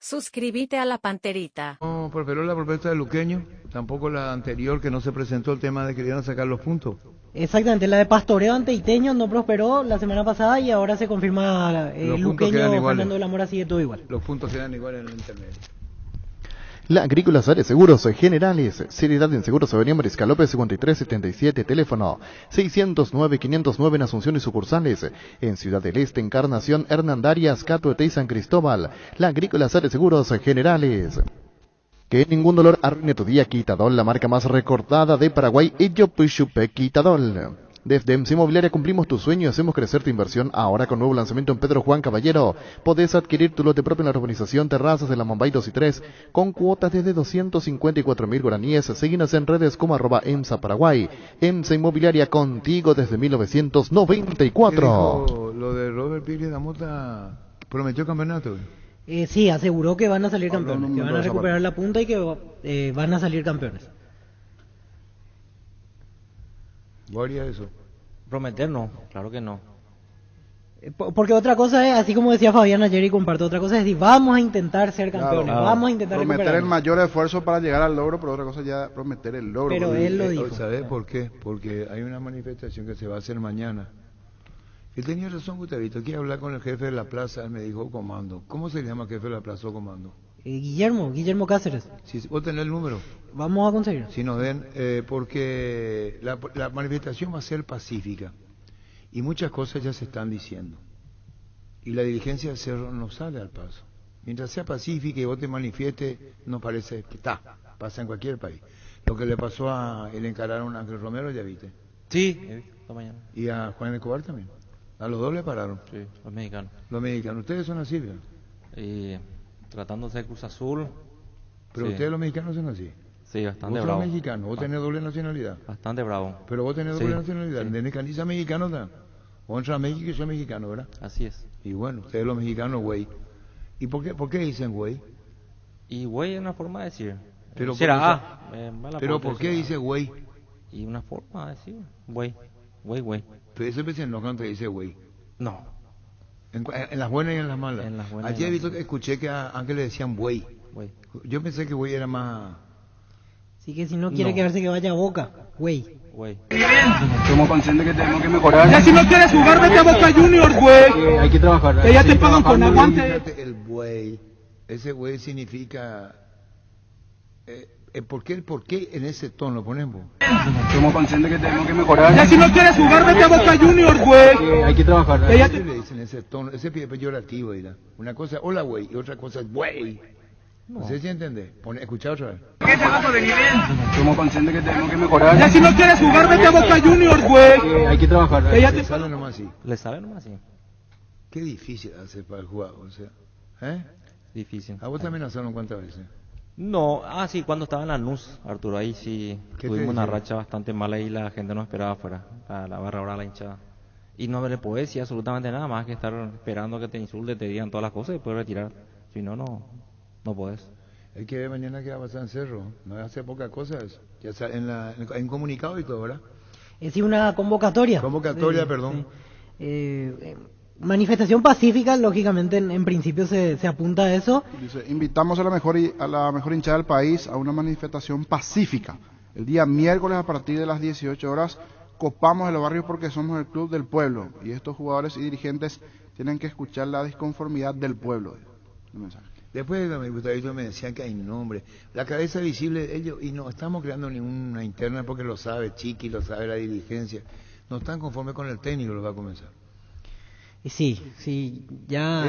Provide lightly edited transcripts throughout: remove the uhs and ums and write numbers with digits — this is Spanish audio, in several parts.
Suscríbete a la Panterita. No prosperó la propuesta de Luqueño, tampoco la anterior que no se presentó el tema de que querían sacar los puntos. Exactamente, la de Pastoreo ante Iteño no prosperó la semana pasada y ahora se confirma Los puntos Luqueño, quedan iguales. Fernando de la Mora sigue todo igual. Los puntos quedan iguales en el intermedio. La Agrícola Sare Seguros Generales, seriedad en Seguros Avenida Mariscal López 5377, teléfono 609-509 en Asunción y sucursales, en Ciudad del Este, Encarnación, Hernandarias, Catuete y San Cristóbal. La Agrícola Sare Seguros Generales. Que ningún dolor arruine tu día. Quitadol, la marca más recordada de Paraguay, Ello Pishupe Quitadol. Desde EMSA Inmobiliaria cumplimos tu sueño y hacemos crecer tu inversión. Ahora con nuevo lanzamiento en Pedro Juan Caballero. Podés adquirir tu lote propio en la urbanización Terrazas de la Mambay 2 y 3 con cuotas desde 254.000 guaraníes. Seguinos en redes como @EMSA Paraguay. EMSA Inmobiliaria, contigo desde 1994. Lo de Robert Pires da Mota prometió campeonato. Sí, aseguró que van a salir campeones, que van a recuperar la punta y que van a salir campeones. ¿Vos harías eso? Prometer no, claro que no. Porque otra cosa es, así como decía Fabián ayer y comparto, otra cosa es decir, vamos a intentar ser campeones, Claro. vamos a intentar Prometer el recuperarnos. mayor esfuerzo para llegar al logro, pero otra cosa ya prometer el logro. Pero porque- él lo dijo. ¿Sabés por qué? Porque hay una manifestación que se va a hacer mañana. Él tenía razón, Gustavito. Quiero hablar con el jefe de la plaza. Él me dijo comando. ¿Cómo se llama jefe de la plaza o comando? Guillermo Cáceres, Si vos tenés el número, vamos a conseguirlo. si nos den, porque la manifestación va a ser pacífica y muchas cosas ya se están diciendo. Y la dirigencia del Cerro no sale al paso. Mientras sea pacífica y vos te manifiestes, no parece que pasa en cualquier país. Lo que le pasó a el encararon a Ángel Romero, ya viste. Sí, he visto esta mañana. Y a Juan Escobar también. A los dos le pararon. Sí, los mexicanos. Los mexicanos, ustedes son así, ¿verdad? Y tratándose de Cruz Azul. Pero sí. ustedes los mexicanos son así. Sí, bastante Vos sos bravo. mexicano, vos tenés doble nacionalidad. Bastante bravo. Pero vos tenés Sí, doble nacionalidad. sí. Tenés camisa mexicano, ¿verdad? Vos entras a México y sos mexicano, ¿verdad? Así es. Y bueno, ustedes los mexicanos, güey. ¿Y por qué dicen güey? Y güey es una forma de decir. Pero Será Pero ¿por qué dice güey? Y una forma de decir. Güey. Pero siempre se enojan cuando dice güey. No. En las buenas y en las malas. En las buenas y Ayer en las visto que escuché que a Ángel le decían güey. Güey. Yo pensé que güey era más... Así que si no quiere No. quedarse que vaya a Boca, güey. Somos conscientes que tenemos que mejorar. Ya si no quieres jugar, vete a Boca Juniors, güey. Hay que trabajar. Que ya te Sí, pagan con trabajando. aguante. Fíjate, el güey. Ese güey significa... ¿Por qué en ese tono lo ponemos? Somos conscientes que tenemos que mejorar. Ya si no quieres jugar, vete a Boca Juniors, güey. Hay que trabajar. Que ya ¿Qué te... le dicen ese tono? Ese peyorativo, dirá. Una cosa, hola güey, y otra cosa es güey. No sé si entendés. Escuchá otra vez. Somos conscientes que tenemos que mejorar. Ya si no quieres jugar, vete a Boca Juniors, güey. Hay que trabajar. Que ya Se te... sale nomás así. ¿Le sabe nomás así? Qué difícil hacer para el jugador, o sea. ¿Eh? Difícil. ¿A vos también amenazaron cuántas veces? No, sí, cuando estaba en Lanús, Arturo, ahí sí ¿Qué te tuvimos una dijeron? racha bastante mala y la gente nos esperaba afuera, a la barra ahora la hinchada. Y no le podés decir absolutamente nada más que estar esperando que te insulte, te digan todas las cosas y después retirar. Si no, no podés. Hay que ver mañana qué va a pasar en Cerro. No hace poca cosa eso. Ya está en comunicado y todo, ¿verdad? Es decir, una convocatoria. Convocatoria, perdón. Manifestación pacífica, lógicamente en principio se apunta a eso. Dice, invitamos a la mejor hinchada del país a una manifestación pacífica. El día miércoles a partir de las 18 horas copamos el barrio porque somos el club del pueblo y estos jugadores y dirigentes tienen que escuchar la disconformidad del pueblo. El mensaje. Después me decían que hay nombre. La cabeza visible de ellos, y no estamos creando ninguna interna porque lo sabe Chiqui, lo sabe la dirigencia. No están conformes con el técnico, lo va a comenzar. Y sí, ya...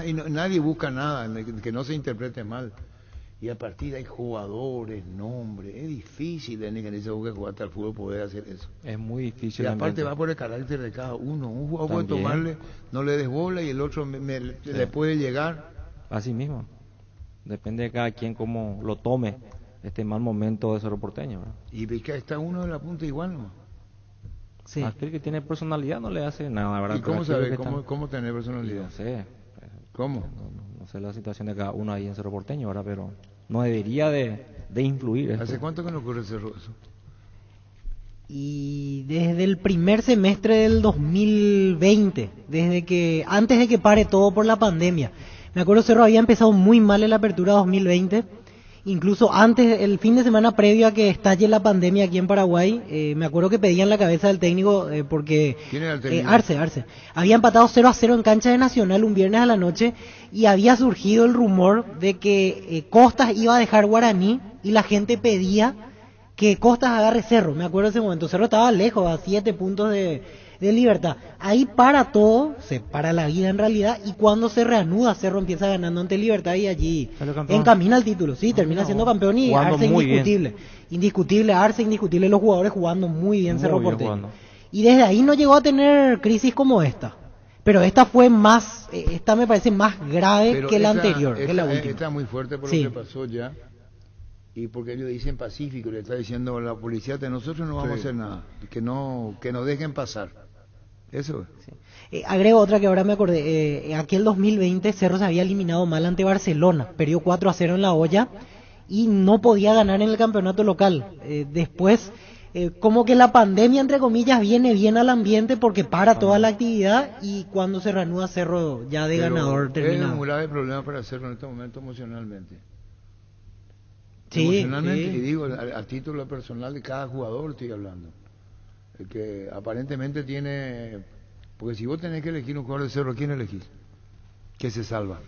Y nadie busca nada, que no se interprete mal. Y a partir de ahí jugadores, nombres, es difícil en que se busque jugar al fútbol poder hacer eso. Es muy difícil. Y aparte ambiente. va por el carácter de cada uno. Un jugador puede También. tomarle, no le des bola y el otro le puede llegar. Así mismo. Depende de cada quien cómo lo tome este mal momento de Cerro Porteño, ¿verdad? Y ve que está uno de la punta igual, ¿no? Sí. Aquel que tiene personalidad no le hace nada, ¿verdad? ¿Y cómo Pero aquel sabe que está- cómo tener personalidad? No sé. ¿Cómo? No sé la situación de cada uno ahí en Cerro Porteño, ¿verdad? Pero no debería de influir esto. ¿Hace cuánto que no ocurre ese eso? Y desde el primer semestre del 2020, antes de que pare todo por la pandemia. Me acuerdo Cerro había empezado muy mal en la apertura 2020, incluso antes, el fin de semana previo a que estalle la pandemia aquí en Paraguay, me acuerdo que pedían la cabeza del técnico porque ¿Quién era el técnico? Arce. Había empatado 0-0 en cancha de Nacional un viernes a la noche y había surgido el rumor de que Costas iba a dejar Guaraní y la gente pedía que Costas agarre Cerro. Me acuerdo de ese momento. Cerro estaba lejos, a 7 puntos de Libertad. Ahí para todo, se para la vida en realidad, y cuando se reanuda, Cerro empieza ganando ante Libertad y allí encamina el título. Sí, termina siendo campeón y Jugando Arce muy indiscutible. Indiscutible Arce, indiscutible los jugadores jugando muy bien Muy Cerro bien Porteño. jugando. Y desde ahí no llegó a tener crisis como esta. Pero esta fue más, esta me parece más grave Pero que la esta- anterior, que la esta- última. Está muy fuerte por Sí. lo que pasó ya. Y porque ellos dicen Pacífico, le está diciendo a la policía que nosotros no vamos a hacer nada, que nos dejen pasar. Eso es. Agrego otra que ahora me acordé. Aquel 2020 Cerro se había eliminado mal ante Barcelona, perdió 4-0 en la olla y no podía ganar en el campeonato local. Después, como que la pandemia, entre comillas, viene bien al ambiente porque para toda la actividad y cuando se reanuda Cerro ya de Pero ganador es terminado. un grave problema para hacerlo en este momento emocionalmente. Sí, Emocionalmente, sí. y digo, a título personal de cada jugador estoy hablando. El que aparentemente tiene... Porque si vos tenés que elegir un jugador de Cerro, ¿quién elegís? Que se salva.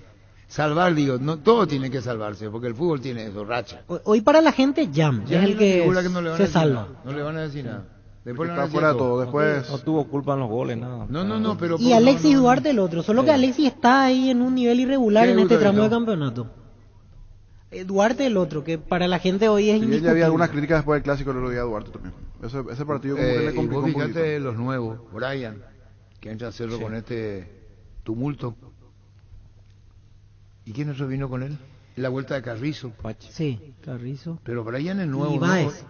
Salvar, digo, no, todo tiene que salvarse, porque el fútbol tiene eso, racha. Hoy para la gente Jam Ya es hay el una que figura no le van a se decir salva. nada, no le van a decir nada. Después le van a Está decir fuera de todo. todo. Después, No tuvo culpa en los goles, nada. No, pero... Y Alexis no. Duarte el otro, solo que Alexis está ahí en un nivel irregular ¿Qué en este gusto tramo que de no? campeonato. Duarte el otro, que para la gente hoy es y indiscutible. ella había algunas críticas después del clásico el otro día a Duarte también. Ese partido como que le Y complicó vos un poquito. fíjate los nuevos, Brian, que entra a hacerlo Sí. con este tumulto. ¿Y quién otro vino con él? La vuelta de Carrizo. Pachi. Sí, Carrizo. Pero Brian es nuevo. Ibáez. ¿no?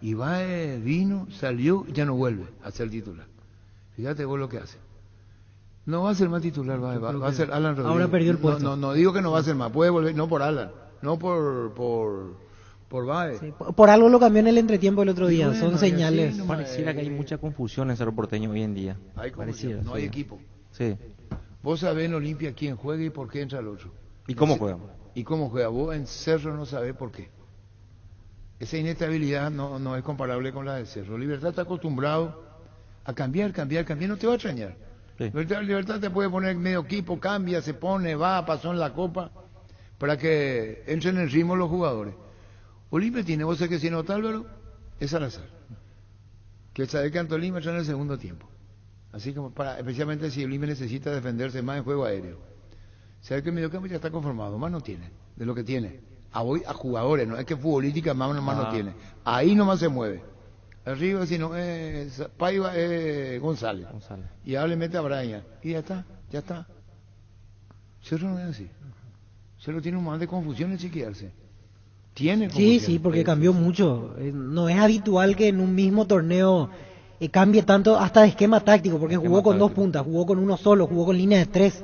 Ibáez vino, salió, ya no vuelve a ser titular. Fíjate vos lo que hace. No va a ser más titular, va a ser Alan Rodríguez. Ahora perdió el puesto. No digo que no va a ser más, puede volver, no por Alan, no por Baez. Sí, por algo lo cambió en el entretiempo el otro día, bueno, son y así señales. nomás. Pareciera que hay mucha confusión en Cerro Porteño hoy en día. Hay confusión, Pareciera, no sí. hay equipo. Sí. Vos sabés en Olimpia quién juega y por qué entra el otro. ¿Y cómo juegan? ¿Y cómo juega? Vos en Cerro no sabés por qué. Esa inestabilidad no es comparable con la de Cerro. Libertad está acostumbrado a cambiar, no te va a extrañar. Sí. Libertad te puede poner medio equipo, cambia, se pone, va, pasó en la copa, para que entren en ritmo los jugadores. Olimpia tiene, vos sabés que si no está Álvaro, es al azar. Que sabe que Antolín entra en el segundo tiempo. Así como especialmente si Olimpia necesita defenderse más en juego aéreo. Sabe que el mediocampo ya está conformado, más no tiene, de lo que tiene. A jugadores, no es que futbolística más no tiene. Ahí nomás se mueve. Arriba, si no, Paiva, González. Y ahora le mete a Brian. Y ya está. Cerro no es así. Cerro tiene un mal de confusión en chiquearse. Tiene confusión. Sí, porque cambió mucho. No es habitual que en un mismo torneo cambie tanto hasta de esquema táctico, porque jugó con dos puntas, jugó con uno solo, jugó con línea de tres.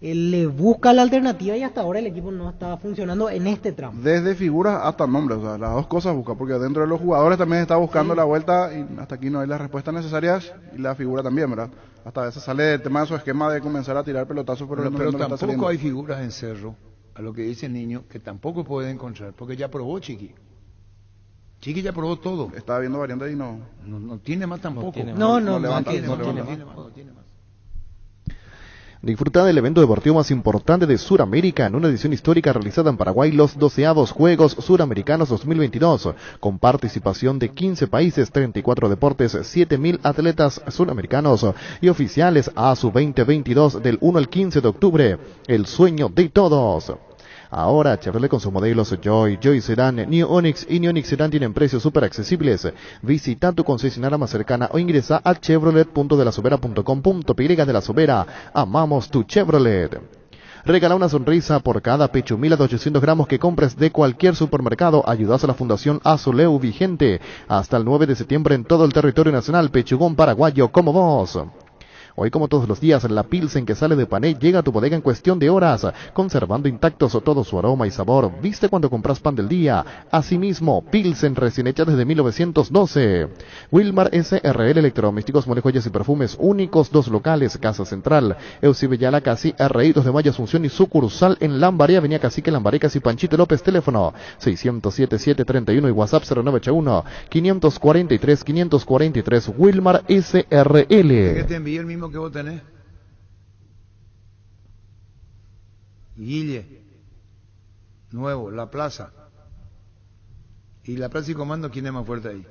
Le busca la alternativa y hasta ahora el equipo no está funcionando en este tramo. Desde figuras hasta nombres, o sea, las dos cosas busca, porque dentro de los jugadores también está buscando la vuelta y hasta aquí no hay las respuestas necesarias y la figura también, ¿verdad? Hasta a veces sale el tema de su esquema de comenzar a tirar pelotazos, pero Pero no le está saliendo. tampoco hay figuras en Cerro, a lo que dice el niño, que tampoco puede encontrar, porque ya probó Chiqui. Chiqui ya probó todo. Estaba viendo variantes y no tiene más tampoco. tiene más. No levanta, tiene no más. levanta. No tiene más. Disfruta del evento deportivo más importante de Sudamérica en una edición histórica realizada en Paraguay, los 12avos Juegos Suramericanos 2022, con participación de 15 países, 34 deportes, 7.000 atletas suramericanos y oficiales a su 2022 del 1 al 15 de octubre. El sueño de todos. Ahora Chevrolet con sus modelos Joy Sedan, New Onix y New Onix Sedan tienen precios súper accesibles. Visita tu concesionaria más cercana o ingresa a chevrolet.delasovera.com.py de La Sobera. Amamos tu Chevrolet. Regala una sonrisa por cada pecho 1800 gramos que compres de cualquier supermercado. Ayudas a la Fundación Azuleu vigente hasta el 9 de septiembre en todo el territorio nacional. Pechugón paraguayo como vos. Hoy, como todos los días, la Pilsen que sale de Pané llega a tu bodega en cuestión de horas, conservando intactos todo su aroma y sabor. ¿Viste cuando compras pan del día? Asimismo, Pilsen recién hecha desde 1912. Wilmar SRL Electrodomésticos, Mole, Joyas y Perfumes únicos, 2 locales, Casa Central, Eusibellala, Casi, RI, 2 de Mayo, Asunción y sucursal en Lambaré, Avenida Cacique, Lambaré, Casi, Panchito López, teléfono 607-731 y WhatsApp 0981-543-543, Wilmar SRL. ¿Qué te envié el mismo que vos tenés? Guille, nuevo, La Plaza. ¿Y La Plaza y Comando quién es más fuerte ahí?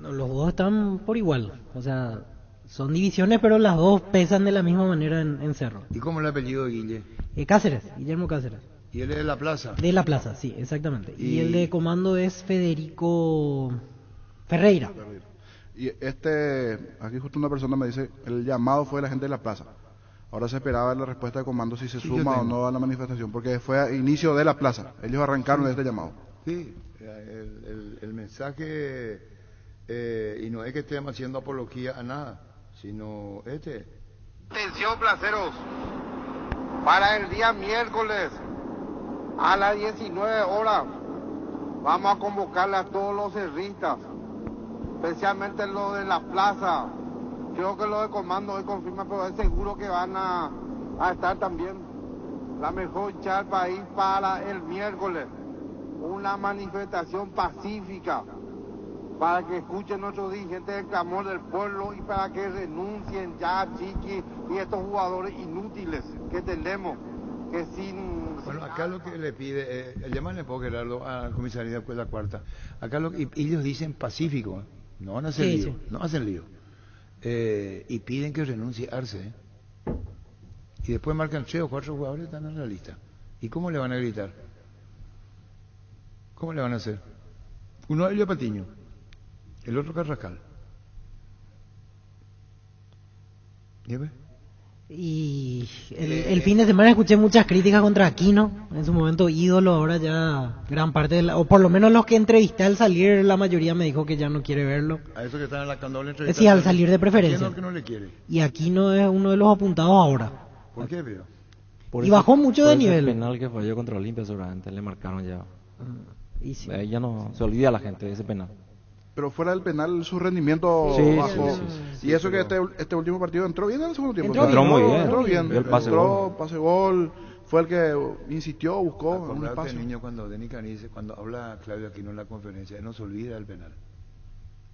Los dos están por igual, o sea, son divisiones, pero las dos pesan de la misma manera en Cerro. ¿Y cómo es el apellido de Guille? Cáceres, Guillermo Cáceres. ¿Y él es de La Plaza? De La Plaza, sí, exactamente. Y el Y- de comando es Federico Ferreira. Y aquí justo una persona me dice, el llamado fue de la gente de la plaza. Ahora se esperaba la respuesta de comando si se Sí, suma yo o tengo. no a la manifestación, porque fue a inicio de la plaza. Ellos arrancaron de este llamado. Sí, el mensaje, y no es que estemos haciendo apología a nada, sino Atención, placeros. Para el día miércoles a las 19 horas vamos a convocarle a todos los cerristas, especialmente los de la plaza. Creo que los de comando hoy confirman, pero es seguro que van a estar también. La mejor hinchada del país para el miércoles. Una manifestación pacífica para que escuchen nuestros dirigentes el clamor del pueblo y para que renuncien ya Chiqui y estos jugadores inútiles que tenemos, que Bueno, acá lo que le pide, llamarle poco, Gerardo, a la comisaría después de la cuarta. Acá y ellos dicen pacífico, no van a hacer Sí, lío, sí. no hacen lío. Y piden que renuncie Arce. Y después marcan 3 o 4 jugadores, están en la lista. ¿Y cómo le van a gritar? ¿Cómo le van a hacer? Uno es Elio Patiño, el otro Carrascal. ¿Y ve? Y el fin de semana escuché muchas críticas contra Aquino, en su momento ídolo, ahora ya gran parte o por lo menos los que entrevisté al salir, la mayoría me dijo que ya no quiere verlo. A eso que están en la doble entrevista. Sí, al salir de preferencia. ¿Quién es el que no le quiere? Y Aquino es uno de los apuntados ahora. ¿Por qué, pero? Por Y ese- bajó mucho por de ese nivel. penal que falló contra Olimpia seguramente le marcaron ya. Y sí. Ahí ya no se olvida la gente de ese penal. Pero fuera del penal, su rendimiento Sí, bajó. sí, sí, Y eso que este último partido entró bien en el segundo tiempo. Entró muy bien. Entró bien. Dio el pase Entró, gol. pase gol. Fue el que insistió, buscó un Acordate, espacio. niño, cuando Denis Canice, cuando habla Claudio Aquino en la conferencia, él no se olvida del penal.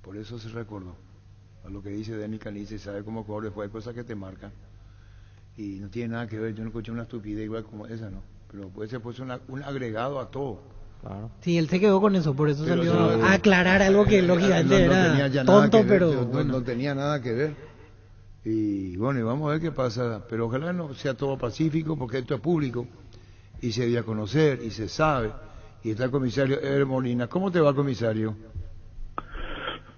Por eso se recordó. A lo que dice Denis Canice, sabe cómo jugador después hay cosas que te marcan. Y no tiene nada que ver, yo no escuché una estupidez igual como esa, ¿no? Pero puede ser pues un agregado a todo. Claro. Sí, él se quedó con eso, por eso Pero salió eso- a aclarar algo que no lógicamente tenía era ya nada tonto, que ver, pero no, bueno. no tenía nada que ver. Y bueno, y vamos a ver qué pasa. Pero ojalá no sea todo pacífico, porque esto es público y se dio a conocer y se sabe. Y está el comisario Eber Molina. ¿Cómo te va, comisario?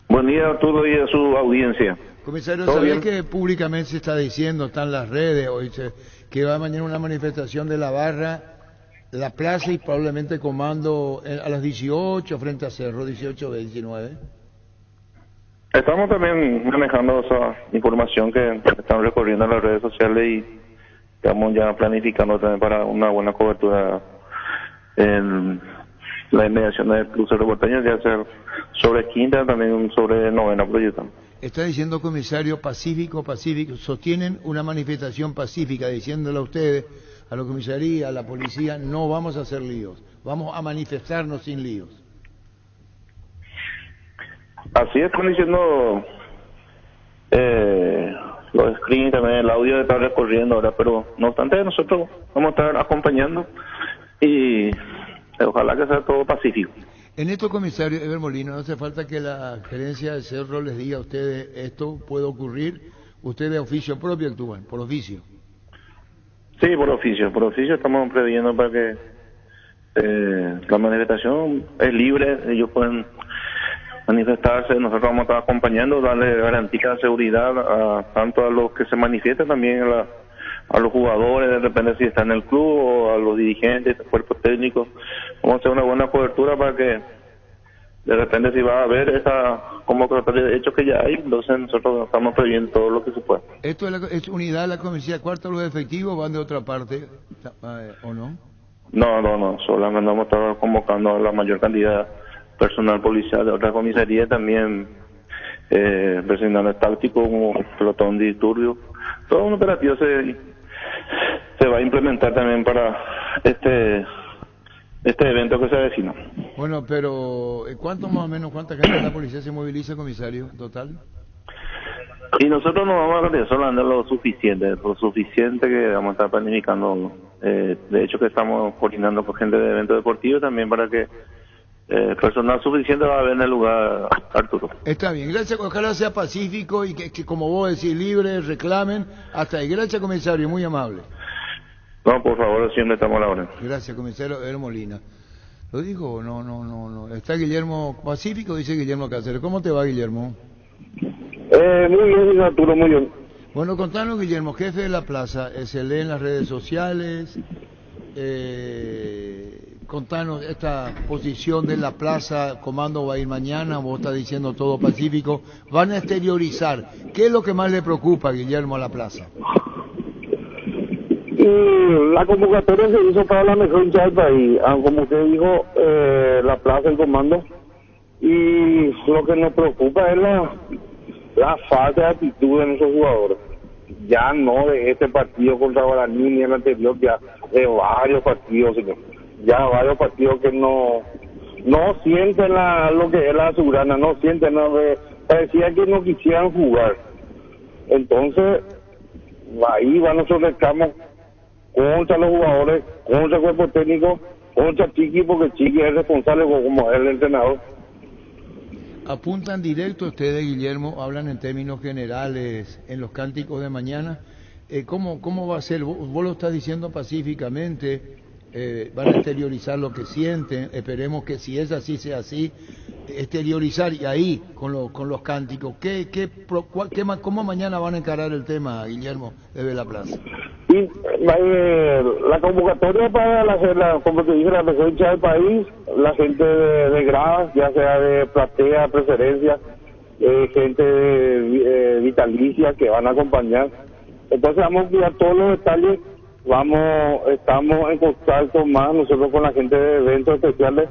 Buen día a todos y a su audiencia. Comisario, ¿Todo ¿sabía bien? que públicamente se está diciendo, está en las redes, hoy que va mañana una manifestación de la barra, la plaza y probablemente comando a las 18 frente a Cerro, 18 de 19? Estamos también manejando esa información que están recorriendo en las redes sociales y estamos ya planificando también para una buena cobertura en la inmediación del Club Cerro Porteño, ya sea sobre quinta, también sobre novena proyectamos. Está diciendo, comisario, pacífico, sostienen una manifestación pacífica, diciéndole a ustedes, a la comisaría, a la policía, no vamos a hacer líos, vamos a manifestarnos sin líos. Así están diciendo los screens, también el audio está recorriendo ahora, pero no obstante nosotros vamos a estar acompañando y ojalá que sea todo pacífico. En esto, comisario Eber Molino, no hace falta que la gerencia de Cerro les diga a ustedes esto puede ocurrir, ustedes de oficio propio actúan, por oficio. Sí, por oficio estamos previendo para que la manifestación es libre, ellos pueden manifestarse, nosotros vamos a estar acompañando, darle garantía de seguridad tanto a los que se manifiestan, también a los jugadores, depende si están en el club o a los dirigentes, cuerpos técnicos. Vamos a hacer una buena cobertura para que de repente si va a haber esa convocatoria de hechos que ya hay, entonces nosotros estamos previendo todo lo que se pueda. ¿Esto es unidad de la comisaría cuarta, los efectivos van de otra parte o no? No, solamente vamos a estar convocando a la mayor cantidad de personal policial de otras comisarías, también personal táctico como pelotón de disturbios. Todo un operativo se va a implementar también para este evento que se avecina. Bueno, pero ¿cuánta gente de la policía se moviliza, comisario, total? Y nosotros no vamos a realizar solamente lo suficiente que vamos a estar planificando. De hecho que estamos coordinando con gente de eventos deportivos también para que personal suficiente va a haber en el lugar, Arturo. Está bien, gracias, ojalá sea pacífico y que como vos decís, libre, reclamen, hasta ahí. Gracias, comisario, muy amable. No, por favor, siempre estamos a la orden. Gracias, comisario El Molina. ¿Lo dijo o no? ¿Está Guillermo Pacífico? Dice Guillermo Cáceres. ¿Cómo te va, Guillermo? Muy bien, Arturo, muy bien. Bueno, contanos, Guillermo, jefe de la plaza, se lee en las redes sociales, contanos esta posición de la plaza, comando va a ir mañana, vos estás diciendo todo pacífico, van a exteriorizar. ¿Qué es lo que más le preocupa, Guillermo, a la plaza? La convocatoria se hizo para la mejor hinchada del país, como usted dijo, la plaza, el comando, y lo que nos preocupa es la falta de actitud de nuestros jugadores. Ya no de este partido contra Guaraní ni el anterior, ya de varios partidos, señor. Ya varios partidos que no sienten lo que es la azulgrana, no sienten, parecía que no quisieran jugar. Entonces, ahí va nuestro reclamo contra los jugadores, contra el cuerpo técnico, contra Chiqui, porque Chiqui es responsable como es el entrenador. Apuntan directo ustedes, Guillermo, hablan en términos generales en los cánticos de mañana. ¿Cómo va a ser? Vos lo estás diciendo pacíficamente, van a exteriorizar lo que sienten, esperemos que si es así, sea así, exteriorizar y ahí, con los cánticos. ¿Cómo mañana van a encarar el tema, Guillermo, desde la plaza? Y la convocatoria para como te dije, la mejor hinchada del país, la gente de gradas, ya sea de platea, preferencia, gente vitalicia que van a acompañar. Entonces vamos a cuidar todos los detalles, estamos en contacto más nosotros con la gente de eventos especiales,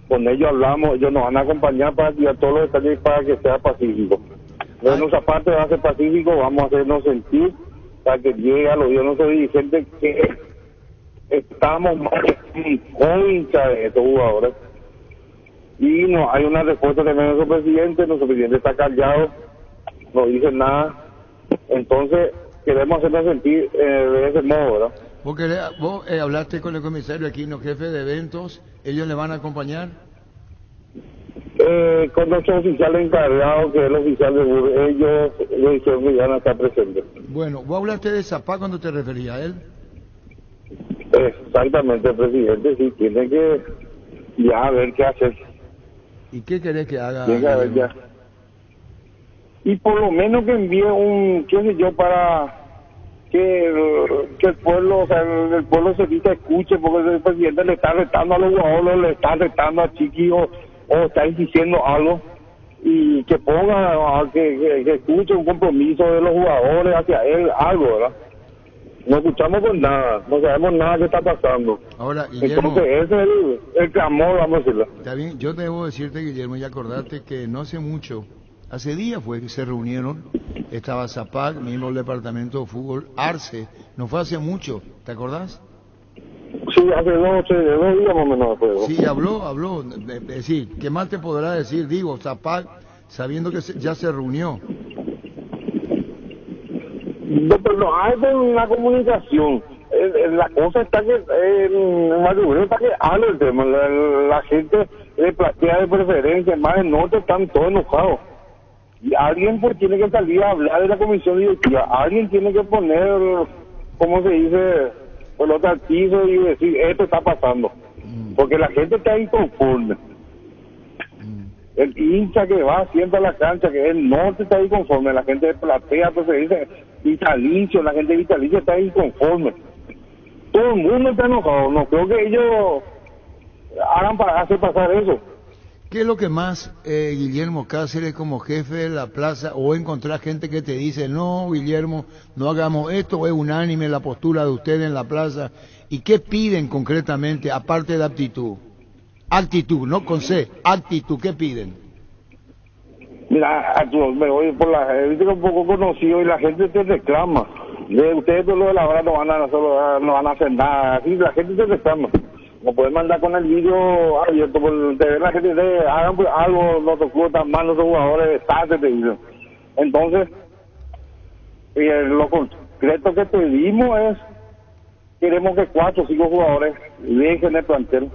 con ellos hablamos, ellos nos van a acompañar para cuidar todos los detalles para que sea pacífico. De nuestra parte va a ser pacífico, vamos a hacernos sentir para que llegue a los oídos de nuestros dirigentes que estamos más en contra de estos jugadores. Y no hay una respuesta de nuestro presidente está callado, no dice nada. Entonces queremos hacernos sentir de ese modo, ¿verdad? Vos hablaste con el comisario Aquino, jefe de eventos, ¿ellos le van a acompañar? Con nuestro oficial encargado, que es el oficial de Burr, ellos le dijeron que ya no está presente. Bueno, ¿vos hablaste de Zapá cuando te referías a él? Exactamente, el presidente sí tiene que ya ver qué hacer. ¿Y qué querés que haga? Tiene que ver ya. Y por lo menos que envíe para que el pueblo, o sea, el pueblo se escuche, porque el presidente le está retando a los jugadores, le está retando a Chiqui o está diciendo algo, y que ponga, que escuche un compromiso de los jugadores hacia él, algo, ¿verdad? No escuchamos con nada, no sabemos nada que está pasando. Ahora, Guillermo, entonces ese es el clamor, vamos a decirlo. Está bien, yo debo decirte, Guillermo, y acordarte que no hace mucho, hace días fue que se reunieron, estaba Zapac, mismo el departamento de fútbol, Arce, no fue hace mucho, ¿te acordás? Sí, hace 2 días más o menos después. Sí, habló, es decir, ¿qué más te podrá decir? Digo, Zapac, sabiendo que ya se reunió. No, pero no hay una comunicación. La cosa está que en Mario está que habla el tema. La gente de platea de preferencia, más del norte, están todos enojados. Y alguien pues tiene que salir a hablar de la comisión directiva. Alguien tiene que poner, ¿cómo se dice?, pelota al piso y decir, esto está pasando. Porque la gente está inconforme. El hincha que va siempre a la cancha, que el norte está inconforme. La gente de platea, pues se dice vitalicio, la gente de vitalicio está inconforme. Todo el mundo está enojado. No creo que ellos hagan para hacer pasar eso. ¿Qué es lo que más, Guillermo Cáceres, como jefe de la plaza, o encontrar gente que te dice, no, Guillermo, no hagamos esto, o es unánime la postura de ustedes en la plaza? ¿Y qué piden concretamente, aparte de aptitud? Actitud, no con C, actitud, ¿qué piden? Mira, Arturo, me voy por la gente un poco conocido y la gente te reclama. Ustedes por lo de la hora no van a hacer nada, así la gente te reclama. No pueden mandar con el vídeo abierto, porque la gente dice, hagan pues algo, no tocó tan mal los jugadores, te dicen. Entonces, lo concreto que pedimos es, queremos que 4 o 5 jugadores dejen el plantel,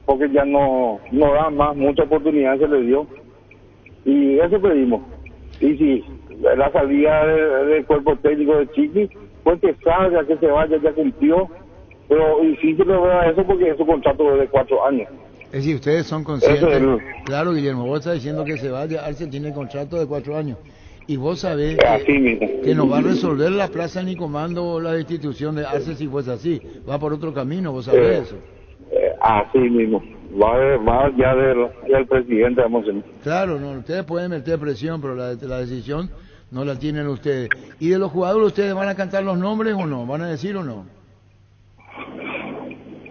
porque ya no da más, mucha oportunidad se les dio. Y eso pedimos. Y si la salida del cuerpo técnico de Chiqui, pues que salga, que se vaya, ya cumplió. Pero difícil lo veo eso porque es un contrato de 4 años. Es decir, ustedes son conscientes. Claro, Guillermo, vos estás diciendo que se vaya, Arce tiene contrato de 4 años. Y vos sabés que no va a resolver la plaza ni comando la destitución de Arce si fuese así. Va por otro camino, vos sabés eso. Así mismo. Va ya del presidente, vamos a decir. Claro, no, ustedes pueden meter presión, pero la decisión no la tienen ustedes. ¿Y de los jugadores ustedes van a cantar los nombres o no? ¿Van a decir o no?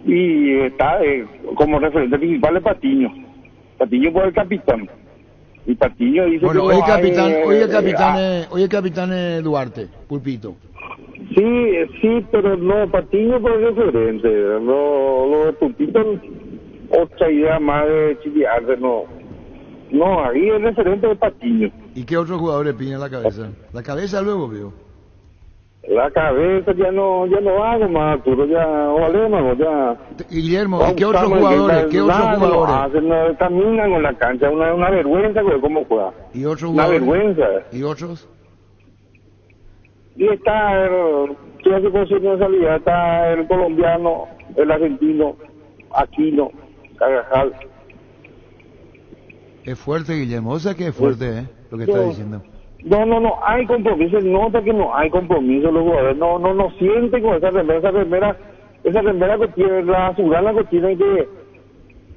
Y está como referente principal es Patiño. Patiño fue el capitán. Y Patiño dice bueno, que hoy el capitán es Duarte, Pulpito. Sí, pero no, Patiño fue el referente. Lo de Pulpito, otra idea más de Chiquiarte, no, ahí el referente de Patiño. ¿Y qué otros jugadores piden la cabeza? La cabeza luego veo. La cabeza ya no hago más, Arturo, ya valemos, ya. Guillermo, ¿y qué otros jugadores? ¿Qué otros jugadores? No caminan en la cancha, una vergüenza, güey, cómo juega. ¿Y otros jugadores? Una vergüenza. ¿Y otros? Y está ¿qué hace con su nacionalidad? Está el colombiano, el argentino, Aquino, Carvajal. Es fuerte, Guillermo, o sea que es fuerte, lo que está diciendo. No hay compromiso, nota que no hay compromiso los jugadores, no sienten con esa remera que tiene, la azulana que tiene que,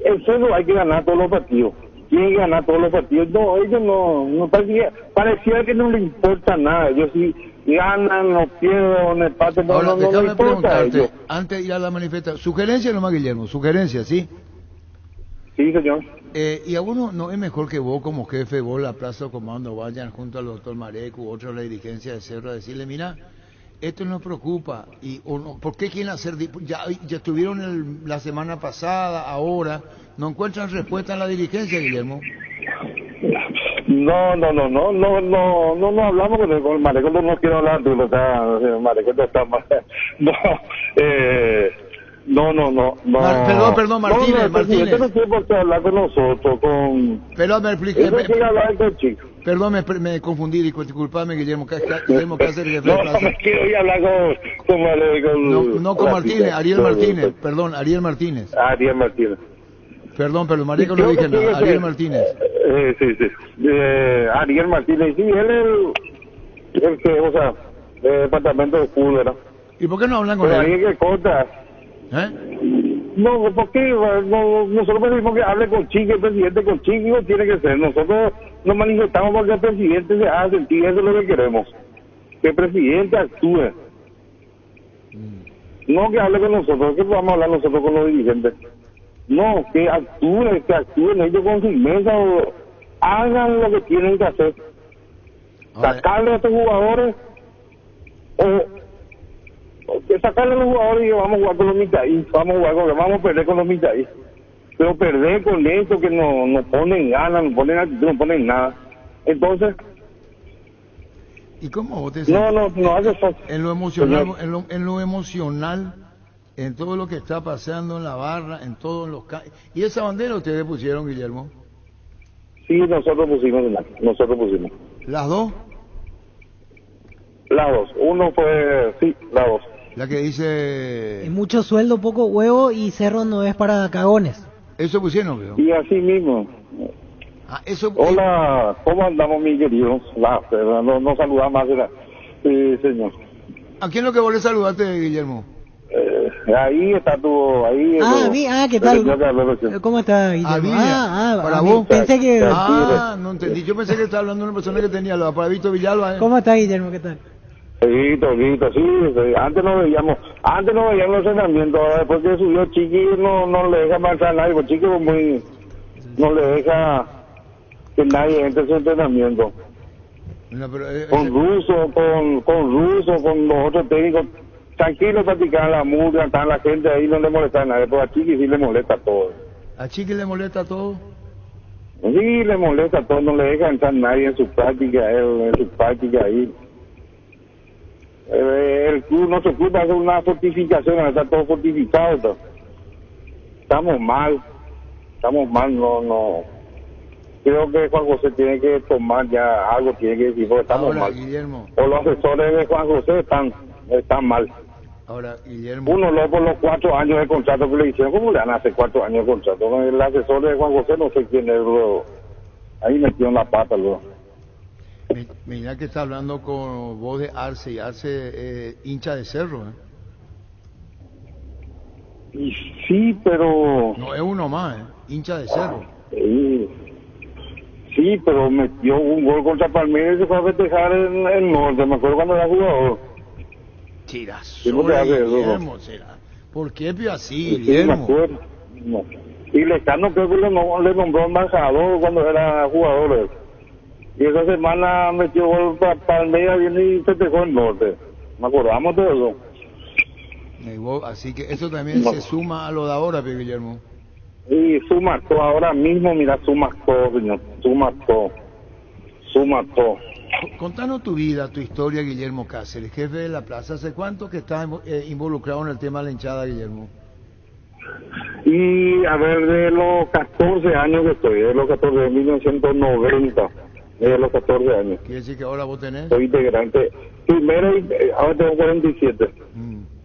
el suelo hay que ganar todos los partidos, tienen que ganar todos los partidos, no, ellos no parecía que no les importa nada, ellos sí ganan, no pierden, no empatan, no les importa a ellos. Antes de ir a la manifestación, sugerencia nomás, Guillermo, sugerencia, ¿sí? Sí, señor. Y a uno no es mejor que vos como jefe, vos la plaza o comando vayan junto al doctor Mareco u otro de la dirigencia de Cerro a decirle, mira, esto nos preocupa, y ¿por qué quieren hacer? Ya estuvieron la semana pasada, ahora, ¿no encuentran respuesta en la dirigencia, Guillermo? No hablamos con el Mareco, no quiero hablar, tú, Mareco está mal. Perdón, Martínez. No tiene por qué hablar con nosotros, Perdón, me expliqué. Perdón, me confundí, disculpame, Guillermo Cáceres, jefe de plaza. No, quiero ir a hablar con No con Martínez, Ariel Martínez, perdón, Ariel Martínez. Perdón, Mareco no dije nada, Ariel Martínez. Sí. Ariel Martínez, sí, él es el que, o sea, departamento de fútbol, ¿verdad? ¿Y por qué no hablan con él? Alguien que corta. No, porque nosotros pedimos que hable con Chiqui, el presidente con Chiqui, no tiene que ser. Nosotros nos manifestamos porque el presidente se haga sentir, eso es lo que queremos. Que el presidente actúe. No que hable con nosotros, que vamos a hablar nosotros con los dirigentes. No, que actúen ellos con firmeza, o hagan lo que tienen que hacer. Sacarle a estos jugadores, sacarle a los jugadores y vamos a jugar con los Mitaí, vamos a perder con los Mitaí. Pero perder con esto que no ponen ganas, no ponen actitud, no ponen nada. Entonces, ¿y cómo vos te no hace falta. En lo emocional, en lo emocional, en todo lo que está pasando en la barra, en todos los ¿y esa bandera ustedes pusieron, Guillermo? Sí, nosotros pusimos. ¿Las dos? Las dos. Uno fue, sí, las dos. La que dice... Mucho sueldo, poco huevo y Cerro no es para cagones. Eso pusieron, veo. Y así mismo. Hola, ¿cómo andamos, mi querido? No saludamos más. Sí, señor. ¿A quién es lo que vos le saludaste, Guillermo? Ahí está tu... Ahí, ¿qué tal? ¿Cómo está, Guillermo? Para vos. Pensé que... no entendí. Yo pensé que estaba hablando de una persona que tenía lo para Víctor Villalba. ¿Cómo está, Guillermo? ¿Qué tal? Guito, sí. Antes no veíamos los entrenamientos. Ahora después que subió Chiqui no le deja marchar a nadie. Porque Chiqui es muy... No le deja que nadie entre en su entrenamiento. No, pero, con Russo, con los otros técnicos, tranquilo practicar la música, están la gente ahí, no le molesta a nadie, pero a Chiqui sí le molesta todo. ¿A Chiqui le molesta todo? Sí, le molesta todo, no le deja entrar nadie en su práctica, ahí. El club, nuestro club va a hacer una fortificación, está todo fortificado, todo. Estamos mal, no. Creo que Juan José tiene que tomar ya algo, tiene que decir, porque estamos mal. Guillermo. O los asesores de Juan José están mal. Ahora, Guillermo. Uno lo por los 4 años de contrato que le hicieron, ¿cómo le van a hacer 4 años de contrato? El asesor de Juan José no sé quién es, luego. Ahí metió en la pata, luego. Mira que está hablando con vos de Arce, y Arce hincha de Cerro, Y sí, pero... No es uno más, hincha de Cerro. Sí, pero metió un gol contra Palmeiras y se fue a festejar en el norte. Me acuerdo cuando era jugador. Guillermo, será. ¿Por qué así, Guillermo? No. Y Lecano creo que le nombró embajador cuando era jugador. Y esa semana metió gol para Palmeiras y festejó en el norte. Me acordamos de eso. Así que eso también se suma a lo de ahora, Guillermo. Y suma todo, ahora mismo, mira, suma todo, señor, suma todo. Contanos tu vida, tu historia, Guillermo Cáceres, jefe de la plaza. ¿Hace cuánto que estás involucrado en el tema de la hinchada, Guillermo? Y a ver, de los 14 años que estoy, de 1990, de los 14 años. ¿Quiere decir que ahora vos tenés? Soy integrante. Primero, ahora tengo 47.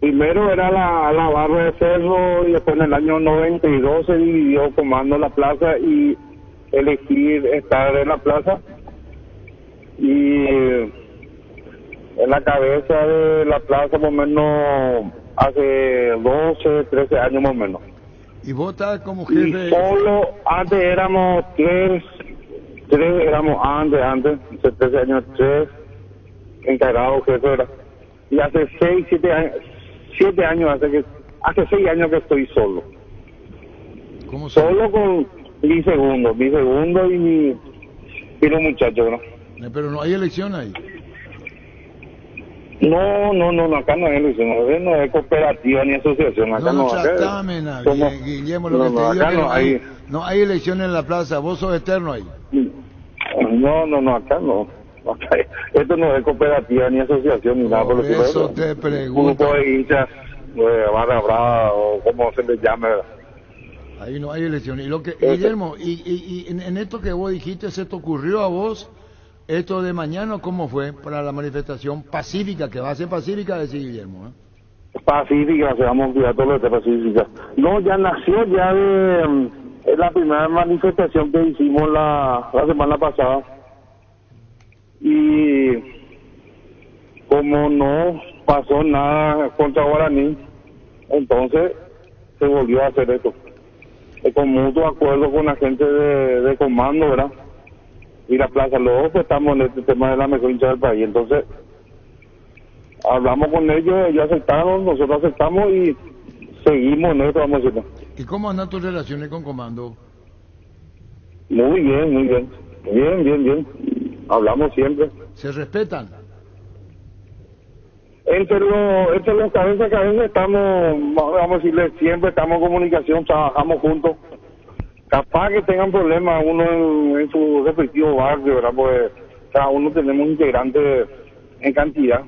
Primero era la barra de Cerro y después en el año 92 se dividió comando la plaza y elegí estar en la plaza. Y en la cabeza de la plaza, más o menos, hace 12, 13 años más o menos. ¿Y vos estás como jefe? Y solo, antes éramos tres éramos antes, hace 13 años, 3 encargados, jefe era. Y hace 7 años, hace 6 años que estoy solo. ¿Cómo solo con mi segundo y los muchachos, ¿no? Pero no hay elección ahí. No, acá no hay elección, no hay cooperativa ni asociación, acá no. Guillermo, lo que te digo no hay elección en la plaza, vos sos eterno ahí. No, acá no. Esto no es cooperativa ni asociación ni nada por el eso te pregunto. Grupo de hinchas, barra brava o como se les llame. Ahí no hay elección. Guillermo, y en esto que vos dijiste, ¿se te ocurrió a vos esto de mañana? ¿Cómo fue para la manifestación pacífica, que va a ser pacífica, decir Guillermo? Pacífica, se vamos a cuidar todo lo de pacífica. No, ya nació ya de la primera manifestación que hicimos la semana pasada. Y como no pasó nada contra Guaraní, entonces se volvió a hacer esto. Con mutuo acuerdo con la gente de comando, ¿verdad? Y la plaza, luego pues estamos en este tema de la mejor hinchada del país. Entonces, hablamos con ellos aceptaron, nosotros aceptamos y seguimos en esto, vamos a decirlo. ¿Y cómo andan tus relaciones con comando? Muy bien. Bien. Hablamos siempre. ¿Se respetan? Entre los cabezas a cabeza estamos, vamos a decirle, siempre estamos en comunicación, trabajamos juntos. Capaz que tengan problemas uno en su respectivo barrio, ¿verdad? Pues cada uno tenemos integrantes en cantidad.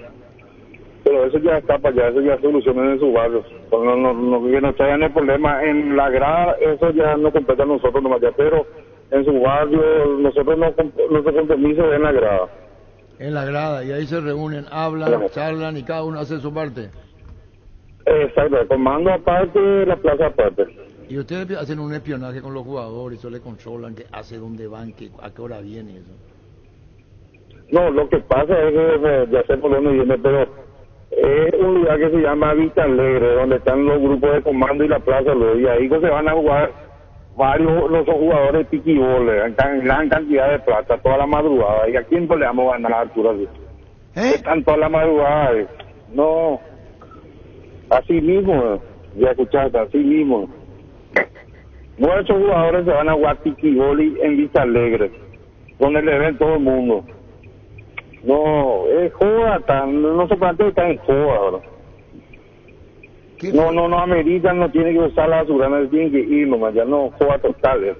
Pero eso ya está para allá, eso ya soluciones en su barrio. Cuando que nos traigan el problema en la grada, eso ya no compete a nosotros nomás ya, pero en su barrio, nosotros nuestro compromiso es en la grada. En la grada, y ahí se reúnen, hablan, charlan y cada uno hace su parte. Exacto, el comando aparte, la plaza aparte. Y ustedes hacen un espionaje con los jugadores, eso le controlan, que hace dónde van, a qué hora viene eso. No, lo que pasa es que ya sé por dónde viene, pero Es un lugar que se llama Vista Alegre, donde están los grupos de comando y la plaza, y ahí se van a jugar varios los jugadores de piquiboles, en gran cantidad de plata, toda la madrugada. ¿Y a quién le vamos a ganar, Arturo? Están toda la madrugada. No, así mismo, ya escuchaste, así mismo. Muchos jugadores se van a jugar piquiboli en Vista Alegre, donde le ven todo el mundo. No, es joda, no se plantea estar en joda ahora. No ameritan, no tiene que usar la basura, no tienen que ir nomás, ya no, joda total.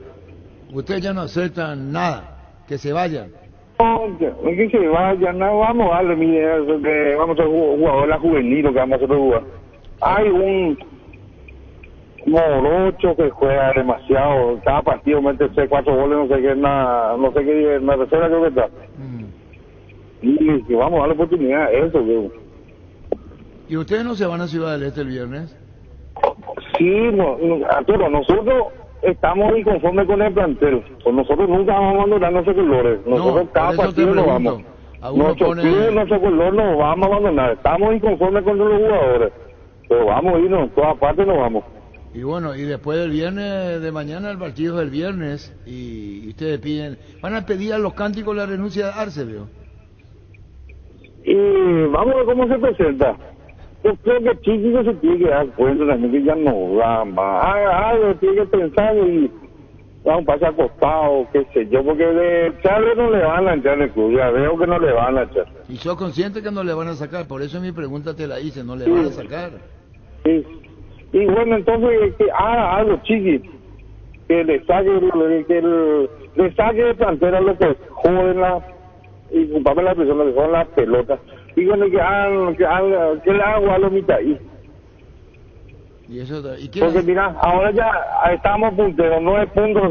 Ustedes ya no aceptan nada, que se vayan. No, que se vayan, no, vamos a darle, mire, vamos a ser jugador de la juvenil, lo que vamos a hacer jugar. Hay un morocho que juega demasiado, cada partido mete 4 goles, no sé qué, en la tercera creo que está. Y que vamos a darle oportunidad a eso, que... ¿Y ustedes no se van a Ciudad del Este el viernes? Sí, Arturo, nosotros estamos inconformes con el plantel. Pues nosotros nunca vamos a abandonar nuestros colores. Nosotros cada partido nos vamos. Nuestro club, nuestro color nos vamos a abandonar. Estamos inconformes con los jugadores. Pero vamos a irnos, en todas partes nos vamos. Y bueno, y después del viernes de mañana, el partido del viernes, y ustedes piden... Van a pedir a los cánticos la renuncia de Arce, veo. Y vamos a ver cómo se presenta. Yo creo que Chiqui se tiene que dar cuenta también que ya no da más. Algo tiene que pensar y da un pase acostado, qué sé yo, porque de echarle no le van a echar el club, ya veo que no le van a echar. Y soy consciente que no le van a sacar, por eso mi pregunta te la hice, no le van a sacar. Sí. Y bueno, entonces que haga algo, Chiqui, que le saque de plantera a lo que joden y culpame la presión, lo que joden las pelotas. Y bueno, que le haga a los mitad ahí. Porque mira, ahora ya estamos punteros, 9 puntos,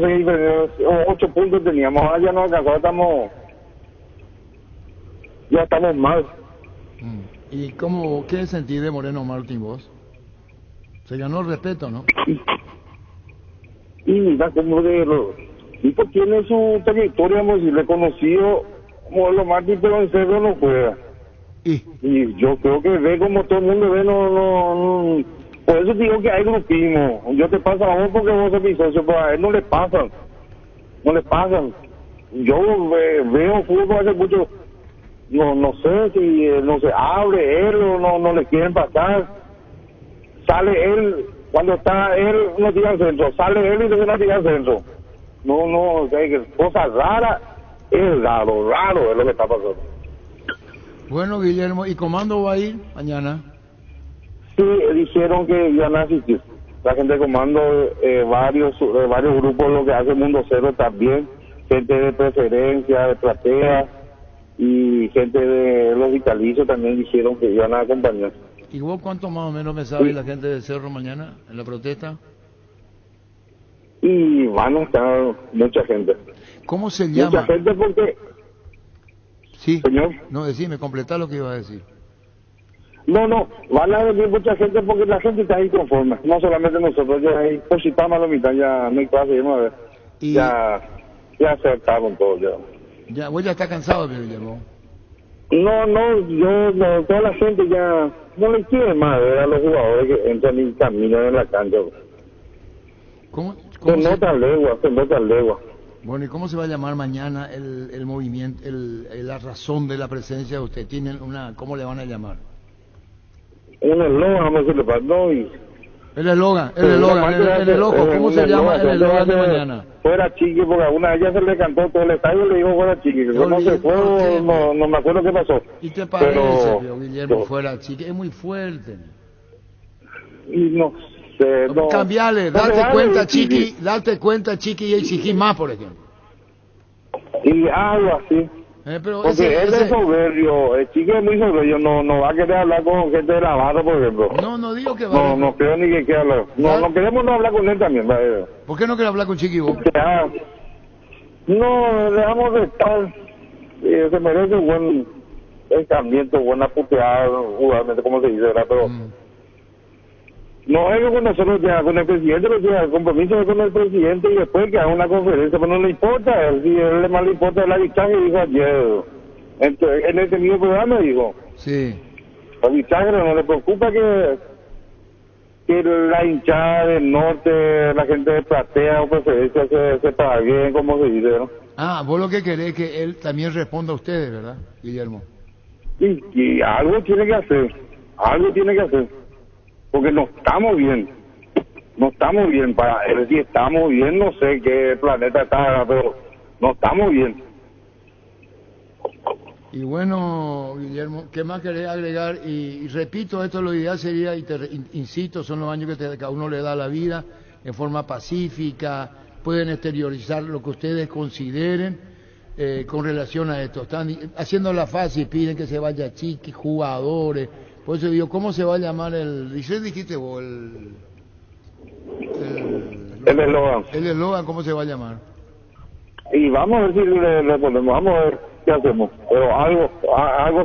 8 puntos teníamos, ahora ya no alcanzó, ya estamos mal. ¿Y qué sentís de Moreno Martín vos? Se ganó el respeto, ¿no? Y mira, como tipo tiene su trayectoria, vamos a decir, reconocido como lo Martín, pero en serio no juega. Y yo creo que ve como todo el mundo ve, no. Por eso digo que hay grupismo. Yo te paso a vos porque vos sos mi socio, pero a él no le pasan. Yo veo fútbol hace mucho, no sé si no se abre él o no le quieren pasar. Sale él, cuando está él no tira al centro, sale él y no tira al centro. No, cosa rara, es raro es lo que está pasando. Bueno, Guillermo, ¿y Comando va a ir mañana? Sí, dijeron que iban a asistir. La gente de Comando, varios grupos, lo que hace Mundo Cero también, gente de Preferencia, de Platea, y gente de los vitalicios también dijeron que iban a acompañar. ¿Y vos cuánto más o menos me sabe la gente de Cerro mañana en la protesta? Y van a estar mucha gente. ¿Cómo se llama? Mucha gente porque... Sí, señor. No, decime, completá lo que iba a decir. No, van a venir mucha gente porque la gente está inconforme, no solamente nosotros, ya hay positamos a la mitad, ya no hay clase, ya no a ver. Ya acertaron todo, ya. ¿Vos ya estás cansado, Guillermo? No, toda la gente ya no le quiere más ver a los jugadores que entran y caminan en la cancha. ¿Cómo se nota legua. Bueno, ¿y cómo se va a llamar mañana el movimiento, la razón de la presencia de usted? ¿Tienen cómo le van a llamar? Un eslogan, vamos a decirle para no y... El eslogan, ¿cómo se llama el eslogan de mañana? Fuera Chiqui, porque a una de ellas se le cantó todo el estadio y le dijo fuera Chiqui, que no se fue, no me acuerdo qué pasó. ¿Y te parece, Guillermo, fuera Chiqui? Es muy fuerte. Y no sé, no... Cambiale, date cuenta, Chiqui, y exigir más, por ejemplo. Y algo así. Pero porque él es soberbio, el Chiqui es muy soberbio, no va a querer hablar con gente de la barra, por ejemplo. No digo que va. No creo ni que quiera hablar. No queremos hablar con él también. ¿Por qué no quiere hablar con Chiqui vos? No, le damos de estar, se merece un buen escambiento, buena puteada, jugadamente, como se dice, ¿verdad? Pero no es con nosotros ya, con el presidente, el compromiso es con el presidente y después que haga una conferencia, pero no le importa, si a él más le importa el arbitraje, dijo ayer, en ese mismo programa dijo. Sí. Bisagra no le preocupa que la hinchada del norte, la gente de Platea o Preferencia se paguen, como se dice, ¿no? Ah, vos lo que querés es que él también responda a ustedes, ¿verdad, Guillermo? Y algo tiene que hacer, porque no estamos bien, para él si estamos bien, no sé qué planeta está, pero no estamos bien. Y bueno, Guillermo, ¿qué más querés agregar? Y repito, esto lo ideal sería, y insisto, son los años que cada uno le da a la vida, en forma pacífica, pueden exteriorizar lo que ustedes consideren con relación a esto. Están haciéndola fácil, piden que se vaya Chiqui, jugadores. Por eso digo, ¿cómo se va a llamar el... dijiste vos, el eslogan. El eslogan, ¿cómo se va a llamar? Y vamos a ver si le ponemos, vamos a ver qué hacemos. Pero algo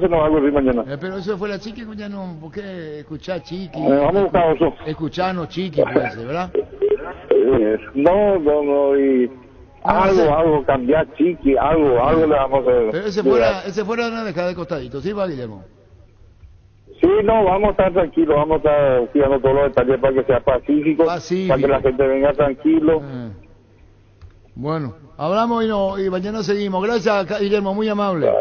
se nos va a ocurrir mañana. Pero eso fue la Chiqui, ya no, ¿por qué escuchar Chiqui? Vamos a buscar otro. Escucharnos Chiqui, puede ser, ¿verdad? No, y algo, cambiar Chiqui, algo le vamos a hacer. Pero ese fuera no dejar de costadito, ¿sí va, Guillermo? Sí, no, vamos a estar tranquilos, vamos a estar cuidando todos los detalles para que sea pacífico, para que la gente venga tranquilo. Bueno, hablamos y mañana seguimos. Gracias, Guillermo, muy amable.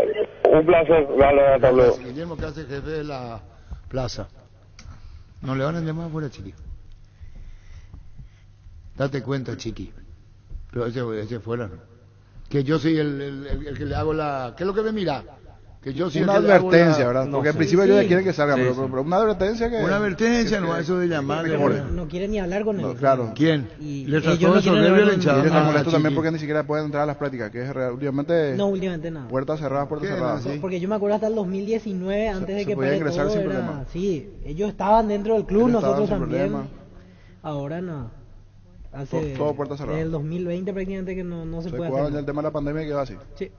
Un placer, hasta luego. Guillermo, que hace jefe de la plaza. No le van a llamar fuera, Chiqui. Date cuenta, Chiqui. Pero ese fuera, ¿no? Que yo soy el que le hago la... ¿Qué es lo que me mira? Que yo soy una el que advertencia, le hago ¿verdad? No Porque sé. al principio yo ya quieren que salga, Sí, pero una advertencia que... Una advertencia, no, eso de llamar. No quiere ni hablar con él. No, claro. ¿Quién? Y Le ellos trató no de quieren soberbio hablar la con hinchada. Y les molesto Chiqui. también porque ni siquiera pueden entrar a las prácticas, que es últimamente... No, últimamente nada. Puertas cerradas. Sí. Porque yo me acuerdo hasta el 2019, antes de se que podía pare ingresar todo, sin era... problema. Sí, ellos estaban dentro del club, Ellos estaban nosotros sin también. problema. Ahora no. Todo puertas cerradas. Desde el 2020 prácticamente que no se puede jugaba hacer. ya el tema de la pandemia y quedó así. Sí.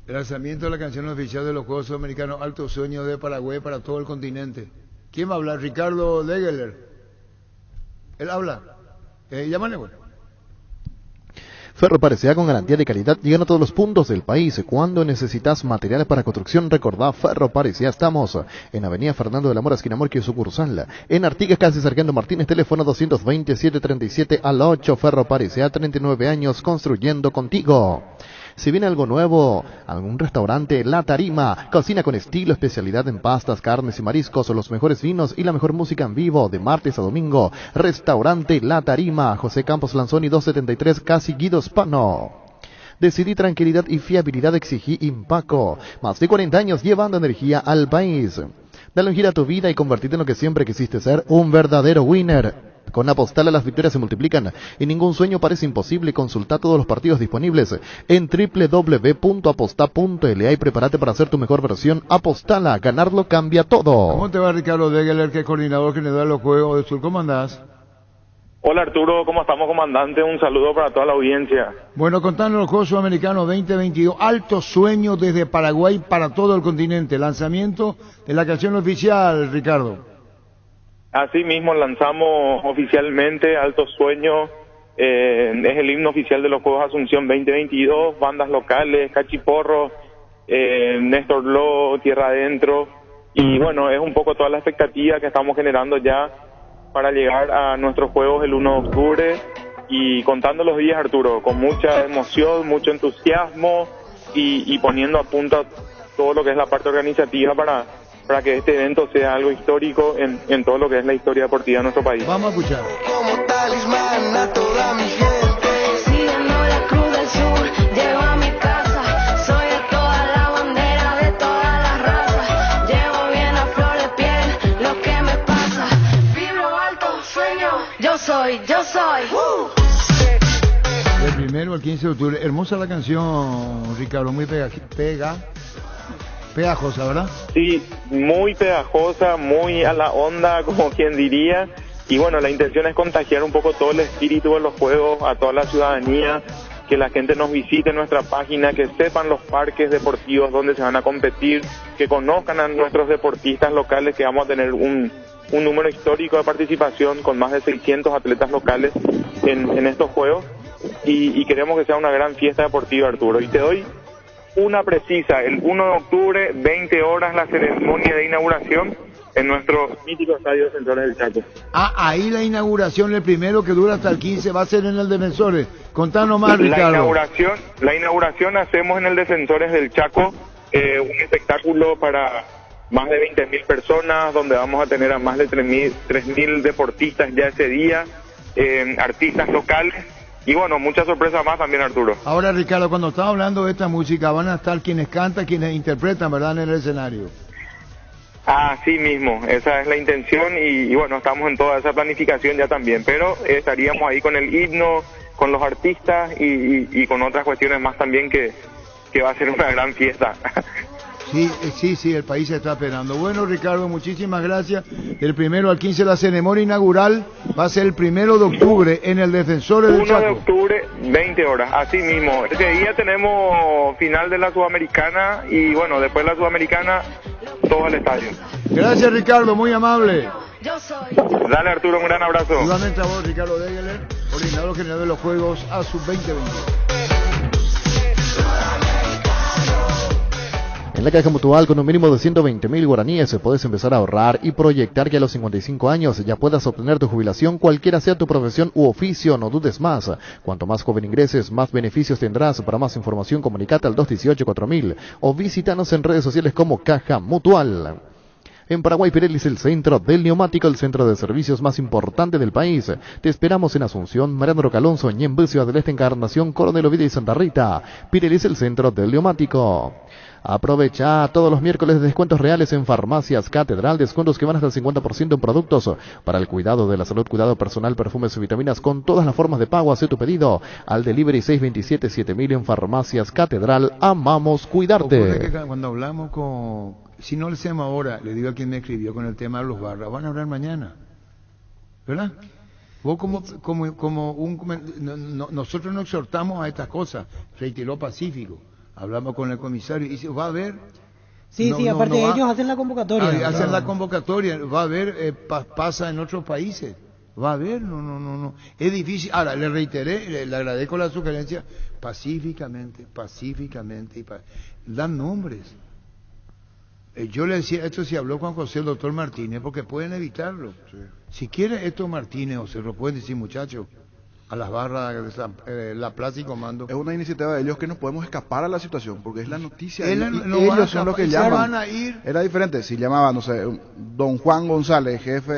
El lanzamiento de la canción oficial de los Juegos Sudamericanos Alto Sueño de Paraguay para todo el continente. ¿Quién va a hablar? Ricardo Degeler. ¿Él habla? Llámale, bueno. Ferro Parecida, con garantía de calidad, llegan a todos los puntos del país. Cuando necesitas materiales para construcción, recordá Ferro Parecida. Estamos en Avenida Fernando de la Mora, esquina Morquio, sucursal. En Artigas, casi Sargento Martínez, teléfono 227-37 al 8. Ferro Parecida, 39 años construyendo contigo. Si viene algo nuevo, algún restaurante, La Tarima, cocina con estilo, especialidad en pastas, carnes y mariscos, los mejores vinos y la mejor música en vivo, de martes a domingo. Restaurante La Tarima, José Campos Lanzoni 273, casi Guido Spano. Decidí tranquilidad y fiabilidad, exigí Impaco. Más de 40 años llevando energía al país. Dale un giro a tu vida y convertirte en lo que siempre quisiste ser, un verdadero winner. Con Apostala las victorias se multiplican y ningún sueño parece imposible. Consulta todos los partidos disponibles en www.aposta.la y prepárate para hacer tu mejor versión. Apostala, ganarlo cambia todo. ¿Cómo te va, Ricardo Degeler, que es coordinador general de los Juegos del Sur? ¿Cómo andás? Hola Arturo, ¿cómo estamos, comandante? Un saludo para toda la audiencia. Bueno, contanos los Juegos Sudamericanos 2022, Alto Sueño desde Paraguay para todo el continente. Lanzamiento de la canción oficial, Ricardo. Así mismo lanzamos oficialmente Alto Sueño, es el himno oficial de los Juegos Asunción 2022, bandas locales, Cachiporro, Néstor Lo, Tierra Adentro, y bueno, es un poco toda la expectativa que estamos generando ya para llegar a nuestros Juegos el 1 de octubre y contando los días, Arturo, con mucha emoción, mucho entusiasmo y poniendo a punto todo lo que es la parte organizativa para que este evento sea algo histórico en todo lo que es la historia deportiva de nuestro país. Vamos a escuchar. Como talismán a toda mi gente, siguiendo la cruz del sur, llego a mi casa, soy de toda la bandera, de todas las razas, llevo bien a flor de piel lo que me pasa, vibro alto, sueño, yo soy. Del 1 al 15 de octubre, hermosa la canción, Ricardo, muy pegajosa, ¿verdad? Sí, muy pegajosa, muy a la onda, como quien diría. Y bueno, la intención es contagiar un poco todo el espíritu de los juegos a toda la ciudadanía, que la gente nos visite en nuestra página, que sepan los parques deportivos donde se van a competir, que conozcan a nuestros deportistas locales, que vamos a tener un número histórico de participación con más de 600 atletas locales en estos juegos. Y queremos que sea una gran fiesta deportiva, Arturo. Y te doy una precisa, el 1 de octubre, 20 horas, la ceremonia de inauguración en nuestro mítico estadio Defensores del Chaco. Ahí la inauguración, el primero que dura hasta el 15, va a ser en el Defensores. Contanos más, Ricardo. La inauguración hacemos en el Defensores del Chaco, un espectáculo para más de 20.000 personas, donde vamos a tener a más de 3.000 deportistas ya ese día, artistas locales, y bueno, muchas sorpresas más también, Arturo. Ahora, Ricardo, cuando estamos hablando de esta música, van a estar quienes cantan, quienes interpretan, ¿verdad?, en el escenario. Así mismo, esa es la intención y bueno, estamos en toda esa planificación ya también, pero estaríamos ahí con el himno, con los artistas y con otras cuestiones más también que va a ser una gran fiesta. Sí, el país se está esperando. Bueno, Ricardo, muchísimas gracias. El 1 al 15 la ceremonia inaugural va a ser el 1 de octubre en el Defensores del Chaco. 1 de octubre, 20 horas, así mismo. Ese día tenemos final de la Sudamericana y bueno, después de la Sudamericana, todo al estadio. Gracias, Ricardo, muy amable. Dale, Arturo, un gran abrazo. Igualmente a vos, Ricardo Degeler, coordinador general de los Juegos ASUB 2020. En la Caja Mutual, con un mínimo de 120.000 guaraníes, puedes empezar a ahorrar y proyectar que a los 55 años ya puedas obtener tu jubilación, cualquiera sea tu profesión u oficio. No dudes más. Cuanto más joven ingreses, más beneficios tendrás. Para más información, comunicate al 218-4000 o visítanos en redes sociales como Caja Mutual. En Paraguay, Pirelli es el centro del neumático, el centro de servicios más importante del país. Te esperamos en Asunción, Mariano Roca Alonso, Ñemby, Ciudad del Este, Encarnación, Coronel Oviedo y Santa Rita. Pirelli es el centro del neumático. Aprovecha todos los miércoles de descuentos reales en Farmacias Catedral, descuentos que van hasta el 50% en productos para el cuidado de la salud, cuidado personal, perfumes y vitaminas con todas las formas de pago. Haz tu pedido al delivery 627-7000 en Farmacias Catedral. Amamos cuidarte. Ocurre que cuando hablamos con... Si no le hacemos ahora, le digo a quien me escribió con el tema de los barras, van a hablar mañana, ¿verdad? Vos nosotros no exhortamos a estas cosas, reiteró Pacífico. Hablamos con el comisario y dice, va a haber... Sí, aparte ellos hacen la convocatoria. Hacen la convocatoria, va a haber, pasa en otros países, va a haber, no. Es difícil. Ahora, le reiteré, le agradezco la sugerencia, pacíficamente, dan nombres. Yo le decía, esto se habló con José el doctor Martínez, porque pueden evitarlo. Sí. Si quiere esto Martínez, o se lo pueden decir, muchachos, a las barras de la Plaza y Comando. Es una iniciativa de ellos que nos podemos escapar a la situación, porque es la noticia. Ellos son los que llaman. Van a ir. Era diferente, si llamaba, no sé, don Juan González, jefe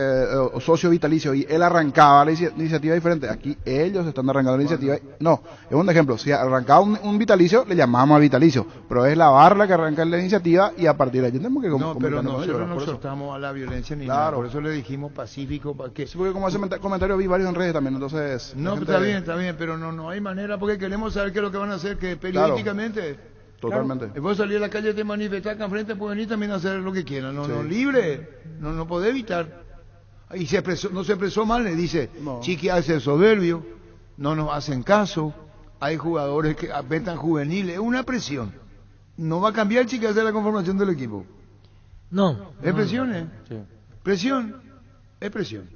o socio vitalicio, y él arrancaba la iniciativa diferente. Aquí ellos están arrancando la iniciativa. No, es un ejemplo. Si arrancaba un vitalicio, le llamamos al vitalicio, pero es la barra la que arranca la iniciativa y a partir de ahí tenemos que pero nosotros no exhortamos a la violencia ni nada. Por eso le dijimos pacífico. ¿Para qué? Sí, porque como ese comentario vi varios en redes también, entonces... No, está bien, pero no hay manera porque queremos saber qué es lo que van a hacer, que periodísticamente. Claro, totalmente. Claro, vos salir a la calle de manifestar acá enfrente, pueden venir también a hacer lo que quieran, no libre, no puede evitar. Y no se expresó mal, le dice, Chiqui hace soberbio, no nos hacen caso, hay jugadores que apetan juveniles, es una presión. No va a cambiar Chiqui hacer la conformación del equipo. No. Es presión, Sí. Presión, es presión.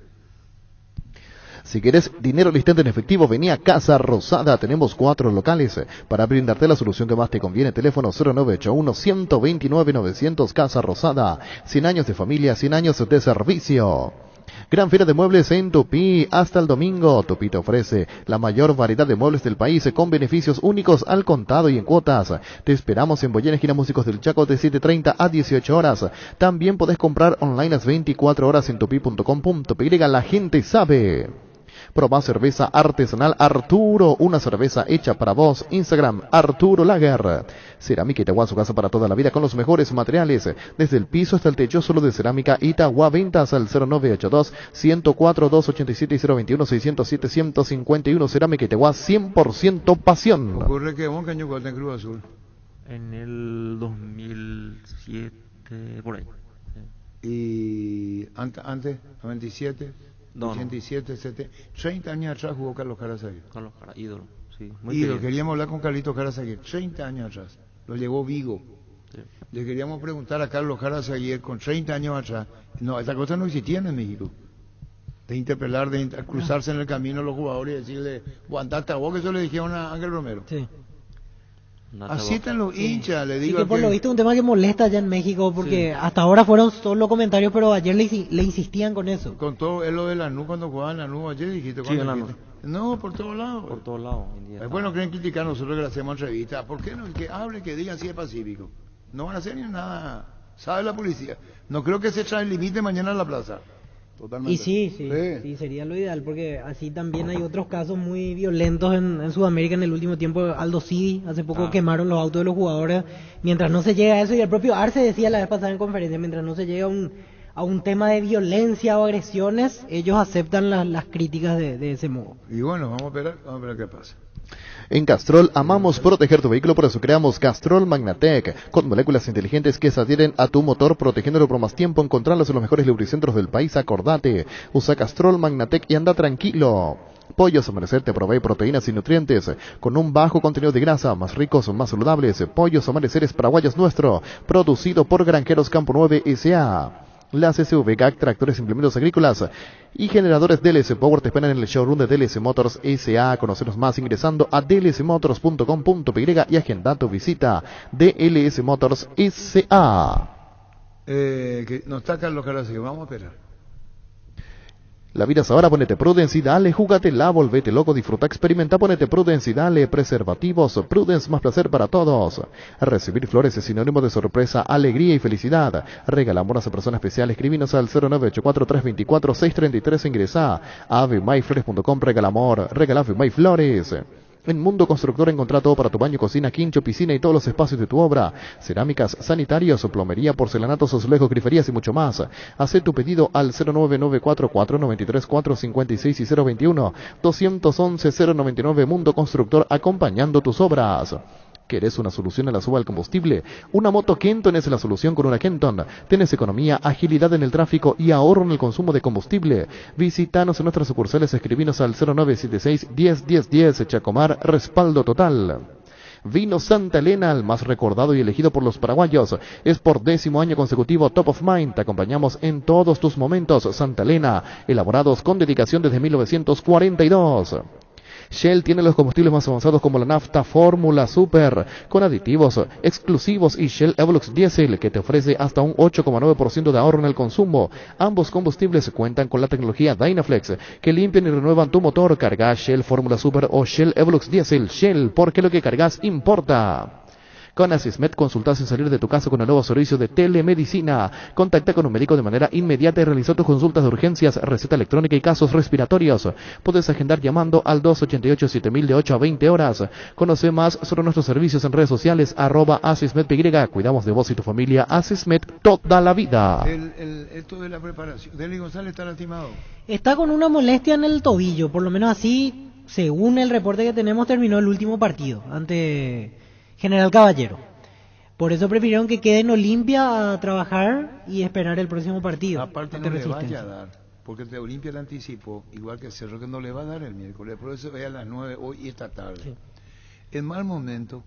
Si querés dinero al instante en efectivo, vení a Casa Rosada. Tenemos 4 locales para brindarte la solución que más te conviene. Teléfono 0981-129-900. Casa Rosada. 100 años de familia, 100 años de servicio. Gran feria de muebles en Tupí hasta el domingo. Tupí te ofrece la mayor variedad de muebles del país con beneficios únicos al contado y en cuotas. Te esperamos en Boyena, esquina Músicos del Chaco, de 7:30 a 18 horas. También podés comprar online las 24 horas en tupi.com.py. La gente sabe. Probá cerveza artesanal Arturo, una cerveza hecha para vos. Instagram, Arturo Lager. Cerámica Itagua, su casa para toda la vida con los mejores materiales. Desde el piso hasta el techo, solo de cerámica Itagua. Ventas al 0982-104-287 y 021-607-151. Cerámica Itagua, 100% pasión. Ocurre que vos cañó en Cruz Azul. En el 2007, por ahí. Y antes, 97... No, 87, 70, 30 años atrás jugó Carlos Carazagui. Carlos Carazagui, ídolo. Sí, ídolo, queríamos hablar con Carlitos Carazagui, 30 años atrás, lo llevó Vigo. Sí. Le queríamos preguntar a Carlos Carazagui con 30 años atrás. No, esta cosa no existía en México. De interpelar, de cruzarse en el camino los jugadores y decirle, andate a vos, que eso le dijeron a Ángel Romero. Sí. Así están los hinchas, le Sí, digo. que por lo visto es un tema que molesta allá en México, porque hasta ahora fueron solo comentarios, pero ayer le insistían con eso. Con todo, es lo de Lanús, cuando jugaban Lanús ayer dijiste. Sí, en ¿cuándo Lanús. dijiste? No, por todos lados. Por todos lados. Después no creen criticar a nosotros que le hacemos entrevistas. ¿Por qué no? Que hable, que digan si es pacífico. No van a hacer ni nada. ¿Sabe la policía? No creo que se trae el límite mañana a la plaza. Totalmente. Y sí, sería lo ideal, porque así también hay otros casos muy violentos en Sudamérica en el último tiempo. Aldo Civi, hace poco quemaron los autos de los jugadores. Mientras no se llega a eso, y el propio Arce decía la vez pasada en conferencia, mientras no se llega a un tema de violencia o agresiones, ellos aceptan las críticas de ese modo. Y bueno, vamos a ver qué pasa. En Castrol amamos proteger tu vehículo, por eso creamos Castrol Magnatec, con moléculas inteligentes que se adhieren a tu motor, protegiéndolo por más tiempo. Encontrarlos en los mejores lubricentros del país, acordate. Usa Castrol Magnatec y anda tranquilo. Pollos Amanecer te provee proteínas y nutrientes con un bajo contenido de grasa, más ricos, más saludables. Pollos Amaneceres Paraguayos Nuestro, producido por Granjeros Campo 9 S.A. Las SUV, GAC, tractores, implementos agrícolas y generadores DLS Power te esperan en el showroom de DLS Motors S.A. Conocernos más ingresando a dlsmotors.com.py y agenda tu visita. DLS Motors S.A. Que no está Carlos Caras, que vamos a esperar. La vida es ahora, ponete Prudence y dale, júgatela, volvete loco, disfruta, experimenta, ponete Prudence y dale, preservativos, Prudence, más placer para todos. Recibir flores es sinónimo de sorpresa, alegría y felicidad. Regalamos a persona especial, escribinos al 0984-324-633, ingresa a avemyflores.com, regala amor, regala Avemay Flores. En Mundo Constructor encontrá todo para tu baño, cocina, quincho, piscina y todos los espacios de tu obra. Cerámicas, sanitarios, plomería, porcelanatos, azulejos, griferías y mucho más. Haz tu pedido al 09944-93456 y 021-211-099. Mundo Constructor, acompañando tus obras. ¿Querés una solución a la suba del combustible? Una moto Kenton es la solución con una Kenton. Tienes economía, agilidad en el tráfico y ahorro en el consumo de combustible. Visítanos en nuestras sucursales, escribinos al 0976-101010. Chacomar, respaldo total. Vino Santa Elena, el más recordado y elegido por los paraguayos. Es por 10º año consecutivo Top of Mind. Te acompañamos en todos tus momentos. Santa Elena, elaborados con dedicación desde 1942. Shell tiene los combustibles más avanzados como la nafta Fórmula Super, con aditivos exclusivos, y Shell Evolux Diesel, que te ofrece hasta un 8,9% de ahorro en el consumo. Ambos combustibles cuentan con la tecnología Dynaflex, que limpian y renuevan tu motor. Carga Shell Fórmula Super o Shell Evolux Diesel. Shell, porque lo que cargas importa. Con Asismed consulta sin salir de tu casa con el nuevo servicio de telemedicina. Contacta con un médico de manera inmediata y realiza tus consultas de urgencias, receta electrónica y casos respiratorios. Puedes agendar llamando al 288-7000 de 8 a 20 horas. Conoce más sobre nuestros servicios en redes sociales, @AsismedPY. Cuidamos de vos y tu familia. Asismed, toda la vida. Esto de la preparación. Deli González está lastimado. Está con una molestia en el tobillo, por lo menos así, según el reporte que tenemos, terminó el último partido ante General Caballero. Por eso prefirieron que quede en Olimpia a trabajar y esperar el próximo partido. Aparte no le vaya a dar, porque el de Olimpia le anticipó, igual que Cerro, que no le va a dar el miércoles. Por eso es a las 9 hoy y esta tarde. Sí. En mal momento,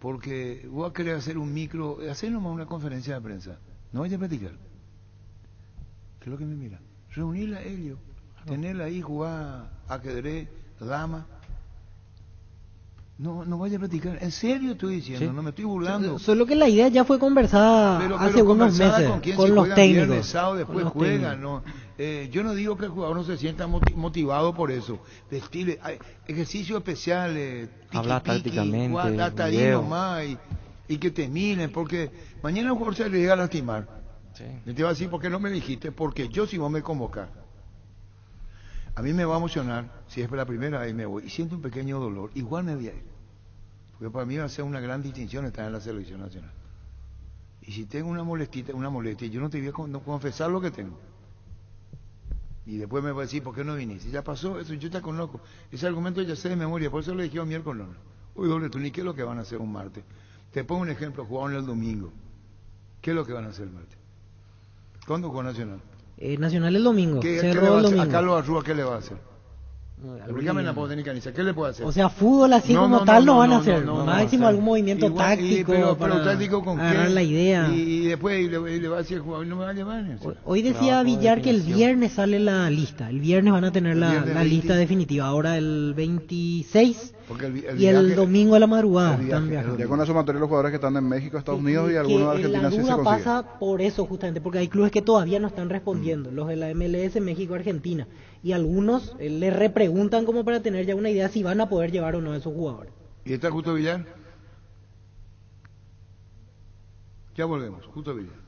porque voy a querer hacer un micro, hacer nomás una conferencia de prensa. No vaya a platicar. ¿Qué es lo que me mira? Reunirla a ellos, tenerla ahí, jugar ajedrez, dama. No vaya a platicar. En serio estoy diciendo, ¿sí? No me estoy burlando. Solo que la idea ya fue conversada hace unos meses con los técnicos. Viernes, sábado, después juegan, ¿no? Yo no digo que el jugador no se sienta motivado por eso. Vestir, ejercicio especial, hablar tácticamente, más y que te miren, porque mañana el jugador se le llega a lastimar. Sí. Y te va a decir, ¿por qué no me dijiste? Porque yo, si vos me convocás, a mí me va a emocionar, si es por la primera vez me voy, y siento un pequeño dolor, igual me voy a ir. Porque para mí va a ser una gran distinción estar en la selección nacional. Y si tengo una molestia, yo no te voy a confesar lo que tengo. Y después me va a decir, ¿por qué no viniste? Ya pasó, eso yo te conozco. Ese argumento ya sé de memoria, por eso le dije a miércoles. Uy, doble, tú ni qué es lo que van a hacer un martes. Te pongo un ejemplo, jugaron el domingo. ¿Qué es lo que van a hacer el martes? ¿Cuándo jugó Nacional? Nacional el domingo. ¿Qué le va a hacer? A Carlos Arrúa, ¿qué le va a hacer? Explícame la pauta técnica, ¿qué le puede hacer? O sea, fútbol así como tal no van a hacer. Máximo algún movimiento igual, táctico pero para táctico con agarrar qué, la idea. Y después le va a decir al jugador, no me va a llevar. Hoy decía Villar que el viernes sale la lista. El viernes van a tener la lista definitiva. Ahora el 26 y el domingo a la madrugada están viajando. Ya con la sumatoria de los jugadores que están en México, Estados Unidos y algunos de Argentina sí se consigue. La duda consigue. pasa por eso justamente, porque hay clubes que todavía no están respondiendo. Los de la MLS, México, Argentina. Y algunos le repreguntan como para tener ya una idea si van a poder llevar o no a esos jugadores. ¿Y está Justo Villar? Ya volvemos, Justo Villar.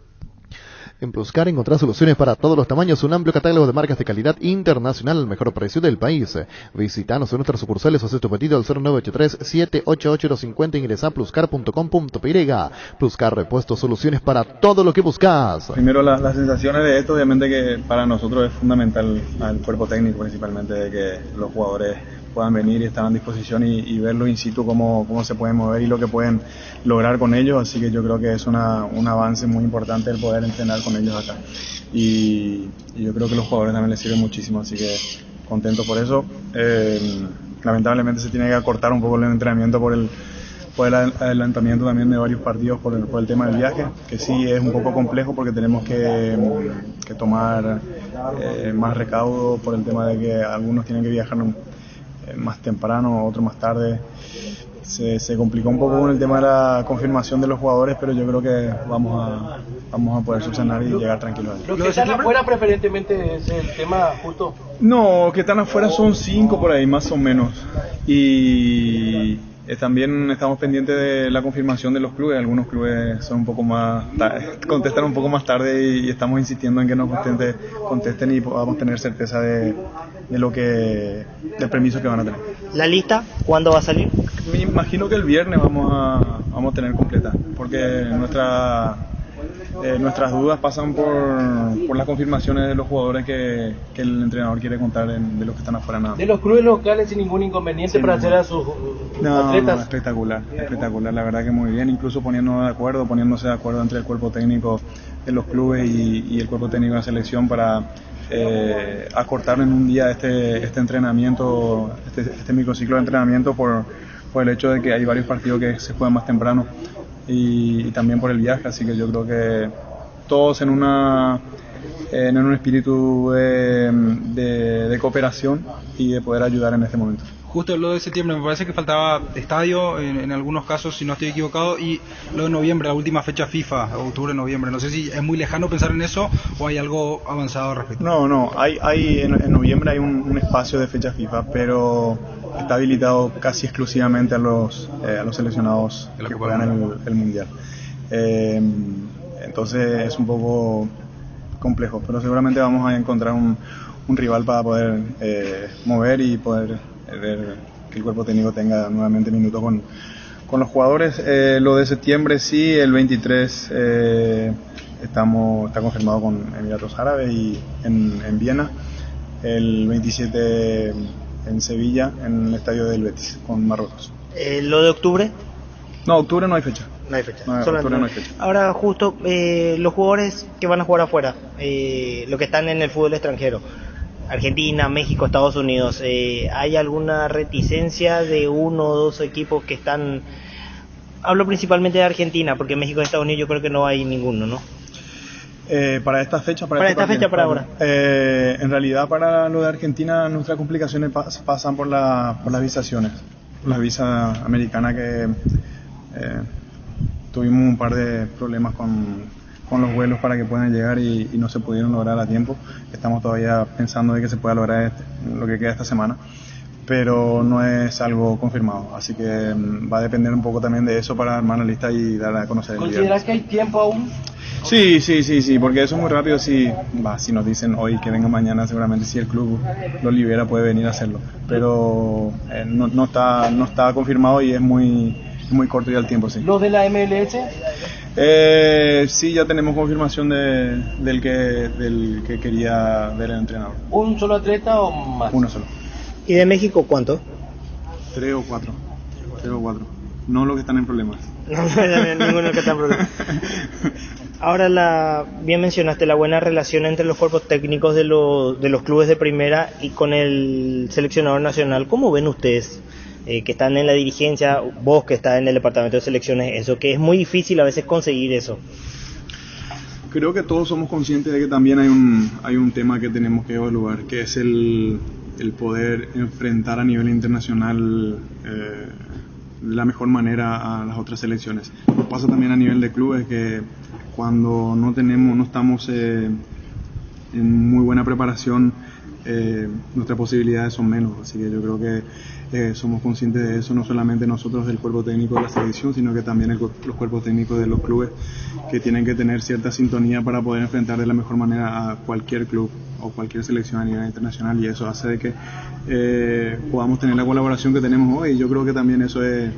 En Pluscar encontrás soluciones para todos los tamaños, un amplio catálogo de marcas de calidad internacional al mejor precio del país. Visítanos en nuestras sucursales o haz tu pedido al 0983-788-250 e ingresa a pluscar.com.py. Pluscar Repuestos, soluciones para todo lo que buscas. Primero las sensaciones de esto, obviamente que para nosotros es fundamental, al cuerpo técnico principalmente, de que los jugadores puedan venir y estar a disposición y verlo in situ cómo se pueden mover y lo que pueden lograr con ellos, así que yo creo que es un avance muy importante el poder entrenar con ellos acá y yo creo que los jugadores también les sirve muchísimo, así que contento por eso. Lamentablemente se tiene que acortar un poco el entrenamiento por el adelantamiento también de varios partidos por el tema del viaje, que sí es un poco complejo porque tenemos que tomar más recaudo por el tema de que algunos tienen que viajar más temprano, otro más tarde. Se complicó un poco con el tema de la confirmación de los jugadores, pero yo creo que vamos a poder subsanar y llegar tranquilos. ¿Los que están afuera preferentemente es el tema justo? No, que están afuera son 5 por ahí más o menos, y también estamos pendientes de la confirmación de los clubes. Algunos clubes son un poco más contestan un poco más tarde y estamos insistiendo en que nos contesten y podamos tener certeza de del permiso que van a tener. ¿La lista cuándo va a salir? Me imagino que el viernes vamos a tener completa, porque nuestras dudas pasan por las confirmaciones de los jugadores que el entrenador quiere contar de los que están afuera. Nada. De los clubes locales sin ningún inconveniente para hacer a sus atletas. No, espectacular, la verdad que muy bien, incluso poniéndose de acuerdo entre el cuerpo técnico de los clubes y el cuerpo técnico de la selección para acortar en un día este entrenamiento, este microciclo de entrenamiento por el hecho de que hay varios partidos que se juegan más temprano y también por el viaje, así que yo creo que todos en un espíritu de cooperación y de poder ayudar en este momento. Justo lo de septiembre, me parece que faltaba estadio en algunos casos, si no estoy equivocado, y lo de noviembre, la última fecha FIFA, octubre-noviembre. No sé si es muy lejano pensar en eso o hay algo avanzado al respecto. No, en noviembre hay un espacio de fecha FIFA, pero está habilitado casi exclusivamente a los seleccionados que juegan el Mundial. Entonces es un poco complejo, pero seguramente vamos a encontrar un rival para poder mover y poder ver que el cuerpo técnico tenga nuevamente minutos con los jugadores. Lo de septiembre sí, el 23 está confirmado con Emiratos Árabes y en Viena, el 27 en Sevilla, en el estadio del Betis con Marruecos. ¿Lo de octubre? No, octubre no hay fecha. No hay fecha. Octubre no hay fecha. Ahora justo, los jugadores que van a jugar afuera, los que están en el fútbol extranjero, Argentina, México, Estados Unidos, ¿hay alguna reticencia de uno o dos equipos que están? Hablo principalmente de Argentina, porque México y Estados Unidos yo creo que no hay ninguno, ¿no? Para esta fecha, para ahora. En realidad, para lo de Argentina, nuestras complicaciones pasan por las visaciones. Las visas americanas que tuvimos un par de problemas con los vuelos para que puedan llegar y no se pudieron lograr a tiempo. Estamos todavía pensando de que se pueda lograr lo que queda esta semana, pero no es algo confirmado, así que va a depender un poco también de eso para armar la lista y dar a conocer el día. ¿Consideras que hay tiempo aún? Sí, porque eso es muy rápido. Si nos dicen hoy que venga mañana, seguramente si el club lo libera puede venir a hacerlo, pero no está confirmado y es muy corto ya el tiempo. Sí. ¿Los de la MLS? Sí, ya tenemos confirmación del que quería ver el entrenador. ¿Un solo atleta o más? Uno solo. ¿Y de México cuánto? 3 o 4. No los que están en problemas. No, ninguno que está en problemas. Ahora, bien mencionaste la buena relación entre los cuerpos técnicos de los clubes de primera y con el seleccionador nacional. ¿Cómo ven ustedes que están en la dirigencia, vos que estás en el departamento de selecciones, eso, que es muy difícil a veces conseguir eso? Creo que todos somos conscientes de que también hay un tema que tenemos que evaluar, que es el poder enfrentar a nivel internacional de la mejor manera a las otras selecciones. Nos pasa también a nivel de clubes que cuando no estamos en muy buena preparación, nuestras posibilidades son menos, así que yo creo que somos conscientes de eso, no solamente nosotros del cuerpo técnico de la selección, sino que también los cuerpos técnicos de los clubes, que tienen que tener cierta sintonía para poder enfrentar de la mejor manera a cualquier club o cualquier selección a nivel internacional, y eso hace de que podamos tener la colaboración que tenemos hoy. Yo creo que también eso es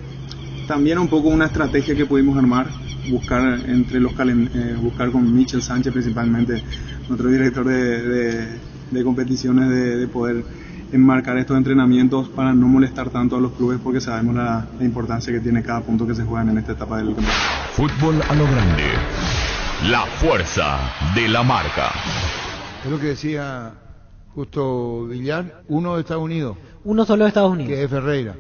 también un poco una estrategia que pudimos armar, buscar buscar con Michel Sánchez principalmente, nuestro director de competiciones, de poder enmarcar estos entrenamientos para no molestar tanto a los clubes, porque sabemos la importancia que tiene cada punto que se juegan en esta etapa del campeonato. Fútbol a lo grande, la fuerza de la marca. Es lo que decía justo Villar, uno de Estados Unidos. Uno solo de Estados Unidos. Que es Ferreira.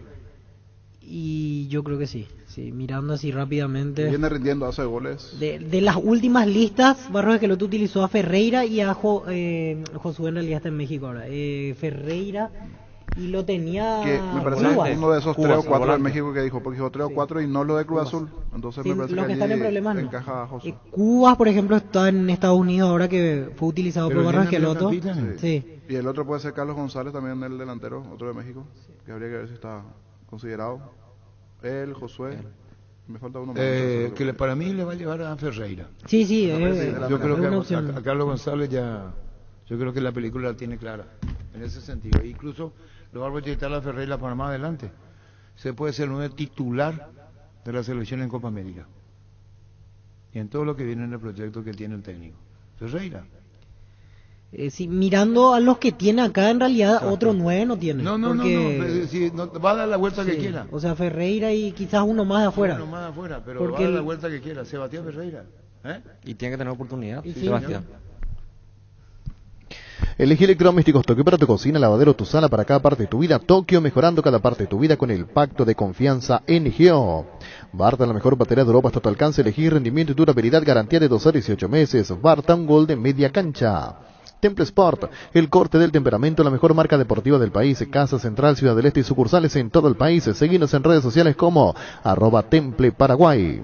Y yo creo que sí, mirando así rápidamente. Viene rindiendo, hace goles. De las últimas listas, Barros Esqueloto utilizó a Ferreira y a Josué, en realidad está en México ahora. Ferreira, y lo tenía. Que me parece uno de esos 3 o 4 de México que dijo, porque dijo 3 o 4 y no lo de Cruz Azul. Entonces me parece los que están en problemas, encaja Josué. Cubas, por ejemplo, está en Estados Unidos ahora, que fue utilizado por Barros Esqueloto. Sí. Y el otro puede ser Carlos González, también el delantero, otro de México, que habría que ver si está considerado. Josué, me falta uno más. Que para mí le va a llevar a Ferreira. Sí, yo creo que a Carlos González yo creo que la película la tiene clara, en ese sentido. E incluso lo va a proyectar a Ferreira para más adelante. Se puede ser un titular de la selección en Copa América. Y en todo lo que viene en el proyecto que tiene el técnico. Ferreira. Mirando a los que tiene acá, en realidad. Exacto. Otro 9 no tiene. No, va a dar la vuelta que quiera. O sea, Ferreira y quizás uno más de afuera. Uno más de afuera, pero va a dar la vuelta que quiera. Sebastián Ferreira. Y tiene que tener oportunidad, Sebastián. Elegí electrodomésticos Tokio para tu cocina, lavadero, tu sala, para cada parte de tu vida. Tokio, mejorando cada parte de tu vida con el pacto de confianza NGO. Barta, la mejor batería de Europa hasta tu alcance. Elegí rendimiento y durabilidad, garantía de 2 a 18 meses. Barta, un gol de media cancha. Temple Sport, el corte del temperamento, la mejor marca deportiva del país. Casa Central, Ciudad del Este y sucursales en todo el país. Seguinos en redes sociales como @Temple Paraguay.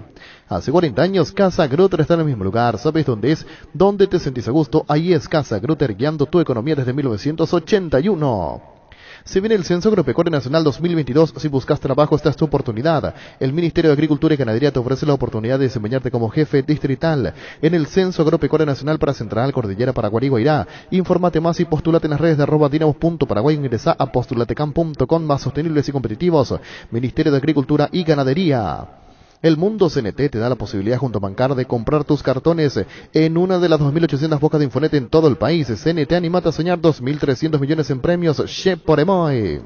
Hace 40 años, Casa Grutter está en el mismo lugar. ¿Sabes dónde es? ¿Dónde te sentís a gusto? Ahí es Casa Grutter, guiando tu economía desde 1981. Se viene el Censo Agropecuario Nacional 2022. Si buscas trabajo, esta es tu oportunidad. El Ministerio de Agricultura y Ganadería te ofrece la oportunidad de desempeñarte como jefe distrital en el Censo Agropecuario Nacional para Central, Cordillera, Paraguay y Guairá. Infórmate más y postulate en las redes de @dinamos.paraguay. Ingresa a postulatecam.com, más sostenibles y competitivos. Ministerio de Agricultura y Ganadería. El Mundo CNT te da la posibilidad junto a Bancar de comprar tus cartones en una de las 2.800 bocas de Infonet en todo el país. CNT, animate a soñar 2.300 millones en premios. Che por Emoy.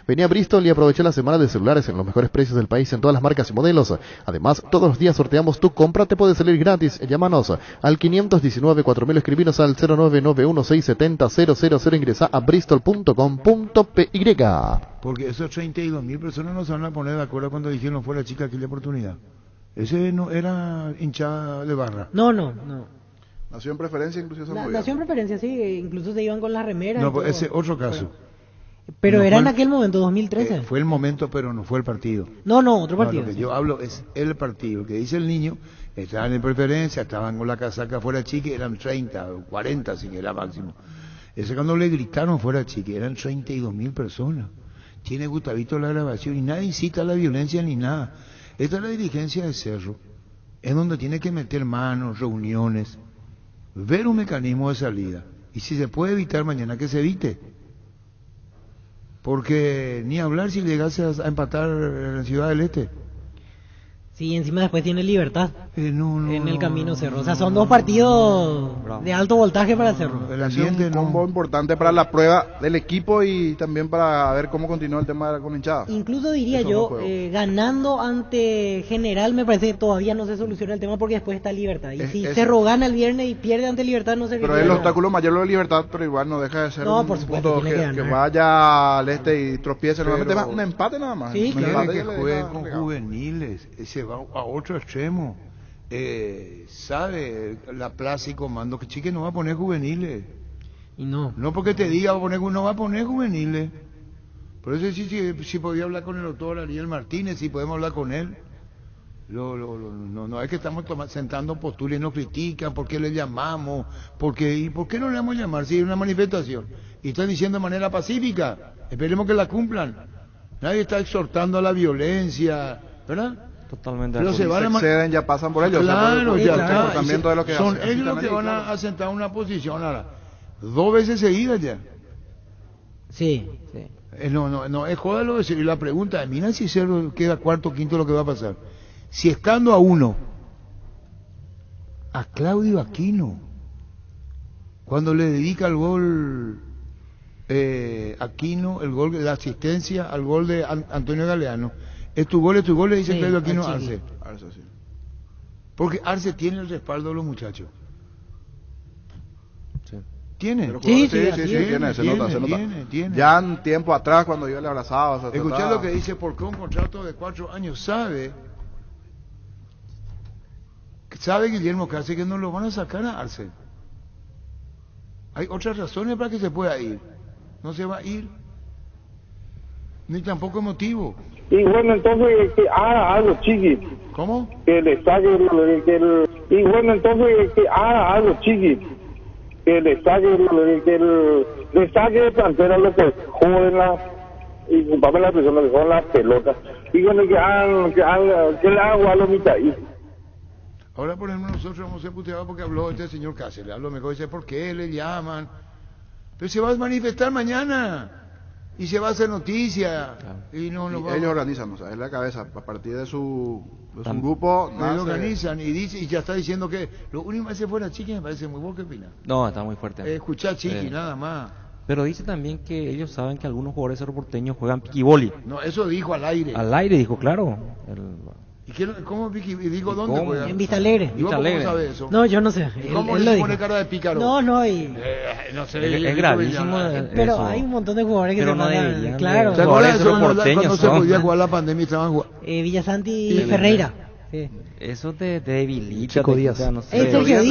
Vení a Bristol y aprovecha la semana de celulares en los mejores precios del país en todas las marcas y modelos. Además, todos los días sorteamos tu compra, te puede salir gratis. Llámanos al 519-4000, escribinos al 0996700000, ingresa a bristol.com.py. Porque esos 32.000 personas no se van a poner de acuerdo cuando dijeron fue la chica aquella oportunidad. Ese no era hinchada de barra. No. Nació en preferencia, incluso nació en preferencia, sí, incluso se iban con las remeras. No, pues ese otro caso. Pero no era en aquel momento, 2013. Fue el momento, pero no fue el partido. No, otro partido. Lo que yo hablo es el partido. Que dice el niño, estaban en preferencia, estaban con la casaca fuera chique, eran 30 o 40, si que era máximo. Ese cuando le gritaron fuera chique, eran 32.000 personas. Tiene Gustavito la grabación y nadie incita a la violencia ni nada. Esta es la dirigencia de Cerro, es donde tiene que meter manos, reuniones, ver un mecanismo de salida. Y si se puede evitar mañana, que se evite. Porque ni hablar si llegase a empatar en Ciudad del Este. Sí, encima después tiene Libertad no, en el camino Cerro. O sea, son dos partidos de alto voltaje para Cerro. El Ha sido ambiente un combo importante para la prueba del equipo y también para ver cómo continúa el tema de la hinchada. Incluso diría Eso yo, no juego. ganando ante General me parece que todavía no se soluciona el tema porque después está Libertad. Y si Es- Cerro gana el viernes y pierde ante Libertad, no sé qué Pero queda el nada. obstáculo mayor lo de Libertad, pero igual no deja de ser No, un por supuesto, punto tiene que que ganar. vaya al este y tropiece Pero- nuevamente. Un empate nada más. Sí, Un claro. empate que ya le juegue deja con regado. juveniles, se va a otro extremo. Sabe la plaza y comando que Chique no va a poner juveniles. Y no. No porque te diga va a poner, no va a poner juveniles. Por eso si podía hablar con el doctor Ariel Martínez, si podemos hablar con él. No es que estamos sentando posturas y nos critican, ¿por qué le llamamos? ¿Y por qué no le vamos a llamar si es una manifestación? Y están diciendo de manera pacífica, esperemos que la cumplan. Nadie está exhortando a la violencia, ¿verdad? Totalmente. Pero se van a exceden, ya pasan por ellos. Claro, o sea, ya por el está. comportamiento de lo que Son hacen. ellos los que van a sentar una posición ahora. 2 veces seguidas ya. Sí. No, es joda lo de Cerro. Y la pregunta es, mira si Cerro queda cuarto o quinto lo que va a pasar. Si estando a 1, a Claudio Aquino, cuando le dedica el gol Aquino, el gol de la asistencia al gol de Antonio Galeano, es tu gol, le dice Sí, Claudio Aquino al a Chiqui. Arce. Arce, sí. Porque Arce tiene el respaldo de los muchachos. ¿Tiene? Pero Sí, jugadores- sí, sí, así tiene, se nota. Tiene. Ya en tiempo atrás, cuando yo le abrazaba, o sea, Escuchá trataba- lo que dice, porque un contrato de 4 años sabe Guillermo Cáceres que no lo van a sacar a Arce. Hay otras razones para que se pueda ir. No se va a ir. Ni tampoco motivo. Y bueno, entonces que haga algo, Chiqui. ¿Cómo? Que le saque y bueno, entonces que haga algo, Chiqui. Que le saque le saque de plantera lo que joden y culpame la persona que joden las pelotas. Y bueno, que le haga a los mitad. Ahora, por ejemplo, nosotros vamos a ser puteados porque habló este señor Cáceres. Hablo mejor, dice, ¿por qué le llaman? Pero se va a manifestar mañana. Y se va a hacer noticia. Y no Y va ellos organizan, o sea, es la cabeza, a partir de su grupo. Ellos nace- organizan y ya está diciendo que lo único que se fuera Chiqui me parece muy bueno. ¿Qué opinas? No, está muy fuerte. Escuchar Chiqui, Sí. nada más. Pero dice también que ellos saben que algunos jugadores cerroporteños juegan piquiboli. No, eso dijo al aire. Al aire dijo, claro. ¿Y cómo Vicky? ¿Y digo dónde cómo? juega? En Vista Alegre. ¿Y vos Vista Alegre. cómo sabes eso? No, yo no sé. ¿Y cómo él le lo pone dijo. cara de pícaro? No, y... No sé. Es gravísimo. Pero eso. hay un montón de jugadores que Pero se no mandan- deberían de- Claro. ¿Se acuerdan de eso Jugadores cuando se porteños podía son. jugar la pandemia y estaban jugando? Villasanti y Sí, Ferreira. Sí. Eso te debilita. Chico te Díaz. quita, no sé, Sergio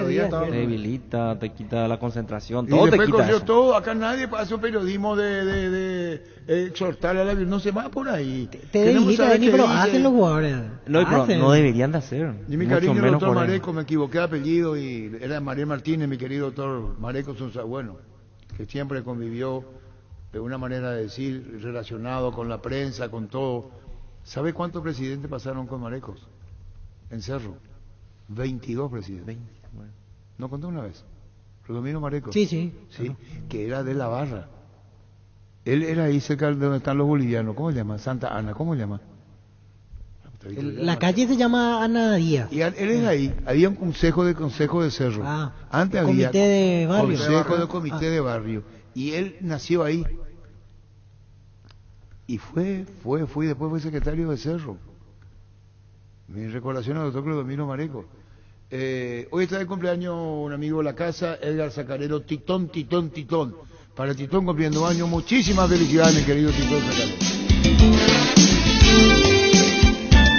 Díaz. estaba- te debilita, te quita la concentración. Y Todo te después quita corrió eso. todo. Acá nadie hace un periodismo de exhortar a la violencia. No se va por ahí. Te Queremos debilita, saber Dani, qué pero dice. hacen los jugadores. No, pero Hacen. no deberían de hacer. Y mi mucho cariño, el menos doctor por ahí. Mareco, me equivoqué de apellido y era Mariel Martínez, mi querido doctor Mareco Sonsa, bueno, que siempre convivió de una manera de decir, relacionado con la prensa, con todo. ¿Sabe cuántos presidentes pasaron con Marecos? En Cerro. 22 presidentes. Bueno. ¿No conté una vez? Rodomiro Mareco. Sí, sí. Sí, que era de la Barra. Él era ahí cerca de donde están los bolivianos. ¿Cómo se llama? Santa Ana, ¿cómo se llama? La calle se llama Ana Díaz. Y él es ahí. Había un consejo de Cerro. Ah, Antes había comité de barrio. consejo de comité Ah. de barrio. Y él nació ahí. Y después fue secretario de Cerro. Mi recordación al doctor Clodomiro Mareco. Hoy está de cumpleaños un amigo de la casa, Edgar Zacarero, Titón. Para Titón cumpliendo años, muchísimas felicidades, mi querido Titón Zacarero.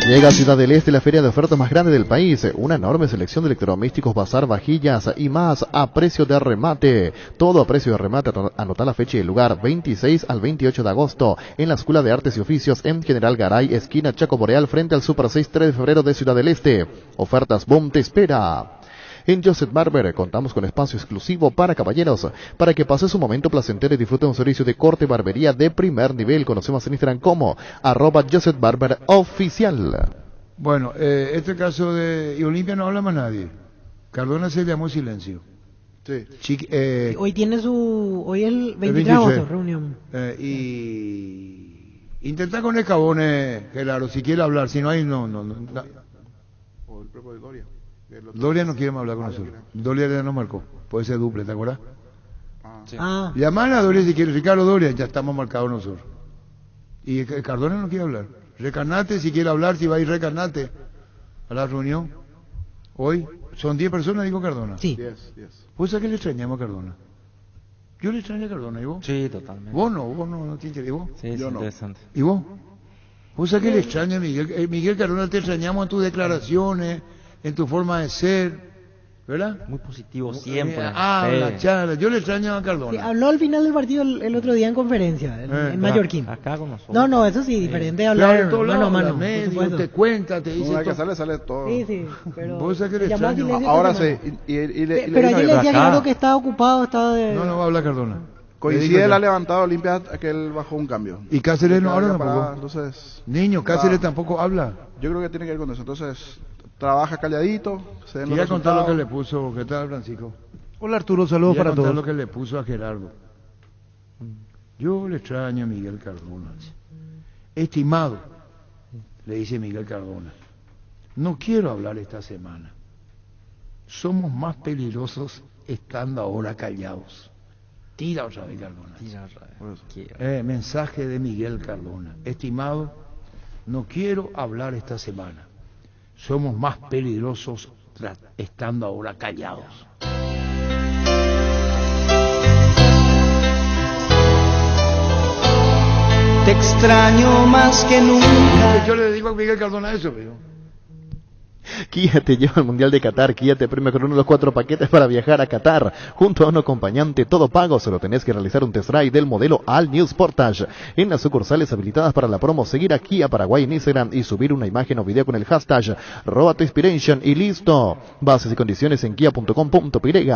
Llega a Ciudad del Este la feria de ofertas más grande del país, una enorme selección de electrodomésticos, bazar, vajillas y más a precio de remate. Todo a precio de remate. Anota la fecha y el lugar, 26 al 28 de agosto, en la Escuela de Artes y Oficios en General Garay, esquina Chaco Boreal, frente al Super 6 3 de febrero de Ciudad del Este. Ofertas BOOM te espera. En Joseph Barber contamos con espacio exclusivo para caballeros, para que pases un momento placentero y disfrute un servicio de corte y barbería de primer nivel. Conocemos en Instagram como @JosephBarberOficial. Bueno, este caso de... Y Olimpia no habla más nadie. Cardona se llamó silencio. Sí. Hoy tiene hoy el 23 de 23. agosto, reunión. Y Intenta con Escabones, Gerardo, si quiere hablar, si no hay, no. O el propio de Doria. Doria no quiere más hablar con nosotros. Doria ya nos marcó, puede ser duple, ¿te acuerdas? Sí. Llaman a Doria si quiere, Ricardo Doria, ya estamos marcados nosotros. Y Cardona no quiere hablar. Recarnate si quiere hablar, si va a ir Recarnate a la reunión. Hoy son 10 personas, dijo Cardona. Sí. 10. ¿Vos sabés que le extrañamos a Cardona? Yo le extraño a Cardona, ¿y vos? Sí, totalmente. Vos no te interesa, ¿y vos? Sí, es Yo no. interesante. ¿Y vos? ¿Vos sabés que le extraño a Miguel? Miguel Cardona, te extrañamos en tus declaraciones, en tu forma de ser, ¿verdad? Muy positivo siempre. Habla, charla. Yo le extraño a Cardona. Sí, habló al final del partido el otro día en conferencia, en Mallorquín. Acá con nosotros. No, eso sí, diferente a hablar Claro, en todos mano a lados, mano. la medio, te cuenta, te dice Una vez que todo. sale todo. Sí, pero... ¿Vos sabés que le llamó al extraño? silencio Ahora esta sí. semana. Y Pero ayer le decía acá. Gerardo que estaba ocupado, estaba de... No va a hablar Cardona. Coincide la levantada Olimpia que él bajó un cambio. Y Cáceres no habla Parada, tampoco. Entonces, Niño, Cáceres tampoco habla. yo creo que tiene que ver con eso. Entonces, trabaja calladito, se den los Quería contar lo que resultados. le puso, ¿qué tal, Francisco? Hola Arturo, saludos Quería para contar todos. lo que le puso a Gerardo. Yo le extraño a Miguel Cardona. Estimado, le dice Miguel Cardona, no quiero hablar esta semana. Somos más peligrosos estando ahora callados. Tira otra vez, Cardona. Mensaje de Miguel Cardona. Estimado, no quiero hablar esta semana. Somos más peligrosos estando ahora callados. Te extraño más que nunca. Yo le digo a Miguel Cardona eso, pero... Kia te lleva al Mundial de Qatar. Kia te premia con uno de los 4 paquetes para viajar a Qatar. Junto a un acompañante, todo pago. Solo tenés que realizar un test drive del modelo All New Sportage en las sucursales habilitadas para la promo. Seguir a Kia Paraguay en Instagram y subir una imagen o video con el hashtag #RobaToInspiration y listo. Bases y condiciones en kia.com.py.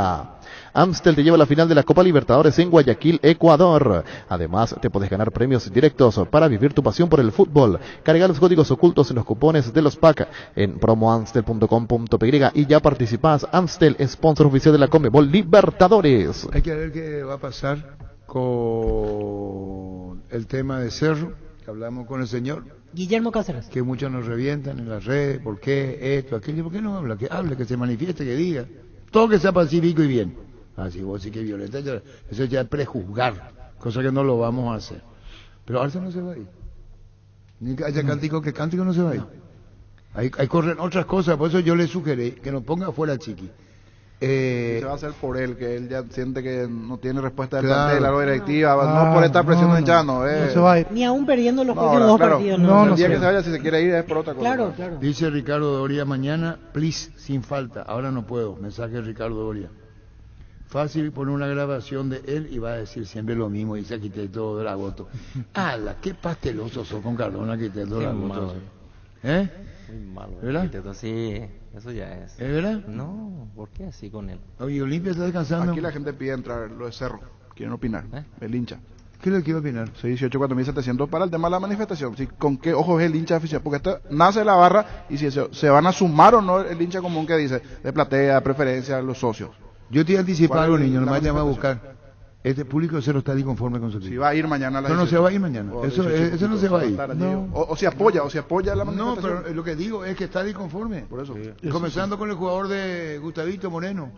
Amstel te lleva a la final de la Copa Libertadores en Guayaquil, Ecuador. Además, te podés ganar premios directos para vivir tu pasión por el fútbol. Carga los códigos ocultos en los cupones de los PAC en promoamstel.com.py y ya participás. Amstel, sponsor oficial de la Conmebol Libertadores. Hay que ver qué va a pasar con el tema de Cerro, que hablamos con el señor. Guillermo Cáceres. Que muchos nos revientan en las redes, ¿por qué esto, aquello? ¿Por qué no habla? Que hable, que se manifieste, que diga. Todo que sea pacífico y bien. Si vos sí que violenta, eso ya es prejuzgar, cosa que no lo vamos a hacer. Pero Arce no se va a ir. Ni que haya cántico, que cántico no se va a ir. Hay corren otras cosas, por eso yo le sugerí que nos ponga afuera Chiqui. Se va a hacer por él, que él ya siente que no tiene respuesta del Claro. plantel, la directiva, no por esta presión de Chano. No se va a ir. Ni aún perdiendo los No, próximos ahora, dos claro, partidos. el día que se vaya, si se quiere ir, es por otra cosa. Claro, claro. Dice Ricardo Doria, mañana, please, sin falta. Ahora no puedo. Mensaje de Ricardo Doria. Fácil poner una grabación de él y va a decir siempre lo mismo. Dice arquitecto Dragoto. ¡Hala! ¡Qué pasteloso sos con Cardona, arquitecto Qué Dragoto! malo. ¿Eh? Muy malo. ¿Verdad? Arquitecto, sí, eso ya es. ¿Es verdad? No, ¿por qué así con él? Oye, Olimpia está descansando. Aquí la gente pide entrar, lo de Cerro. Quieren opinar. El hincha. ¿Qué le quiero opinar? 618-4700 para el tema de la manifestación. ¿Sí? ¿Con qué ojos es el hincha oficial? Porque esta nace la barra y si se van a sumar o no el hincha común que dice de platea, preferencia, los socios. Yo te anticipé ¿Cuál algo, es niño. la No me vaya a manifestación? buscar. Este público cero está disconforme con su equipo. Si va a ir mañana a la No, no se va a ir mañana. O Eso 18, no se va a ir. no. O se apoya la No, manifestación. pero lo que digo es que está disconforme. Por eso. Comenzando con el jugador de Gustavito Moreno.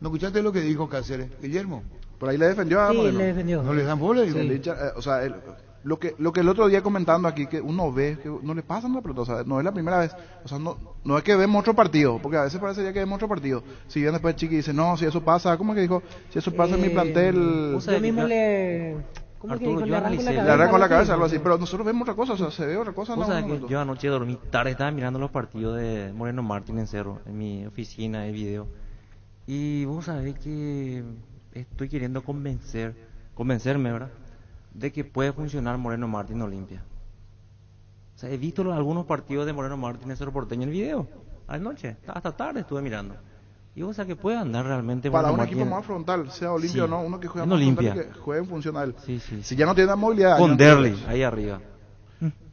¿No escuchaste lo que dijo Cáceres? Guillermo. Por ahí le defendió a Sí, Moreno. le defendió. No le dan bola. digo. El hincha, o sea, lo que el otro día comentando aquí, que uno ve que no le pasan la pelota, o sea, no es la primera vez, o sea, no es que vemos otro partido, porque a veces parecería que vemos otro partido. Si bien después Chiqui dice, no, si eso pasa, ¿cómo es que dijo? Si eso pasa en mi plantel, Yo mismo le... ¿Cómo que Arturo, dijo? yo Le arranco analicé. la le arranco la algo cabeza, así. algo así, pero nosotros vemos otra cosa, o sea, se ve otra cosa. O en sea, algún que momento. yo anoche dormí tarde, estaba mirando los partidos de Moreno Martín en Cerro, en mi oficina de video. Y vos sabés que estoy queriendo convencerme, ¿verdad? De que puede funcionar Moreno Martín Olimpia. O sea, he visto algunos partidos de Moreno Martín en Cerro Porteño en video, anoche, hasta tarde estuve mirando. Y vos sabés que puede andar realmente Para Moreno un Martín. equipo más frontal, sea Olimpia Sí, o no, uno que juega en más Olimpia. frontal y que juegue en función a él. Sí, sí, Si ya no tiene la movilidad. Con ya no Derley, tiene- ahí arriba.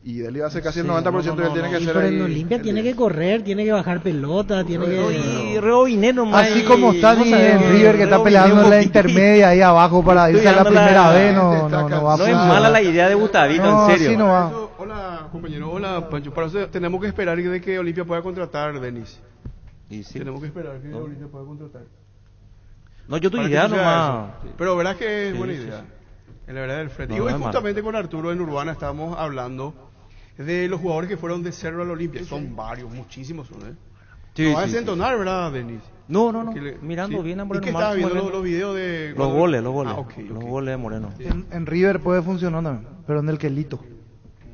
Y Derley va a ser casi el Sí, 90% que él tiene que Y hacer pero ahí. en Olimpia tiene que correr, tiene que bajar pelota, tiene que... Y Reobiné nomás. Así y- como está vos ni sabés en River que está Reobiné peleando un en la poquito. intermedia ahí abajo para irse a la Estoy dando primera la- vez, no va a No es funcionar. mala la idea de Gustavito, No, en serio. así no va. Hola, compañero. Hola, Pancho. Para eso tenemos que esperar de que Olimpia pueda contratar, Denis. Y sí. Tenemos que esperar que ¿No? Olimpia pueda contratar. No, yo tu Para idea que sea nomás. eso. Pero verás que es Sí, buena sí, idea. sí. En la verdad del frente. No, y hoy es malo. justamente con Arturo en Urbana estábamos hablando de los jugadores que fueron de Cerro al Olimpia. Son varios, muchísimos son, ¿eh? Sí, no vas a sí, desentonar, ¿verdad, Denis? No. Mirando Sí. bien a ¿Y Moreno qué estabas Martins, viendo Moreno. los videos de... Los goles. Ah, ok. Los goles de Moreno. En River puede funcionar también, pero en el Quelito,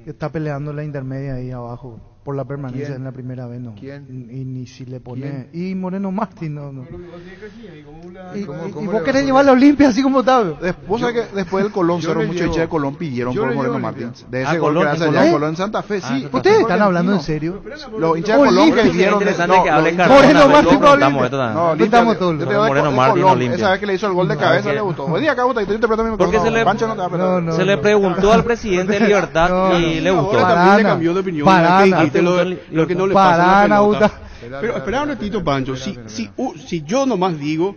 que está peleando la intermedia ahí abajo por la permanencia ¿Quién? en la primera vez, no. ¿Quién? Y ni si le pone. ¿Quién? Y Moreno Martín, no. Y ¿Cómo vos le querés va a llevar a la Olimpia así como está. Vos sabés que después del Colón, yo Cerro, le muchos llevo- hinchas de Colón pidieron yo por le Moreno llevo Martins. De Ah, ese gol que Colón, hace ¿en allá Colón? en Colón en Santa Fe, sí. ¿Ustedes están hablando en serio? Los hinchas de Colón Olimpia. que pidieron... Interesante que hable los Cardona, Moreno pero Martins luego con contamos Olimpia. esto también. No, Olimpia, Estamos todos. yo te digo de Moreno de Martins, Colón, Olimpia. esa vez que le hizo el gol de cabeza que- le gustó. Hoy día acá gusta, yo te presto mi Porque micrófono. se le- Pancho no te va a prestar. No, Se le preguntó al presidente de Libertad y le gustó. Ahora también le cambió de opinión. Parana. ¿Qué dijiste? Lo que no le pasa Parana, la pelota. Uta. Pero espera un ratito, Pancho. Si yo nomás digo,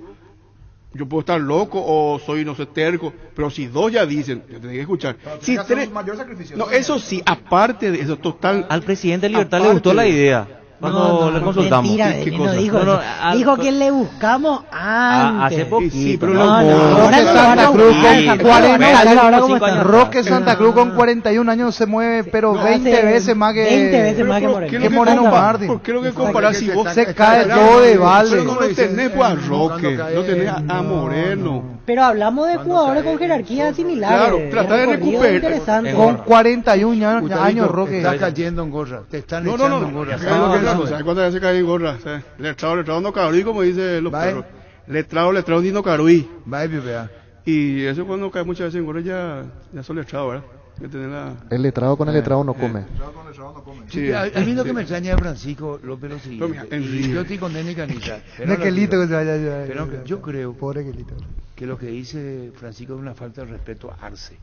yo puedo estar loco o soy, no sé, terco, pero si dos ya dicen, yo tengo que escuchar. Si tres, mayor sacrificio. no, eso sí, aparte de eso, total. Al presidente de Libertad le Aparte gustó la de- idea. Cuando le consultamos. Mentira, ¿Qué Denis, no cosa? dijo No, eso. no, Dijo que le buscamos antes. Hace poquito. Sí, pero No, los no, modos- ahora Roque lo Santa van a Cruz buscar, con Santa 40 Cruz. años, Ahora cómo está. Roque Santa Cruz con 41 años se mueve, pero No, 20 hace veces más que 20 veces más que Pero, Moreno. ¿qué es que lo que Moreno compara- Martins. ¿Por qué lo que comparas si vos Se cae todo de balde. Pero no lo tenés pues, a Roque, no tenés a Moreno. Pero hablamos de jugadores con jerarquía similares. Claro, trata de recorrido recuperar- interesante. Con 41 años, Gustavito, Roque. te estás cayendo en gorra. Te están No, echando no, en no. gorra. ¿Sabes lo que es eso? ¿Sabes cuántas veces cae en gorra? Letrado no caruí, como dicen los Vale. perros. Letrado ni no caruí. Va, vea. Y eso cuando cae muchas veces en gorra ya son letrados, ¿verdad? Que tener la... El letrado con el letrado no come. Sí, a mí lo que me extraña de Francisco López lo Pero mira, siguiente. en Y River. yo estoy con Denis Canilla. No es Quelito que se vaya a llevar. Pero yo creo Pobre Quelito. que lo que dice Francisco es una falta de respeto a Arce.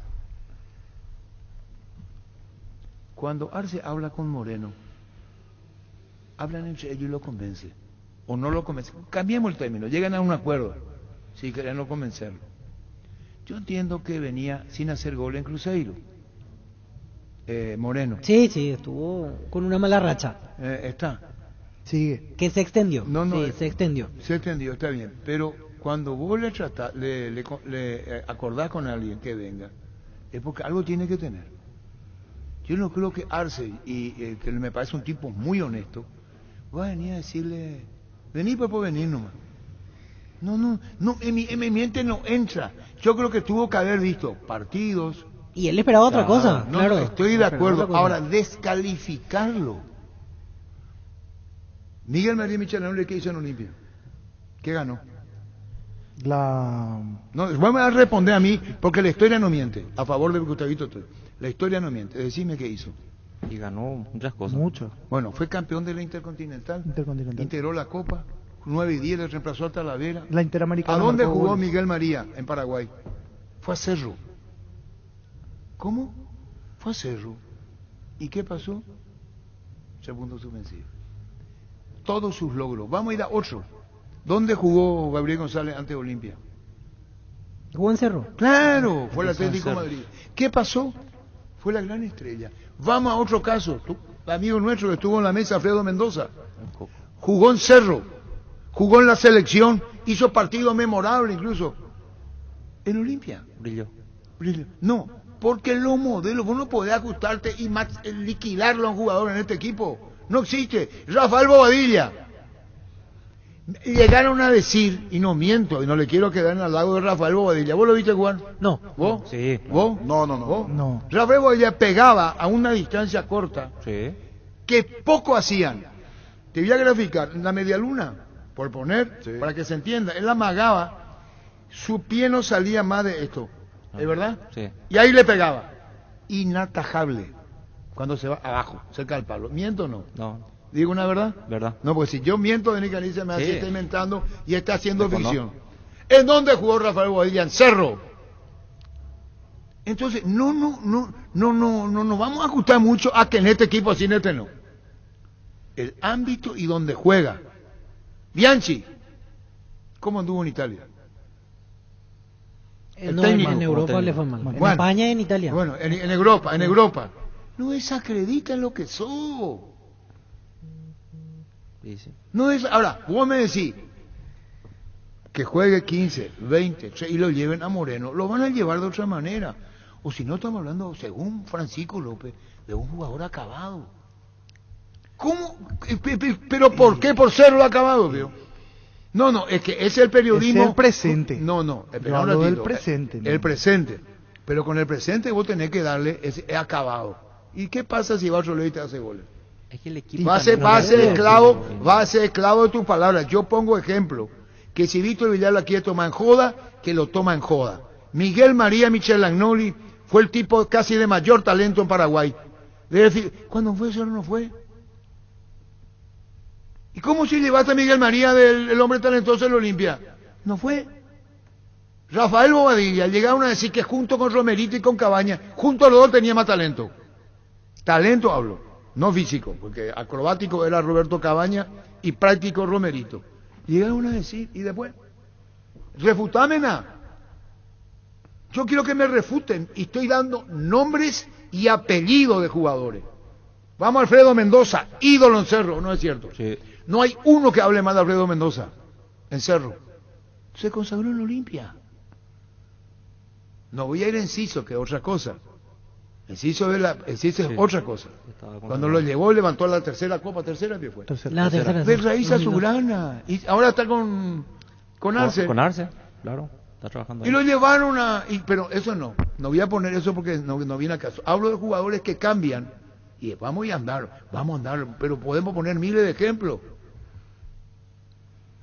Cuando Arce habla con Moreno, hablan entre ellos y lo convence. O no lo convence. Cambiemos el término, llegan a un acuerdo. Si quieren no convencerlo. Yo entiendo que venía sin hacer gol en Cruzeiro. Moreno. Sí, estuvo con una mala racha. Está. Sigue. Que se extendió. No, Sí, se extendió. Se extendió, está bien. Pero cuando vos le tratás, le acordás con alguien que venga, es porque algo tiene que tener. Yo no creo que Arce, y que me parece un tipo muy honesto, va a venir a decirle, vení pues por venir nomás. No, en mi mente no entra. Yo creo que tuvo que haber visto partidos. Y él esperaba otra cosa, No, claro. estoy de acuerdo. Otra cosa. Ahora, descalificarlo. Miguel María Michelangelo, ¿qué hizo en Olimpia? ¿Qué ganó? La... No, vos me vas a responder a mí, porque la historia no miente. A favor de Gustavito, la historia no miente. Decime qué hizo. Y ganó muchas cosas. Mucho. Bueno, fue campeón de la Intercontinental. Intercontinental. Integró la Copa. 9 y 10 le reemplazó a Talavera. La Interamericana. ¿A dónde marcó jugó goles. Miguel María? En Paraguay. Fue a Cerro. ¿Cómo? Fue a Cerro. ¿Y qué pasó? Segundo suspensivo. Todos sus logros. Vamos a ir a otro. ¿Dónde jugó Gabriel González ante Olimpia? Jugó en Cerro. Claro, fue el Atlético de Cerro. Madrid. ¿Qué pasó? Fue la gran estrella. Vamos a otro caso. Amigo nuestro que estuvo en la mesa, Alfredo Mendoza. Jugó en Cerro. Jugó en la selección. Hizo partidos memorables incluso. En Olimpia. Brilló. No, porque los modelos, vos no podés ajustarte y liquidarlo a un jugador en este equipo. No existe. Rafael Bobadilla. Llegaron a decir, y no miento, y no le quiero quedar en el lago de Rafael Bobadilla. ¿Vos lo viste jugar? No. ¿Vos? Sí. ¿Vos? No. ¿Vos? No. Rafael Bobadilla pegaba a una distancia corta Sí. que poco hacían. Te voy a graficar, en la media luna, por poner, para que se entienda, él amagaba, su pie no salía más de esto, ¿es verdad? Sí. Y ahí le pegaba. Inatajable. Cuando se va abajo, cerca del palo. ¿Miento o no? No. ¿Digo una verdad? ¿Verdad? No, pues si yo miento, Denis Canicia me Sí. está inventando y está haciendo Desconozco. ficción. ¿En dónde jugó Rafael Bobadilla? En Cerro. Entonces, no vamos a ajustar mucho a que en este equipo así, en este no. El ámbito y donde juega. Bianchi, ¿cómo anduvo en Italia? El No, técnico, en Europa como le fue técnico. mal. En Bueno, España y en Italia. Bueno, en Europa. no desacreditan lo que sos. Sí, sí. No es, ahora, vos me decís que juegue 15, 20 y lo lleven a Moreno, lo van a llevar de otra manera. O si no, estamos hablando, según Francisco López, de un jugador acabado. ¿Cómo? ¿Pero por qué por serlo acabado, tío? No, es que es el periodismo... Es el presente. No, espera Yo un hablo del ratito. presente. El presente. Pero con el presente vos tenés que darle ese acabado. ¿Y qué pasa si va a otro lado y te hace goles? Es que el equipo Va a ser esclavo de tus palabras. Yo pongo ejemplo, que si Víctor Villalba quiere tomar en joda, que lo toma en joda. Miguel María Michelagnoli fue el tipo casi de mayor talento en Paraguay. Debe decir, ¿cuándo fue eso? No fue. ¿Y cómo si llevaste a Miguel María del hombre talentoso del Olimpia? No fue. Rafael Bobadilla llegaron a decir que junto con Romerito y con Cabaña, junto a los dos tenía más talento. Talento hablo, no físico, porque acrobático era Roberto Cabaña y práctico Romerito. Llegaron a decir, y después, refutame nada. Yo quiero que me refuten, y estoy dando nombres y apellidos de jugadores. Vamos a Alfredo Mendoza, ídolo en Cerro, ¿no es cierto? Sí. No hay uno que hable más de Alfredo Mendoza en Cerro. Se consagró en Olimpia. No voy a ir a Enciso, que es otra cosa. Enciso es otra cosa. Cuando lo llevó, levantó la tercera copa, tercera que fue. La tercera. De raíz azulgrana. Y ahora está con Arce. Con Arce, claro. Está trabajando Y ahí. lo llevaron pero eso no voy a poner eso porque no viene a caso. Hablo de jugadores que cambian y vamos a andar, pero podemos poner miles de ejemplos.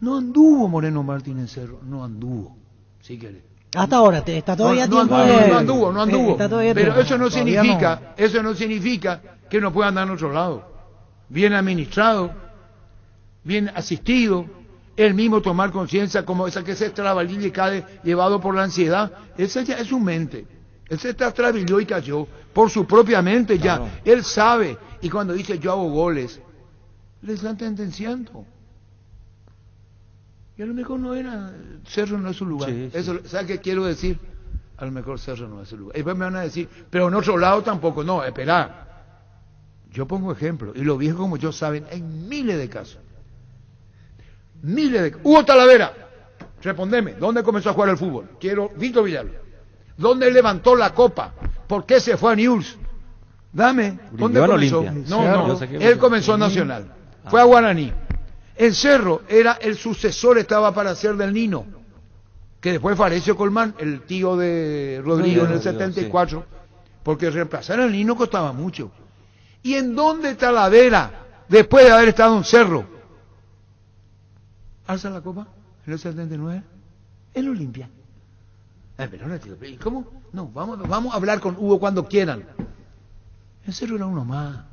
No anduvo Moreno Martín en Cerro, no anduvo, si querés. Hasta ahora, está todavía no tiempo anduvo. Está todavía Pero tiempo. eso no significa que no pueda andar en otro lado. Bien administrado, bien asistido, él mismo tomar conciencia, como esa que se extravalilla y cae llevado por la ansiedad, esa ya es su mente. Él se extravilló y cayó por su propia mente ya. Claro. Él sabe, y cuando dice yo hago goles, le están sentenciando. Y a lo mejor no era, Cerro no es su lugar. Sí, eso, ¿sabes qué quiero decir? A lo mejor Cerro no es su lugar. Y después me van a decir, pero en otro lado tampoco. No, espera. Yo pongo ejemplo, y los viejos como yo saben, hay miles de casos. Hugo Talavera, respondeme, ¿dónde comenzó a jugar al fútbol? Quiero Víctor Villalba. ¿Dónde levantó la copa? ¿Por qué se fue a Newell's? Dame, ¿dónde comenzó? No, él comenzó en Nacional, fue a Guaraní. En Cerro era el sucesor, estaba para ser del Nino, que después Farecio Colmán, el tío de Rodrigo en el 74, porque reemplazar al Nino costaba mucho. ¿Y en dónde Talavera, después de haber estado en Cerro, alza la copa en el 79? En Olimpia. ¿Y cómo? No, vamos a hablar con Hugo cuando quieran. En Cerro era uno más.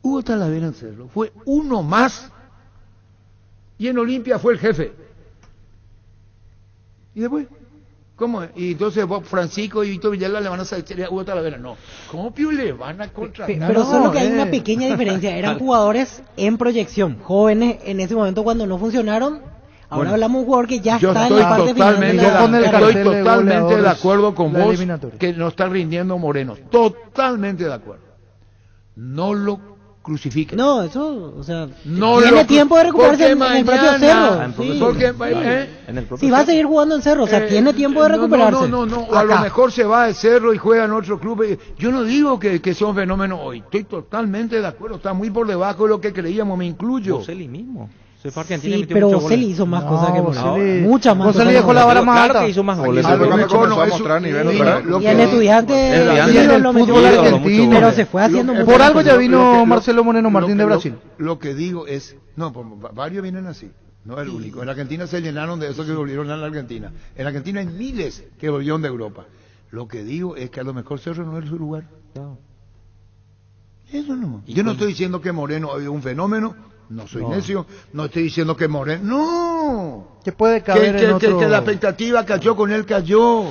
Hugo Talavera en Cerro fue uno más. Y en Olimpia fue el jefe. ¿Y después? ¿Cómo es? Y entonces Francisco y Víctor Villalba le van a salir a Hugo Talavera. No. ¿Cómo le van a contratar? Pero solo que hay una pequeña diferencia. Eran jugadores en proyección, jóvenes en ese momento cuando no funcionaron. Ahora hablamos de un jugador que ya está en la parte final de estoy totalmente de acuerdo con vos que no está rindiendo Moreno. Totalmente de acuerdo. No lo crucifiquen. No, eso, o sea, tiene tiempo de recuperarse en el propio Cerro. Si va a seguir jugando en Cerro, o sea, tiene tiempo de recuperarse. No, a lo mejor se va de Cerro y juega en otro club. Yo no digo que sea un fenómeno hoy. Estoy totalmente de acuerdo. Está muy por debajo de lo que creíamos, me incluyo. Bocelli mismo. Se fue a Argentina sí, pero Bocelli hizo más cosas que Moreno. Muchas más cosas. Bocelli dejó la vara más alta. Que hizo más goles. A lo mejor no a mostrar nivel otra vez. Y el Estudiante lo metió argentino. Pero se fue haciendo mucho. Por algo ya vino Marcelo Moreno Martín de Brasil. Lo que digo es, varios vienen así. No es el único. En Argentina se llenaron de esos que volvieron a la Argentina. En Argentina hay miles que volvieron de Europa. Lo que digo es que a lo mejor Cerro no es su lugar. Eso no. Yo no estoy diciendo que Moreno es un fenómeno. No soy necio, no estoy diciendo que Moreno, no. Que puede caber en otro... que la expectativa cayó con él, cayó.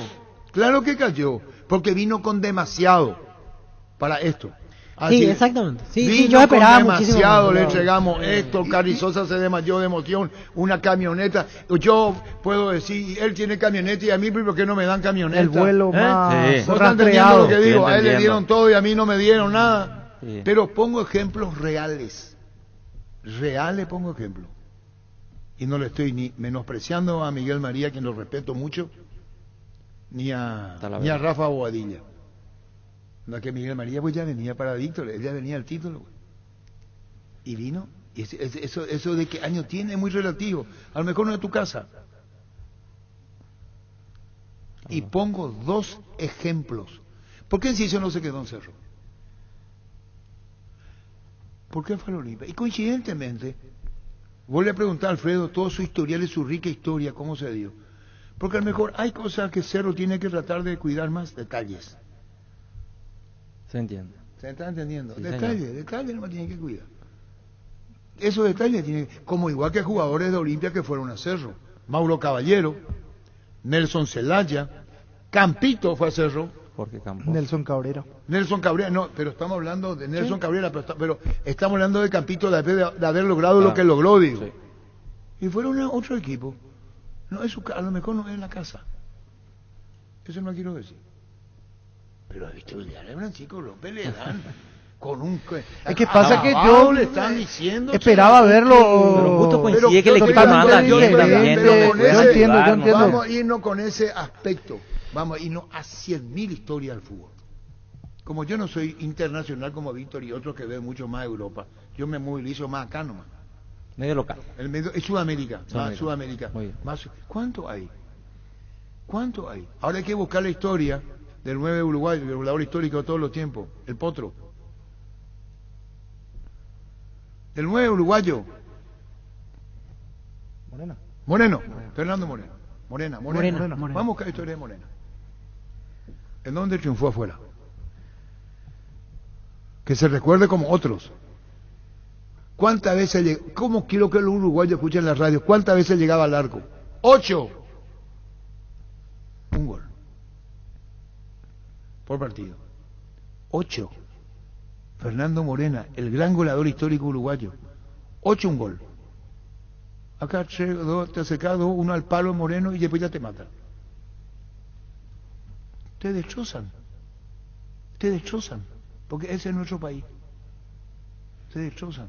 Claro que cayó, porque vino con demasiado para esto. Así, exactamente. Sí, vino yo esperaba con muchísimo demasiado, más. le entregamos esto, Carrizosa se desmayó de emoción, una camioneta. Yo puedo decir, él tiene camioneta y a mí, ¿por qué no me dan camioneta? El vuelo más ¿No están entendiendo lo que digo? Sí, A él le entendiendo. dieron todo y a mí no me dieron nada. Sí. Pero pongo ejemplos reales. Reales pongo ejemplos. Y no le estoy ni menospreciando a Miguel María, quien lo respeto mucho, ni a Rafa Bobadilla. No, que Miguel María pues ya venía para Víctor, él ya venía al título. Y vino. Y eso de qué año tiene es muy relativo. A lo mejor no es tu casa. Y pongo 2 ejemplos. ¿Por qué Enciso no se quedó en Cerro? ¿Por qué fue a la Olimpia? Y coincidentemente, vuelve a preguntar a Alfredo todo su historial y su rica historia, cómo se dio. Porque a lo mejor hay cosas que Cerro tiene que tratar de cuidar más, detalles. Se entiende. ¿Se está entendiendo? Sí, detalles no tienen que cuidar. Esos detalles tienen que... Como igual que jugadores de Olimpia que fueron a Cerro. Mauro Caballero, Nelson Celaya, Campito fue a Cerro. Jorge Campos. Nelson Cabrera. Nelson Cabrera, no, pero estamos hablando de Nelson Cabrera, pero estamos hablando de Campito de haber logrado lo que logró, digo. Sí. Y fueron a otro equipo. No, a lo mejor no es en la casa. Eso no quiero decir. Pero a Víctor Villar Francisco López le dan con un... Es que pasa que yo le están diciendo, esperaba verlo. Pero justo coincide que el equipo totalmente manda bien diferente. también. Yo entiendo. Vamos a irnos con ese aspecto. Vamos a irnos a 100.000 historias del fútbol. Como yo no soy internacional como Víctor y otros que ven mucho más Europa, yo me movilizo más acá nomás. Medio local. El medio, es Sudamérica, más Sudamérica. Muy bien. ¿Cuánto hay? ¿Cuánto hay? Ahora hay que buscar la historia del 9 uruguayo, el goleador histórico de todos los tiempos, el Potro. Del 9 uruguayo. Moreno. Fernando Moreno. Morena. Vamos a buscar la historia de Morena. ¿En dónde triunfó afuera? Que se recuerde como otros. ¿Cuántas veces llegó? ¿Cómo quiero que los uruguayos escuchen la radio? ¿Cuántas veces llegaba al arco? 8. Un gol. Por partido. 8. Fernando Morena, el gran goleador histórico uruguayo. 8 un gol. Acá te acercas 2, uno al palo Moreno y después ya te matan. Te destrozan. Porque ese es nuestro país. Se destrozan.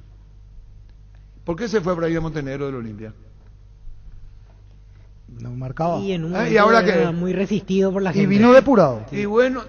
¿Por qué se fue para ir a Montenegro de la Olimpia? No marcaba. Y en un y ahora era que muy resistido por la gente. Y vino depurado. Y bueno,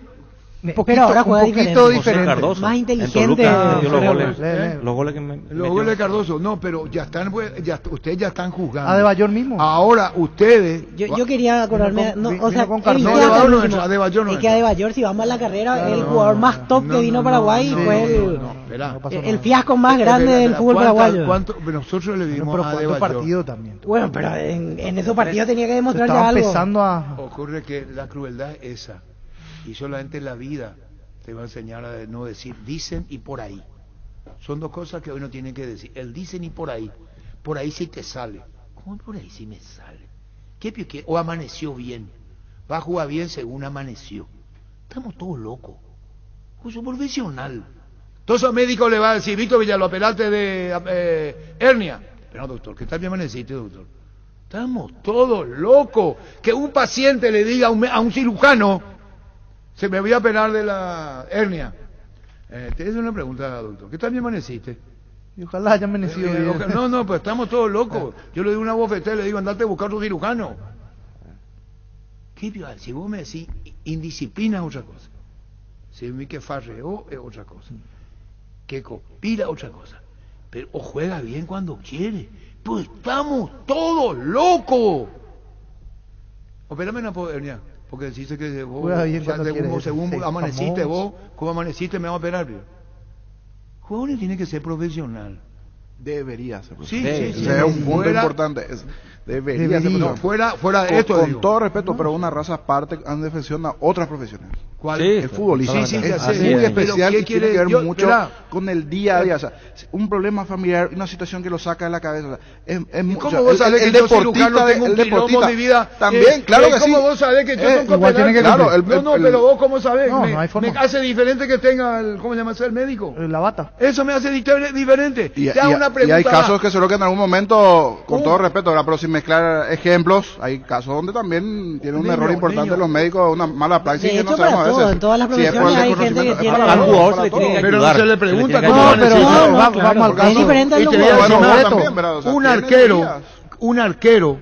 Pero ahora juega poquito diferente. Cardoso. Más En inteligente. Toluca dio los Pero- goles. Los goles que los goles de Cardoso, no, pero ya están, ustedes ya están juzgando. Adebayor mismo. Ahora ustedes. Yo quería acordarme, Vino o sea, con Cardoso. él No, queda Adebayor no último. entra, Adebayor no Es que entra. Adebayor, si vamos a la carrera, el jugador más top que vino a Paraguay fue Espera. el fiasco más grande del fútbol paraguayo. Nosotros le dimos Pero a cuánto Adebayor. partido también. Bueno, pero en esos partidos tenía que demostrar ya Estaba algo. empezando a... Ocurre que la crueldad es esa. Y solamente la vida te va a enseñar a no decir dicen y por ahí. Son dos cosas que hoy no tienen que decir. El dicen y por ahí. Por ahí sí te sale. ¿Cómo por ahí sí me sale? ¿Qué? O amaneció bien. Va a jugar bien según amaneció. Estamos todos locos. Es un profesional. Entonces el médico le va a decir, Víctor Villalobos, operaste de hernia. Pero no, doctor, ¿qué tal me amaneciste, doctor? Estamos todos locos. Que un paciente le diga a un cirujano, se me voy a operar de la hernia. Te hice una pregunta, doctor. ¿Qué tal me amaneciste? Y ojalá haya amanecido bien. No, pues estamos todos locos. Yo le doy una bofetada y le digo, andate a buscar otro cirujano. ¿Qué? Si vos me decís, indisciplina es otra cosa. Si me que farreó es otra cosa. Que conspira es otra cosa. Pero o juega bien cuando quiere. Pues estamos todos locos. Opérame una hernia. Porque dice que vos, Juega bien cuando según quiere, amaneciste famoso. vos, como amaneciste me va a operar. Jugadores tiene que ser profesional. Debería ser Sí, profesor. sí, sí. Ese es un punto Fuera- importante. Debería ser No, profesor. fuera de Con- esto, Con digo. todo respeto, pero una raza aparte en defensión a otras profesiones. ¿Cuál? Sí, el futbolista. Sí, sí, ya es sé. muy Pero especial ¿qué y tiene quiere? que ver Yo- mucho mirá. con el día a día. O sea, un problema familiar, una situación que lo saca de la cabeza. O sea, es ¿Y mucho. cómo vos sabés que yo cirujano tengo un quilombo en mi vida? También, claro que sí. ¿Cómo vos sabés que yo tengo igual tiene que claro, cumplir. no, pero vos cómo sabés? No, me, no hay forma. me hace diferente que tenga el, ¿cómo se llama? El médico. La bata. Eso me hace diferente. Y, Te hago y- una y pregunta hay casos más. que seguro que en algún momento, con todo respeto, ¿verdad? Pero sin mezclar ejemplos, hay casos donde también tiene un Niño, error importante los médicos, una mala praxis De que hecho, no para sabemos a todo, veces. en todas las Si es por profesiones hay gente desconocimiento, que es para tiene- todo, Al jugador para se le todo. tiene que Pero no ayudar. se le pregunta tiene que cómo ayudar. van a decir. No, vamos claro. al caso. Es diferente al Y te lugar. voy a decir Bueno, más. también, ¿verdad? O sea, Un tiene arquero, teorías. un arquero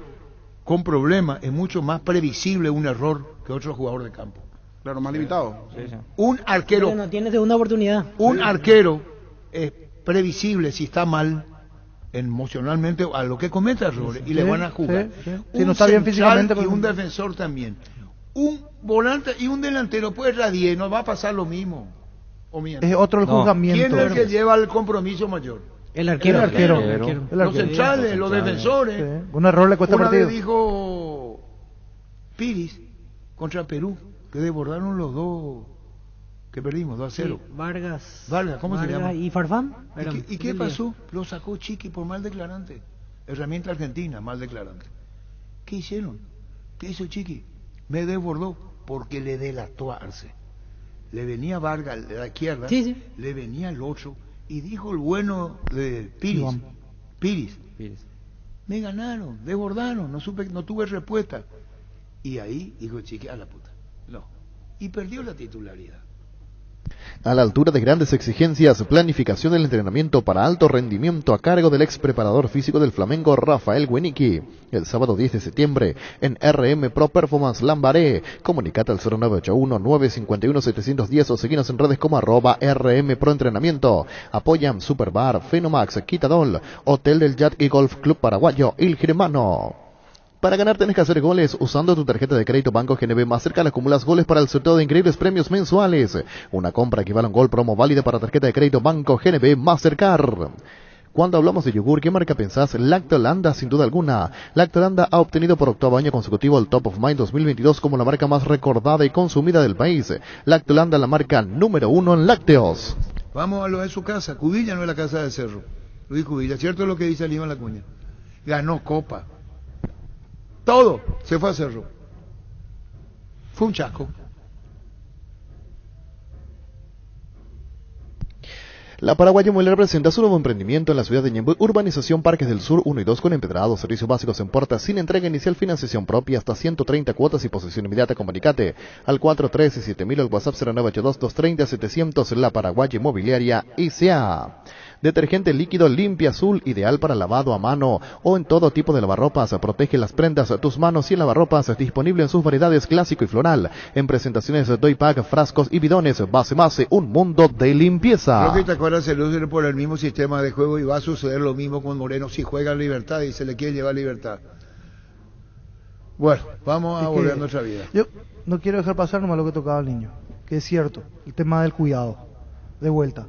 con problemas es mucho más previsible un error que otro jugador de campo. Claro, más limitado. Un arquero, Pero no tiene segunda oportunidad. un arquero es previsible si está mal emocionalmente a lo que cometa errores y le van a jugar. sí. Un Si no está bien central físicamente, y pues- un defensor también. Un volante y un delantero puede radiar, no va a pasar lo mismo. ¿O miento? Es otro el No. juzgamiento. ¿Quién es el que lleva el compromiso mayor? El arquero. El arquero. El arquero. El Los arquero. centrales, los defensores. Sí. Un error le cuesta Una partido. vez dijo Piris contra Perú que desbordaron los dos que perdimos, 2-0. Sí, Vargas. Vargas, ¿cómo se llama? ¿Y Farfán? ¿Y qué pasó? Lo sacó Chiqui por mal declarante. Herramienta argentina, mal declarante. ¿Qué hicieron? ¿Qué hizo Chiqui? Me desbordó porque le delató a Arce. Le venía Vargas de la izquierda, Sí, sí. le venía el otro y dijo el bueno de Piris. Iván. Piris. Pires. Me ganaron, desbordaron, no tuve respuesta. Y ahí dijo Chiqui, a la puta. No. Y perdió la titularidad. A la altura de grandes exigencias, planificación del entrenamiento para alto rendimiento a cargo del ex preparador físico del Flamengo, Rafael Guenicki. El sábado 10 de septiembre, en RM Pro Performance Lambaré. Comunicate al 0981-951-710 o seguinos en redes como @RM Pro Entrenamiento. Apoyan Superbar, Fenomax, Quitadol, Hotel del Yacht y Golf Club Paraguayo, Il Germano. Para ganar tenés que hacer goles usando tu tarjeta de crédito Banco GNB Mastercard. Acumulas goles para el sorteo de increíbles premios mensuales. Una compra equivale a un gol promo válida para tarjeta de crédito Banco GNB Mastercard. Cuando hablamos de yogur, ¿qué marca pensás? Lactolanda, sin duda alguna. Lactolanda ha obtenido por octavo año consecutivo el Top of Mind 2022 como la marca más recordada y consumida del país. Lactolanda, la marca número 1 en lácteos. Vamos a lo de su casa. Cubilla no es la casa de Cerro. Luis Cubilla, ¿cierto lo que dice Lima La Cuña? Ganó Copa. Todo se fue a Cerro. Fue un chasco. La Paraguaya Inmobiliaria presenta su nuevo emprendimiento en la ciudad de Ñemby, Urbanización Parques del Sur 1 y 2 con empedrados, servicios básicos en puerta, sin entrega inicial, financiación propia, hasta 130 cuotas y posesión inmediata. Comunicate al 413-7000, al WhatsApp 0982-230-700, La Paraguaya Inmobiliaria ICA. Detergente líquido Limpia Azul, ideal para lavado a mano o en todo tipo de lavarropas. Protege las prendas, tus manos y el lavarropas. Disponible en sus variedades clásico y floral. En presentaciones de Toy Pack, frascos y bidones. Base Mase, un mundo de limpieza. Creo que te acuerdas, se luce por el mismo sistema de juego y va a suceder lo mismo con Moreno si juega Libertad y se le quiere llevar Libertad. Bueno, vamos a Es que volver a nuestra vida. Yo no quiero dejar pasar nomás lo que tocaba al niño, que es cierto, el tema del cuidado, de vuelta.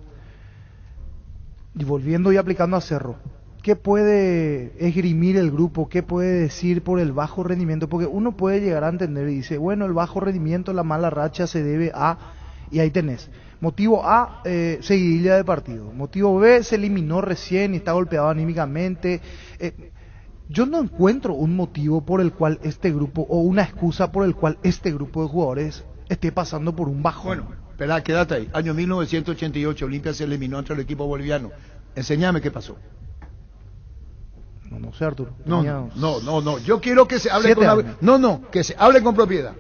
Y volviendo y aplicando a Cerro, ¿qué puede esgrimir el grupo? ¿Qué puede decir por el bajo rendimiento? Porque uno puede llegar a entender y dice, bueno, el bajo rendimiento, la mala racha se debe a... Y ahí tenés. Motivo A, seguidilla de partido. Motivo B, se eliminó recién y está golpeado anímicamente. Yo no encuentro un motivo por el cual este grupo, o una excusa por el cual este grupo de jugadores esté pasando por un bajón. Bueno, espera, quédate ahí. Año 1988, Olimpia se eliminó ante el equipo boliviano. Enséñame qué pasó. No sé, Arturo. No, Tenía no. Yo quiero que se hable 7 con... años. No, que se hable con propiedad.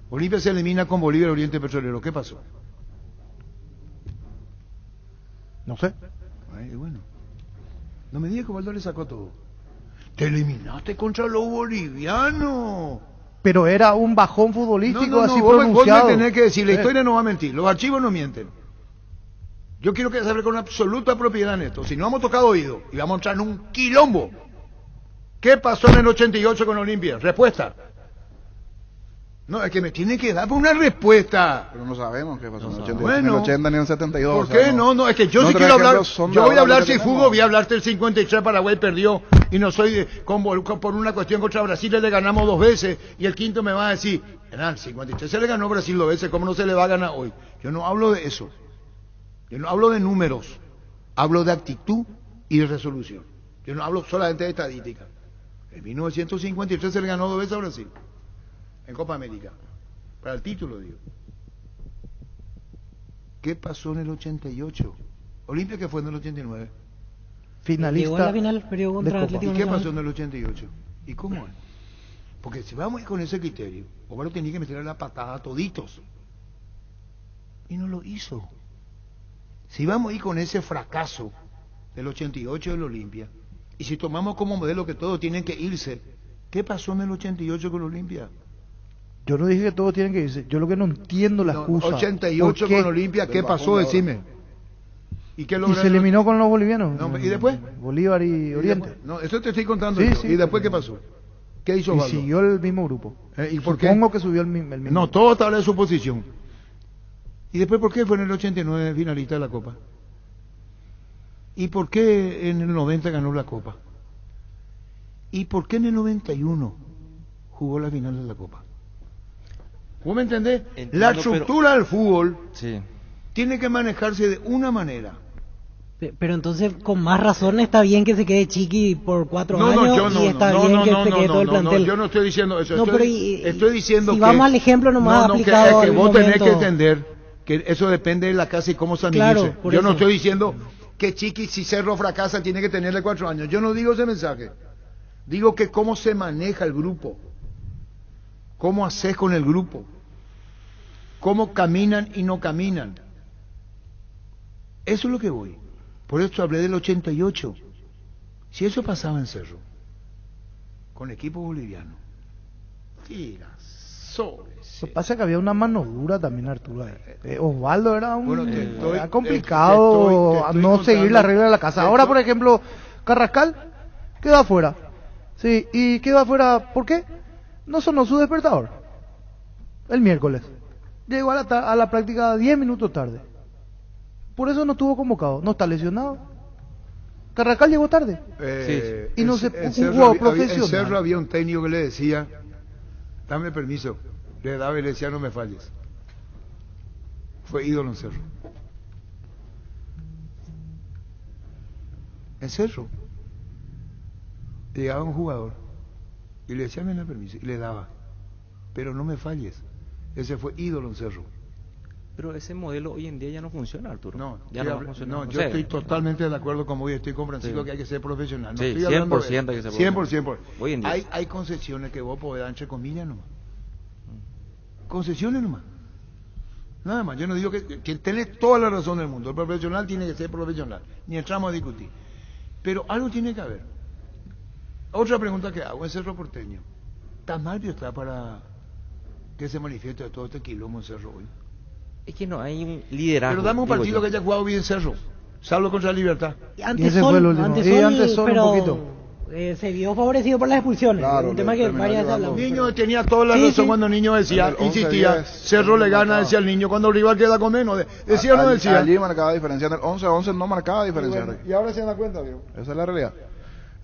Olimpia se elimina con Bolívar Oriente Petrolero. ¿Qué pasó? No sé. Ay, bueno. No me digas que Valdo le sacó todo. Te eliminaste contra los bolivianos. Pero era un bajón futbolístico así vos pronunciado. me tenés que decir, la historia no va a mentir, los archivos no mienten. Yo quiero que se hable con absoluta propiedad en esto. Si no hemos tocado oído y vamos a entrar en un quilombo. ¿Qué pasó en el 88 con Olimpia? Respuesta. No, es que me tiene que dar una respuesta. Pero no sabemos qué pasó en el 80, Bueno, ni en el 80 ni en el 72. ¿Por o sea, qué? No, es que yo no sí te quiero hablar. ejemplos son de Yo voy ahora a hablar lo que si tenemos. fútbol, voy a hablarte del 53, Paraguay perdió. Y no soy por una cuestión contra Brasil, le ganamos 2 veces. Y el quinto me va a decir, el 53 se le ganó a Brasil 2 veces, ¿cómo no se le va a ganar hoy? Yo no hablo de eso. Yo no hablo de números. Hablo de actitud y de resolución. Yo no hablo solamente de estadística. En 1953 se le ganó 2 veces a Brasil. En Copa América. Para el título, digo. ¿Qué pasó en el 88? Olimpia, que fue en el 89. Finalista. Llegó a la final, perdió contra ¿Y Atlético qué Nacional. pasó en el 88? ¿Y cómo es? Porque si vamos a ir con ese criterio, Ovalo tenía que meterle la patada a toditos. Y no lo hizo. Si vamos a ir con ese fracaso del 88 del Olimpia, y si tomamos como modelo que todos tienen que irse, ¿qué pasó en el 88 con Olimpia? Yo no dije que todos tienen que irse. Yo lo que no entiendo la excusa. 88 con Olimpia, ¿qué pasó? Decime. ¿Y qué Y lograron? se eliminó con los bolivianos. No, ¿y después? Bolívar y Oriente. No, eso te estoy contando Sí, yo. sí. ¿Y después qué pasó? ¿Qué hizo Y Osvaldo? siguió el mismo grupo. ¿Y por qué? Supongo que subió el mismo. No, todo está de su posición. ¿Y después por qué fue en el 89 finalista de la Copa? ¿Y por qué en el 90 ganó la Copa? ¿Y por qué en el 91 jugó la final de la Copa? ¿Vos me entendés? Entiendo, La estructura del fútbol Sí. tiene que manejarse de una manera. Pero entonces, con más razón, está bien que se quede Chiqui por 4 No, años yo no, y está no, bien no, que no, se no, quede todo el no, no, plantel. yo no estoy diciendo eso. No, Estoy diciendo si que... vamos al ejemplo nomás aplicado que al vos tenés que momento. entender que eso depende de la casa y cómo se Claro, administre. por Yo no eso. estoy diciendo que Chiqui, si Cerro fracasa, tiene que tenerle 4 años. Yo no digo ese mensaje. Digo que cómo se maneja el grupo. Cómo haces con el grupo. Cómo caminan y no caminan. Eso es lo que voy. Por eso hablé del 88. Si eso pasaba en Cerro, con equipo boliviano, tira, sobres. Lo que pasa es que había una mano dura también, Arturo. Osvaldo era un Bueno, te estoy- era complicado te estoy no seguir contando- la regla de la casa. te Ahora, estoy- por ejemplo, Carrascal quedó afuera. Sí, y quedó afuera, ¿por qué? No sonó su despertador. El miércoles. Llegó a la práctica 10 minutos tarde. Por eso no estuvo convocado. No está lesionado. Carrascal llegó tarde. Y no se en un Cerro jugador había- En profesional. Cerro había un técnico que le decía, dame permiso, le daba y le decía, no me falles. Fue ídolo en Cerro. En Cerro. Llegaba un jugador y le decía, me da permiso, y le daba. Pero no me falles. Ese fue ídolo en Cerro. Pero ese modelo hoy en día ya no funciona, Arturo. No, ya no funciona. no, yo estoy totalmente de acuerdo con vos y estoy con Francisco Sí. que hay que ser profesional. No Sí, estoy hablando de 100% hay que ser 100%. Hoy en día. Hay concesiones que vos podés dar entre comillas nomás. Concesiones nomás. Nada más. Yo no digo que tenés toda la razón del mundo. El profesional tiene que ser profesional. Ni entramos a discutir. Pero algo tiene que haber. Otra pregunta que hago, en Cerro Porteño. ¿Está mal está para que se manifieste todo este quilombo en Cerro hoy? Es que no hay un liderazgo. Pero dame un digo partido yo. que haya jugado bien Cerro. Salvo contra Libertad. Ante ese fue el último. ante Sí, Sol, ante Sol un pero poquito. se vio favorecido por las expulsiones. Claro, un tema le que terminó varias llevando. hablamos. Niño tenía toda la Sí, razón sí. cuando el niño decía, En el 11-10, insistía, Cerro le gana, decía el niño, cuando el rival queda con menos. ¿Decía o no decía? Allí marcaba diferencia. En el 11-11 no marcaba diferencia. Bueno, y ahora se dan cuenta, Diego. Esa es la realidad.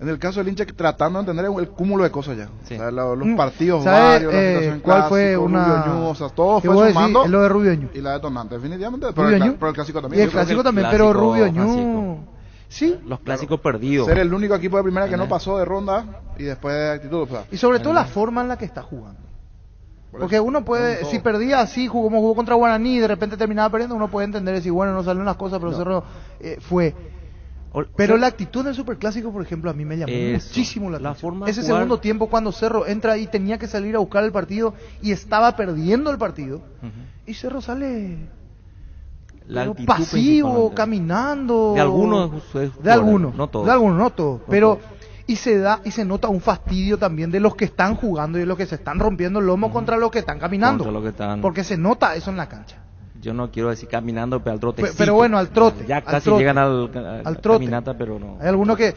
En el caso del hincha, tratando de entender el cúmulo de cosas ya. Sí. O sea, los partidos ¿Sabe, varios, la situación cuál fue clásico, una- Rubio Ñu, o sea, todo ¿Qué fue voy a decir? sumando. Es lo de Rubio Ñu. Y la detonante, definitivamente. Rubio Ñu. Pero el clásico Y también. el Yo creo que clásico también, pero clásico, Rubio Ñu. Francisco. Sí. Los clásicos perdidos. ser el único equipo de primera que no Ajá. pasó de ronda y después de actitud. O sea, Y sobre todo la forma en la que está jugando. por Porque eso, uno puede, con todo. si perdía así, como jugó contra Guaraní y de repente terminaba perdiendo, uno puede entender y decir, bueno, no salieron las cosas, pero No. Cerro fue. Pero la actitud del Superclásico, por ejemplo, a mí me llamó Eso. muchísimo la La atención. forma de Ese jugar. segundo tiempo cuando Cerro entra y tenía que salir a buscar el partido y estaba perdiendo el partido. Ujú. Y Cerro sale La pero actitud pasivo, principalmente. caminando. De algunos de algunos, no todos. de algunos, no todos. No Pero todos. y se nota un fastidio también de los que están jugando y de los que se están rompiendo el lomo contra los que están caminando. Contra los que están- Porque se nota eso en la cancha. Yo no quiero decir caminando, pero al trote. Pero bueno, al trote. Ya al casi trote, llegan al trote. caminata, pero no. Hay algunos que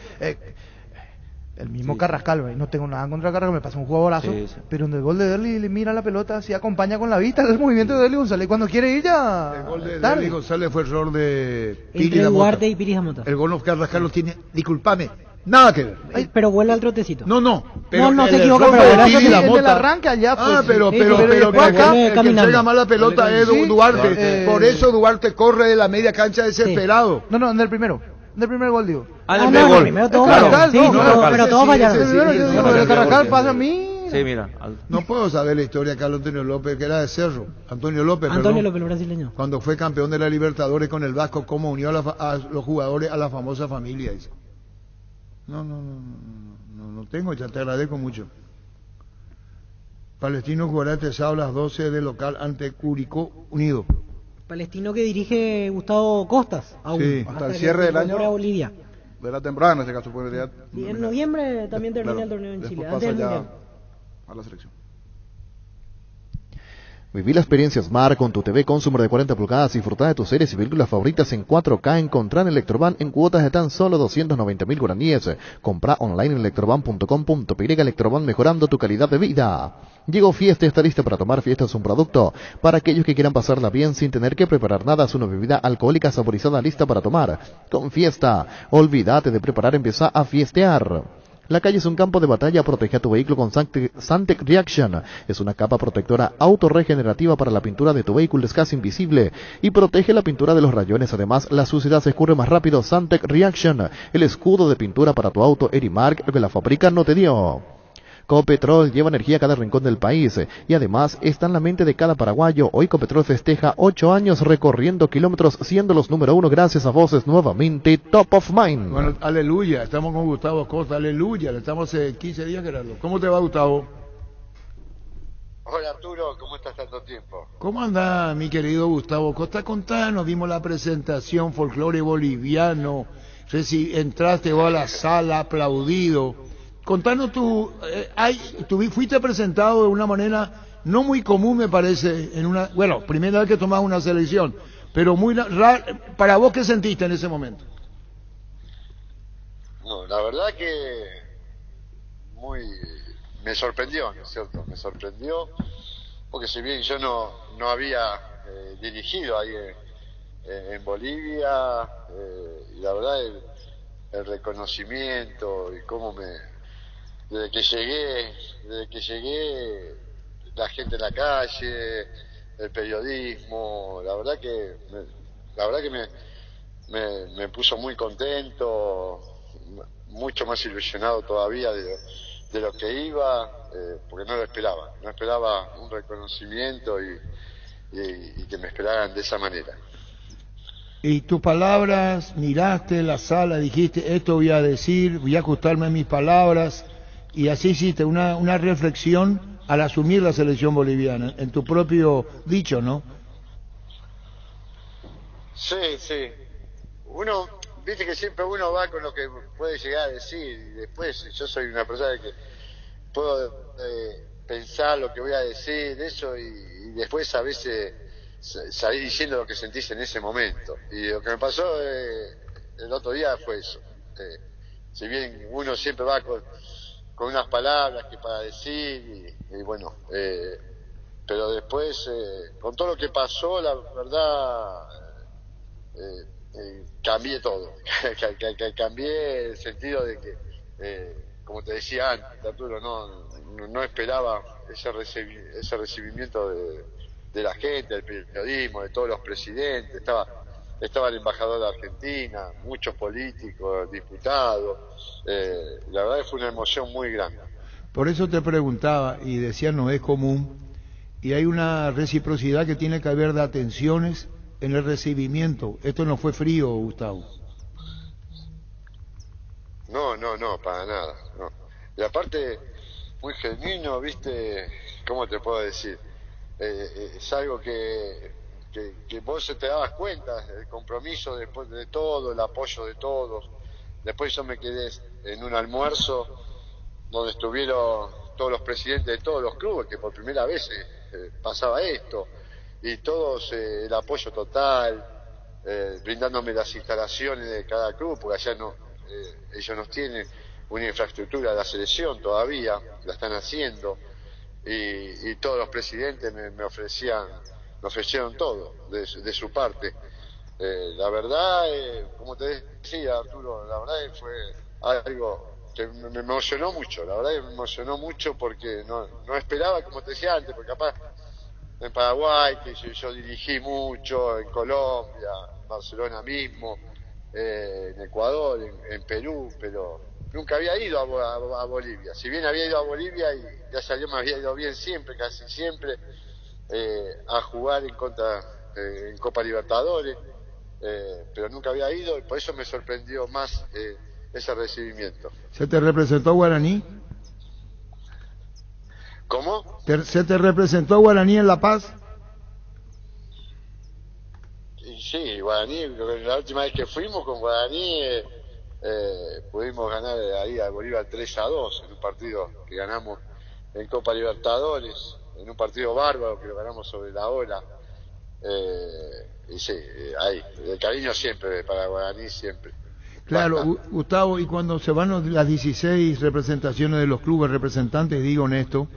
El mismo Carrascal, y no tengo nada contra Carrascal, me pasa un jugadorazo, pero en el gol de Derli le mira la pelota, así acompaña con la vista el movimiento de Derli González, cuando quiere ir ya... El gol de tarde. Derli González fue error de Entre Duarte y Piris Amota. El gol de Carrascal lo tiene, discúlpame, nada que ver. Ay, pero vuela al trotecito. No, pero no se el equivoca, error pero de vuela Piri al Lamota. En el arranque allá, pues, pero acá el que entrega mal la pelota es Duarte, por eso Duarte corre de la media cancha desesperado. No, en el primer gol, digo. El primero todo pero todos fallaron. El Carrascal pasa a mí. Sí, mira. No puedo saber la historia de Carlos Antonio López, que era de Cerro. Antonio López, el brasileño. Cuando fue campeón de la Libertadores con el Vasco, cómo unió a los jugadores a la famosa familia. Dice. No tengo, ya te agradezco mucho. Palestino jugará este sábado a las 12 de local ante Curicó Unido. Palestino que dirige Gustavo Costas, aún, sí, hasta el cierre del año a Bolivia. De la temporada, en este caso podría. Y en noviembre también termina el torneo en Chile. Pasa ya a la selección. Viví la experiencia Smart con tu TV Consumer de 40 pulgadas y disfrutar de tus series y películas favoritas en 4K. Encontrar en Electroban en cuotas de tan solo 290.000 guaraníes. Compra online en electroban.com.py. Electroban, mejorando tu calidad de vida. Llegó Fiesta, está lista para tomar. Fiesta es un producto para aquellos que quieran pasarla bien sin tener que preparar nada. Es una bebida alcohólica saborizada lista para tomar. Con Fiesta, olvídate de preparar, empieza a fiestear. La calle es un campo de batalla. Protege a tu vehículo con Santec Reaction. Es una capa protectora autorregenerativa para la pintura de tu vehículo. Es casi invisible y protege la pintura de los rayones. Además, la suciedad se escurre más rápido. Santec Reaction, el escudo de pintura para tu auto Erimark que la fábrica no te dio. Copetrol lleva energía a cada rincón del país y además está en la mente de cada paraguayo. Hoy Copetrol festeja 8 años recorriendo kilómetros, siendo los número 1 gracias a Voces nuevamente Top of Mind. Bueno, aleluya, estamos con Gustavo Costa, aleluya, estamos hace 15 días, Gerardo. ¿Cómo te va, Gustavo? Hola Arturo, ¿cómo estás tanto tiempo? ¿Cómo anda mi querido Gustavo Costa? Contanos, vimos la presentación, folclore boliviano, entraste vos a la sala, aplaudido. Contanos fuiste presentado de una manera no muy común, me parece, primera vez que tomás una selección, pero muy rara. ¿Para vos qué sentiste en ese momento? No, la verdad que me sorprendió, ¿no es cierto? Me sorprendió, porque si bien yo no había dirigido ahí en Bolivia, y la verdad el reconocimiento y cómo desde que llegué, la gente en la calle, el periodismo, la verdad que me puso muy contento, mucho más ilusionado todavía de lo que iba, porque no esperaba un reconocimiento y que me esperaran de esa manera. Y tus palabras, miraste la sala, dijiste, esto voy a decir, voy a ajustarme a mis palabras, y así hiciste una reflexión al asumir la selección boliviana, en tu propio dicho, ¿no? Sí. Viste que siempre uno va con lo que puede llegar a decir, y después yo soy una persona que puedo pensar lo que voy a decir, eso, y después a veces salir diciendo lo que sentís en ese momento. Y lo que me pasó el otro día fue eso. Si bien uno siempre va con unas palabras que para decir, y bueno, pero después, con todo lo que pasó, la verdad, cambié todo. Cambié el sentido de que, como te decía antes, Arturo, no esperaba ese recibimiento de la gente, del periodismo, de todos los presidentes. Estaba el embajador de Argentina, muchos políticos, diputados. La verdad que fue una emoción muy grande. Por eso te preguntaba, y decía no es común, y hay una reciprocidad que tiene que haber de atenciones en el recibimiento. Esto no fue frío, Gustavo. No, para nada. No. Y aparte, muy genuino, ¿viste? ¿Cómo te puedo decir? Es algo que vos te dabas cuenta, el compromiso después de todo, el apoyo de todos. Después yo me quedé en un almuerzo donde estuvieron todos los presidentes de todos los clubes, que por primera vez pasaba esto, y todos el apoyo total, brindándome las instalaciones de cada club, porque allá ellos nos tienen una infraestructura de la selección todavía, la están haciendo, y todos los presidentes me ofrecieron todo de su parte. La verdad, como te decía, Arturo, la verdad que fue algo que me emocionó mucho, la verdad que me emocionó mucho porque no esperaba, como te decía antes, porque capaz en Paraguay, que yo dirigí mucho, en Colombia, en Barcelona mismo, en Ecuador, en Perú, pero nunca había ido a Bolivia. Si bien había ido a Bolivia y gracias a Dios me había ido bien siempre, casi siempre, a jugar en Copa Libertadores, pero nunca había ido y por eso me sorprendió más ese recibimiento. ¿Se te representó Guaraní? ¿Cómo? ¿Se te representó Guaraní en La Paz? Y sí, Guaraní, la última vez que fuimos con Guaraní pudimos ganar ahí a Bolívar 3-2 en un partido que ganamos en Copa Libertadores, en un partido bárbaro que lo ganamos sobre la hora. Y sí, ahí, el cariño siempre para Guaraní, siempre. Claro, Gustavo, y cuando se van las 16 representaciones de los clubes representantes, digo Néstor,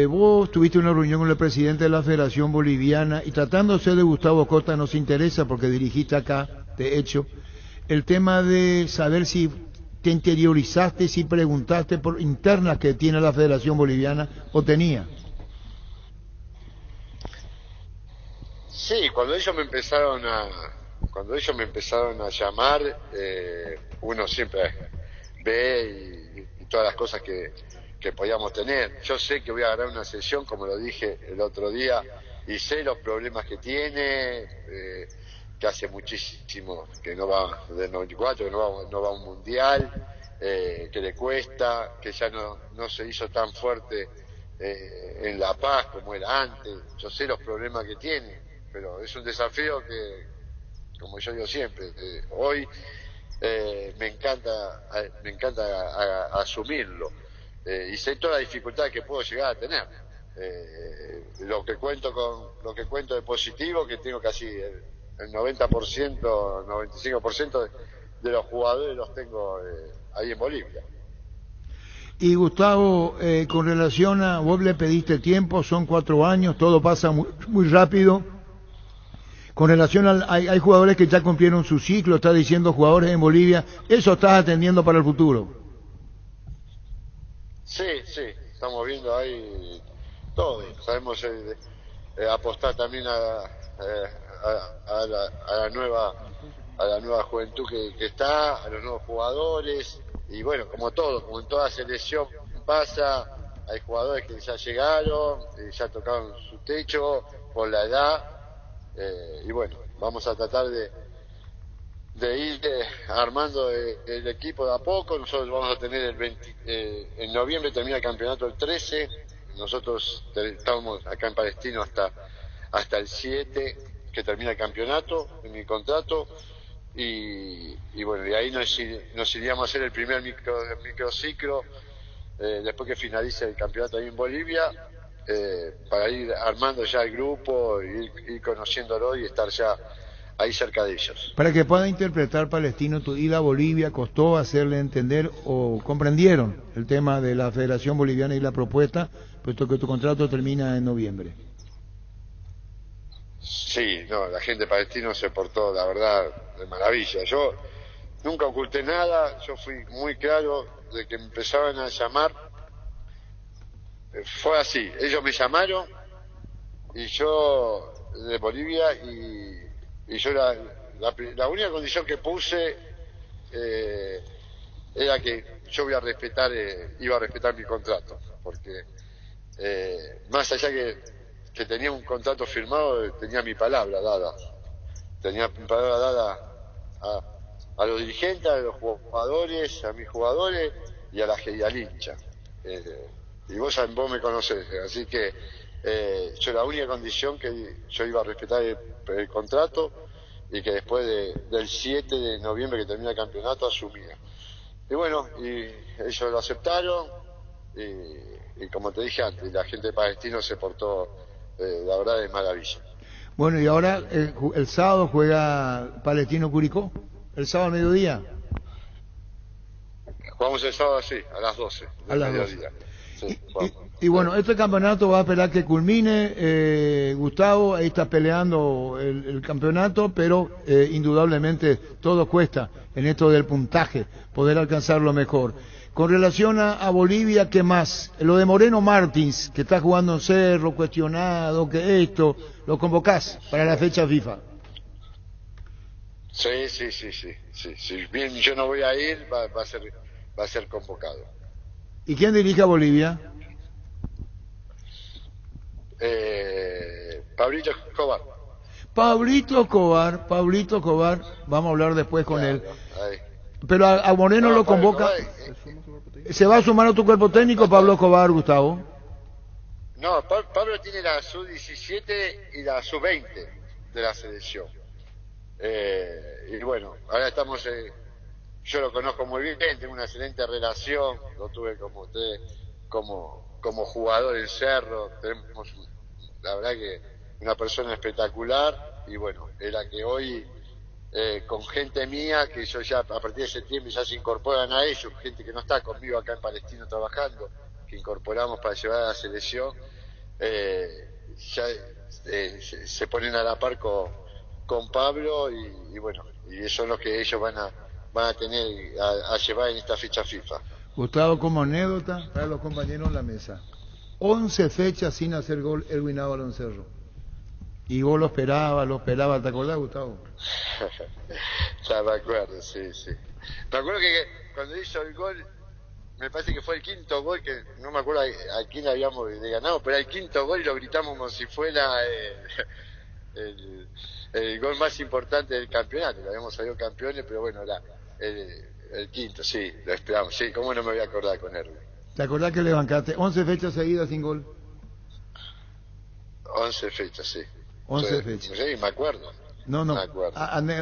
vos tuviste una reunión con el presidente de la Federación Boliviana y tratándose de Gustavo Costa nos interesa porque dirigiste acá, de hecho, el tema de saber si te interiorizaste, si preguntaste por internas que tiene la Federación Boliviana o tenía. Sí, cuando ellos me empezaron a llamar, uno siempre ve y todas las cosas que podíamos tener. Yo sé que voy a ganar una sesión, como lo dije el otro día, y sé los problemas que tiene, que hace muchísimo que no va, del 94, que no va a un mundial, que le cuesta, que ya no se hizo tan fuerte en La Paz como era antes. Yo sé los problemas que tiene, pero es un desafío que, como yo digo siempre, hoy me encanta asumirlo, y sé toda la dificultad que puedo llegar a tener. Lo que cuento de positivo, que tengo casi el 90%, 95% de los jugadores los tengo ahí en Bolivia. Y Gustavo, con relación a, vos le pediste tiempo, son 4 años, todo pasa muy rápido. Con relación hay jugadores que ya cumplieron su ciclo, está diciendo jugadores en Bolivia, ¿eso estás atendiendo para el futuro? Sí, estamos viendo ahí todo, sabemos apostar también a la nueva juventud que está, a los nuevos jugadores, y bueno, como en toda selección pasa, hay jugadores que ya llegaron, ya tocaron su techo por la edad, y bueno, vamos a tratar de ir armando el equipo de a poco. Nosotros vamos a tener en noviembre termina el campeonato el 13, nosotros estamos acá en Palestino hasta el 7 que termina el campeonato en mi contrato, y bueno, y ahí nos iríamos a hacer el primer microciclo después que finalice el campeonato ahí en Bolivia, para ir armando ya el grupo, ir conociéndolo y estar ya ahí cerca de ellos. Para que pueda interpretar Palestino tu ida a Bolivia, ¿costó hacerle entender o comprendieron el tema de la Federación Boliviana y la propuesta, puesto que tu contrato termina en noviembre? Sí, no, la gente de Palestino se portó, la verdad, de maravilla. Yo nunca oculté nada, yo fui muy claro de que me empezaban a llamar. Fue así, ellos me llamaron y yo de Bolivia, y yo la única condición que puse era que yo iba a respetar mi contrato, porque más allá que tenía un contrato firmado, tenía mi palabra dada, a los dirigentes, a los jugadores, a mis jugadores y al hincha. Y vos me conocés, así que yo la única condición que yo iba a respetar el contrato, y que después del 7 de noviembre que termina el campeonato asumía. Y bueno, y ellos lo aceptaron, y como te dije antes, la gente de Palestino se portó la verdad de maravilla. Bueno, y ahora el sábado juega Palestino Curicó, el sábado al mediodía. Jugamos el sábado, sí, a las 12 A del las 12. mediodía. Sí, vamos. Y bueno, este campeonato va a esperar que culmine, Gustavo, ahí está peleando el campeonato, pero indudablemente todo cuesta en esto del puntaje, poder alcanzar lo mejor. Con relación a Bolivia, ¿qué más? Lo de Moreno Martins, que está jugando en Cerro, cuestionado, que esto, ¿lo convocás para la fecha FIFA? Sí. Bien, yo no voy a ir, va a ser convocado. ¿Y quién dirige a Bolivia? Pablito Escobar, vamos a hablar después con él. Ahí. Pero a Moreno lo convoca. ¿Se va a sumar a tu cuerpo técnico, Pablo Escobar, Gustavo? No, Pablo tiene la sub-17 y la sub-20 de la selección. Y bueno, ahora estamos, yo lo conozco muy bien, tengo una excelente relación, lo tuve como usted, como jugador en Cerro, tenemos la verdad que una persona espectacular, y bueno, es la que hoy, con gente mía, que yo ya a partir de septiembre ya se incorporan a ellos, gente que no está conmigo acá en Palestino trabajando, que incorporamos para llevar a la selección, ya se ponen a la par con Pablo, y bueno, y eso es lo que ellos van a tener a llevar en esta fecha FIFA. Gustavo, como anécdota para los compañeros en la mesa, 11 fechas sin hacer gol Edwin Ábalos Cerro, y vos lo esperaba, ¿te acordás, Gustavo? Ya me acuerdo, sí. Me acuerdo que cuando hizo el gol, me parece que fue el quinto gol, que no me acuerdo a quién habíamos ganado, pero el quinto gol y lo gritamos como si fuera el gol más importante del campeonato. Habíamos salido campeones, pero bueno, el quinto, sí, lo esperamos. Sí, cómo no me voy a acordar con él. ¿Te acordás que le bancaste 11 fechas seguidas sin gol? 11 fechas, sí. 11 fechas. Sí, me acuerdo. No, Me acuerdo.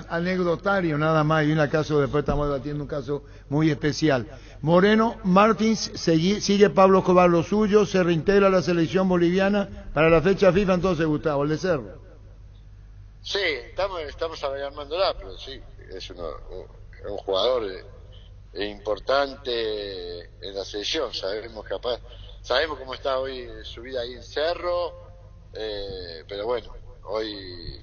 Anecdotario nada más, y un caso, después estamos debatiendo un caso muy especial. Moreno Martins, sigue Pablo Escobar lo suyo, se reintegra a la selección boliviana para la fecha FIFA, entonces, Gustavo, el de Cerro. Sí, estamos armándola, pero sí, es un jugador importante en la selección, sabemos cómo está hoy su vida ahí en Cerro, pero bueno, hoy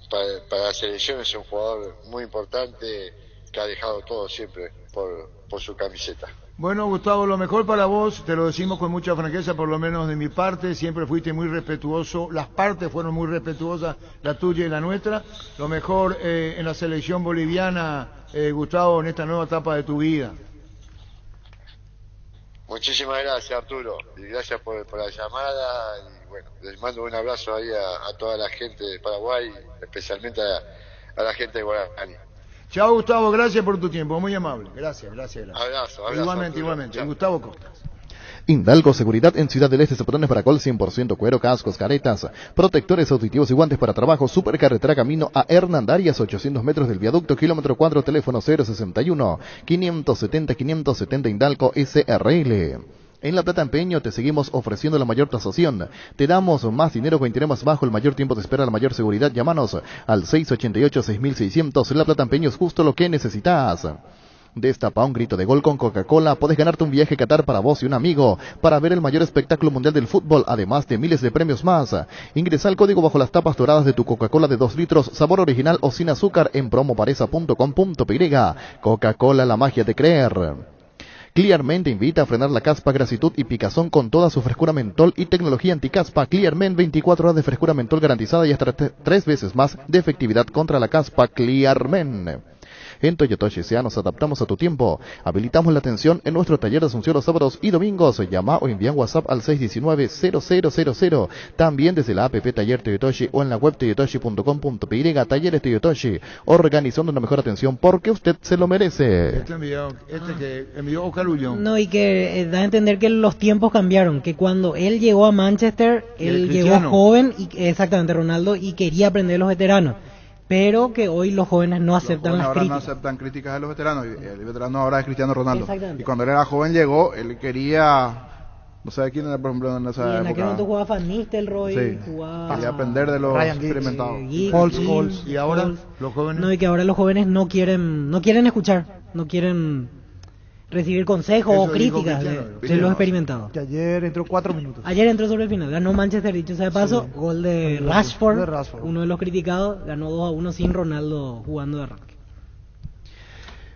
para la selección es un jugador muy importante que ha dejado todo siempre por su camiseta. Bueno, Gustavo, lo mejor para vos, te lo decimos con mucha franqueza, por lo menos de mi parte, siempre fuiste muy respetuoso, las partes fueron muy respetuosas, la tuya y la nuestra. Lo mejor en la selección boliviana, Gustavo, en esta nueva etapa de tu vida. Muchísimas gracias, Arturo, y gracias por la llamada, y bueno, les mando un abrazo ahí a toda la gente de Paraguay, especialmente a la gente de Guaraní. Chao, Gustavo, gracias por tu tiempo, muy amable. Gracias. Abrazo. Igualmente. Chao. Gustavo Costas. Indalco Seguridad en Ciudad del Este, zapatones para col 100% cuero, cascos, caretas, protectores auditivos y guantes para trabajo. Supercarretera camino a Hernandarias, 800 metros del viaducto, kilómetro 4, teléfono 061 570 Indalco SRL. En La Plata Empeño te seguimos ofreciendo la mayor tasación. Te damos más dinero con interés más bajo, el mayor tiempo de espera, la mayor seguridad. Llámanos al 688-6600. La Plata Empeño es justo lo que necesitas. Destapa un grito de gol con Coca-Cola. Podés ganarte un viaje a Qatar para vos y un amigo, para ver el mayor espectáculo mundial del fútbol, además de miles de premios más. Ingresa el código bajo las tapas doradas de tu Coca-Cola de 2 litros, sabor original o sin azúcar en promoparesa.com.py. Coca-Cola, la magia de creer. Clearment te invita a frenar la caspa, grasitud y picazón con toda su frescura mentol y tecnología anticaspa. Clearment, 24 horas de frescura mentol garantizada y hasta 3 veces más de efectividad contra la caspa. Clearment. En Toyotoshi SEA nos adaptamos a tu tiempo. Habilitamos la atención en nuestro taller de Asunción los sábados y domingos. Llama o envía WhatsApp al 619-0000. También desde la app Taller Toyotoshi o en la web toyotoshi.com.py. Talleres Toyotoshi, organizando una mejor atención porque usted se lo merece. Que envió Oscar Ullón. No, y que da a entender que los tiempos cambiaron, que cuando él llegó a Manchester, él llegó joven, y exactamente, Ronaldo, y quería aprender los veteranos. Pero que hoy los jóvenes no aceptan las críticas. No aceptan críticas de los veteranos. El veterano ahora es Cristiano Ronaldo. Exactamente. Y cuando él era joven llegó, él quería... No sé quién era, por ejemplo, en esa época. En aquel momento jugaba Van Nistelrooy, sí. jugaba... Quería aprender de los experimentados. Scholes. Y ahora los jóvenes... No, y que ahora los jóvenes no quieren escuchar, no quieren recibir consejos Eso o dijo críticas Cristiano, de los experimentados. Que ayer entró 4 minutos. Ayer entró sobre el final, ganó Manchester, dicho sea de paso, Sí. gol de Gol Rashford, de Rashford. uno de los criticados, ganó 2-1 sin Ronaldo jugando de arranque.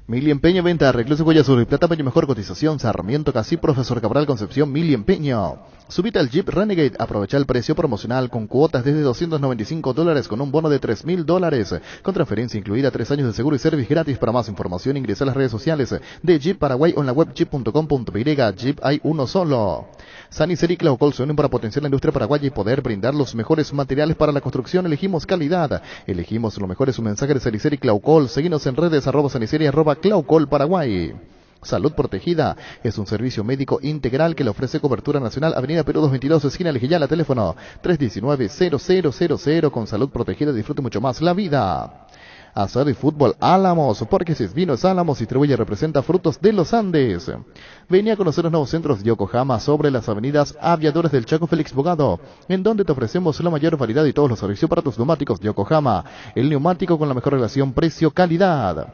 Mili Empeño, venta de arreglos de huella azul y plata, mejor cotización, Sarmiento, Casi, Profesor Cabral, Concepción, Mili Empeño. Subite al Jeep Renegade, aprovecha el precio promocional con cuotas desde $295 con un bono de $3.000, con transferencia incluida, 3 años de seguro y service gratis. Para más información ingresa a las redes sociales de Jeep Paraguay o en la web jeep.com.py. Jeep hay uno solo. Sanicer y Claucol se unen para potenciar la industria paraguaya y poder brindar los mejores materiales para la construcción. Elegimos calidad, elegimos lo mejor. Es un mensaje de Sanicer y Claucol. Seguinos en redes @Sanicer y @Claucol Paraguay. Salud Protegida es un servicio médico integral que le ofrece cobertura nacional. Avenida Perú 222, esquina Lejillala, teléfono 319-0000. Con Salud Protegida disfrute mucho más la vida. Asado y fútbol Álamos, porque si es vino es Álamos. Distribuye y representa Frutos de los Andes. Venía a conocer los nuevos centros de Yokohama sobre las avenidas Aviadores del Chaco, Félix Bogado, en donde te ofrecemos la mayor variedad y todos los servicios para tus neumáticos. Yokohama, el neumático con la mejor relación precio-calidad.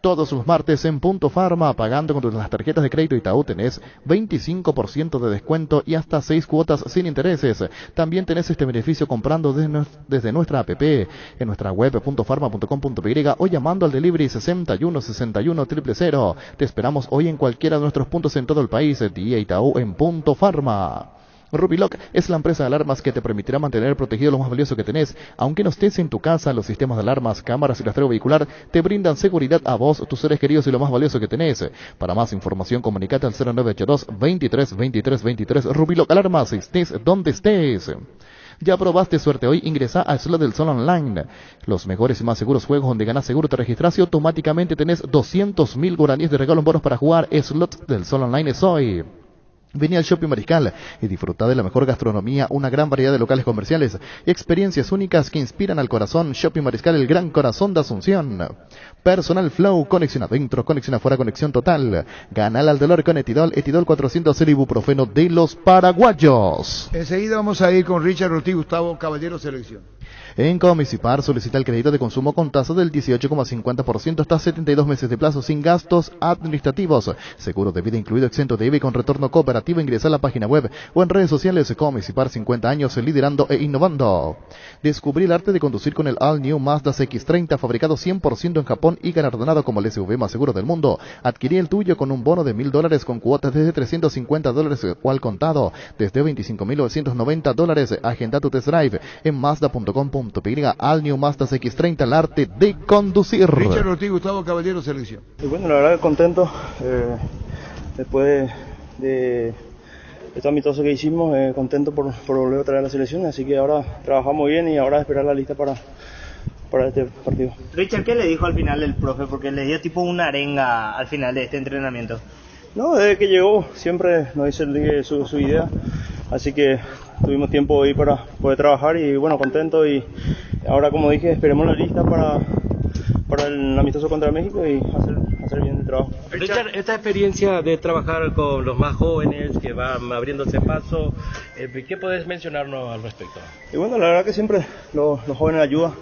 Todos los martes en Punto Farma, pagando con las tarjetas de crédito Itaú, tenés 25% de descuento y hasta 6 cuotas sin intereses. También tenés este beneficio comprando desde nuestra app, en nuestra web .farma.com.py o llamando al delivery 61 61 000. Te esperamos hoy en cualquiera de nuestros puntos en todo el país. Día Itaú en Punto Farma. Rubiloc es la empresa de alarmas que te permitirá mantener protegido lo más valioso que tenés. Aunque no estés en tu casa, los sistemas de alarmas, cámaras y rastreo vehicular te brindan seguridad a vos, tus seres queridos y lo más valioso que tenés. Para más información, comunicate al 0982 23 23 23. Rubiloc Alarmas, estés donde estés. ¿Ya probaste suerte hoy? Ingresa a Slot del Sol Online. Los mejores y más seguros juegos donde ganas seguro, te registras y automáticamente tenés 200.000 guaraníes de regalo en bonos para jugar. Slot del Sol Online es hoy. Vení al Shopping Mariscal y disfruta de la mejor gastronomía, una gran variedad de locales comerciales y experiencias únicas que inspiran al corazón. Shopping Mariscal, el gran corazón de Asunción. Personal Flow, conexión adentro, conexión afuera, conexión total. Ganal al dolor con Etidol, Etidol 400, el ibuprofeno de los paraguayos. Enseguida vamos a ir con Richard Ortiz, Gustavo Caballero, selección. En Comisipar solicita el crédito de consumo con tasa del 18,50% hasta 72 meses de plazo sin gastos administrativos. Seguro de vida incluido, exento de IVA y con retorno cooperativo. Ingresa a la página web o en redes sociales. Comisipar, 50 años liderando e innovando. Descubrí el arte de conducir con el All New Mazda CX-30, fabricado 100% en Japón y galardonado como el SUV más seguro del mundo. Adquirí el tuyo con un bono de $1.000 con cuotas desde $350 o al contado desde $25.990. Agenda tu test drive en Mazda.com.py. All New Mazda CX-30, el arte de conducir. Richard Ortiz, Gustavo Caballero, selección. Y bueno, la verdad contento después de este amistoso que hicimos, contento por volver a traer a la selección, así que ahora trabajamos bien y ahora esperar la lista para este partido. Richard, ¿qué le dijo al final el profe? Porque le dio tipo una arenga al final de este entrenamiento. No, desde que llegó siempre nos dice su idea, así que tuvimos tiempo ahí para poder trabajar y bueno, contento, y ahora como dije, esperemos la lista para el amistoso contra México y hacer bien el trabajo. Richard, esta experiencia de trabajar con los más jóvenes que van abriéndose paso, ¿qué puedes mencionarnos al respecto? Y bueno, la verdad que siempre los jóvenes ayudan.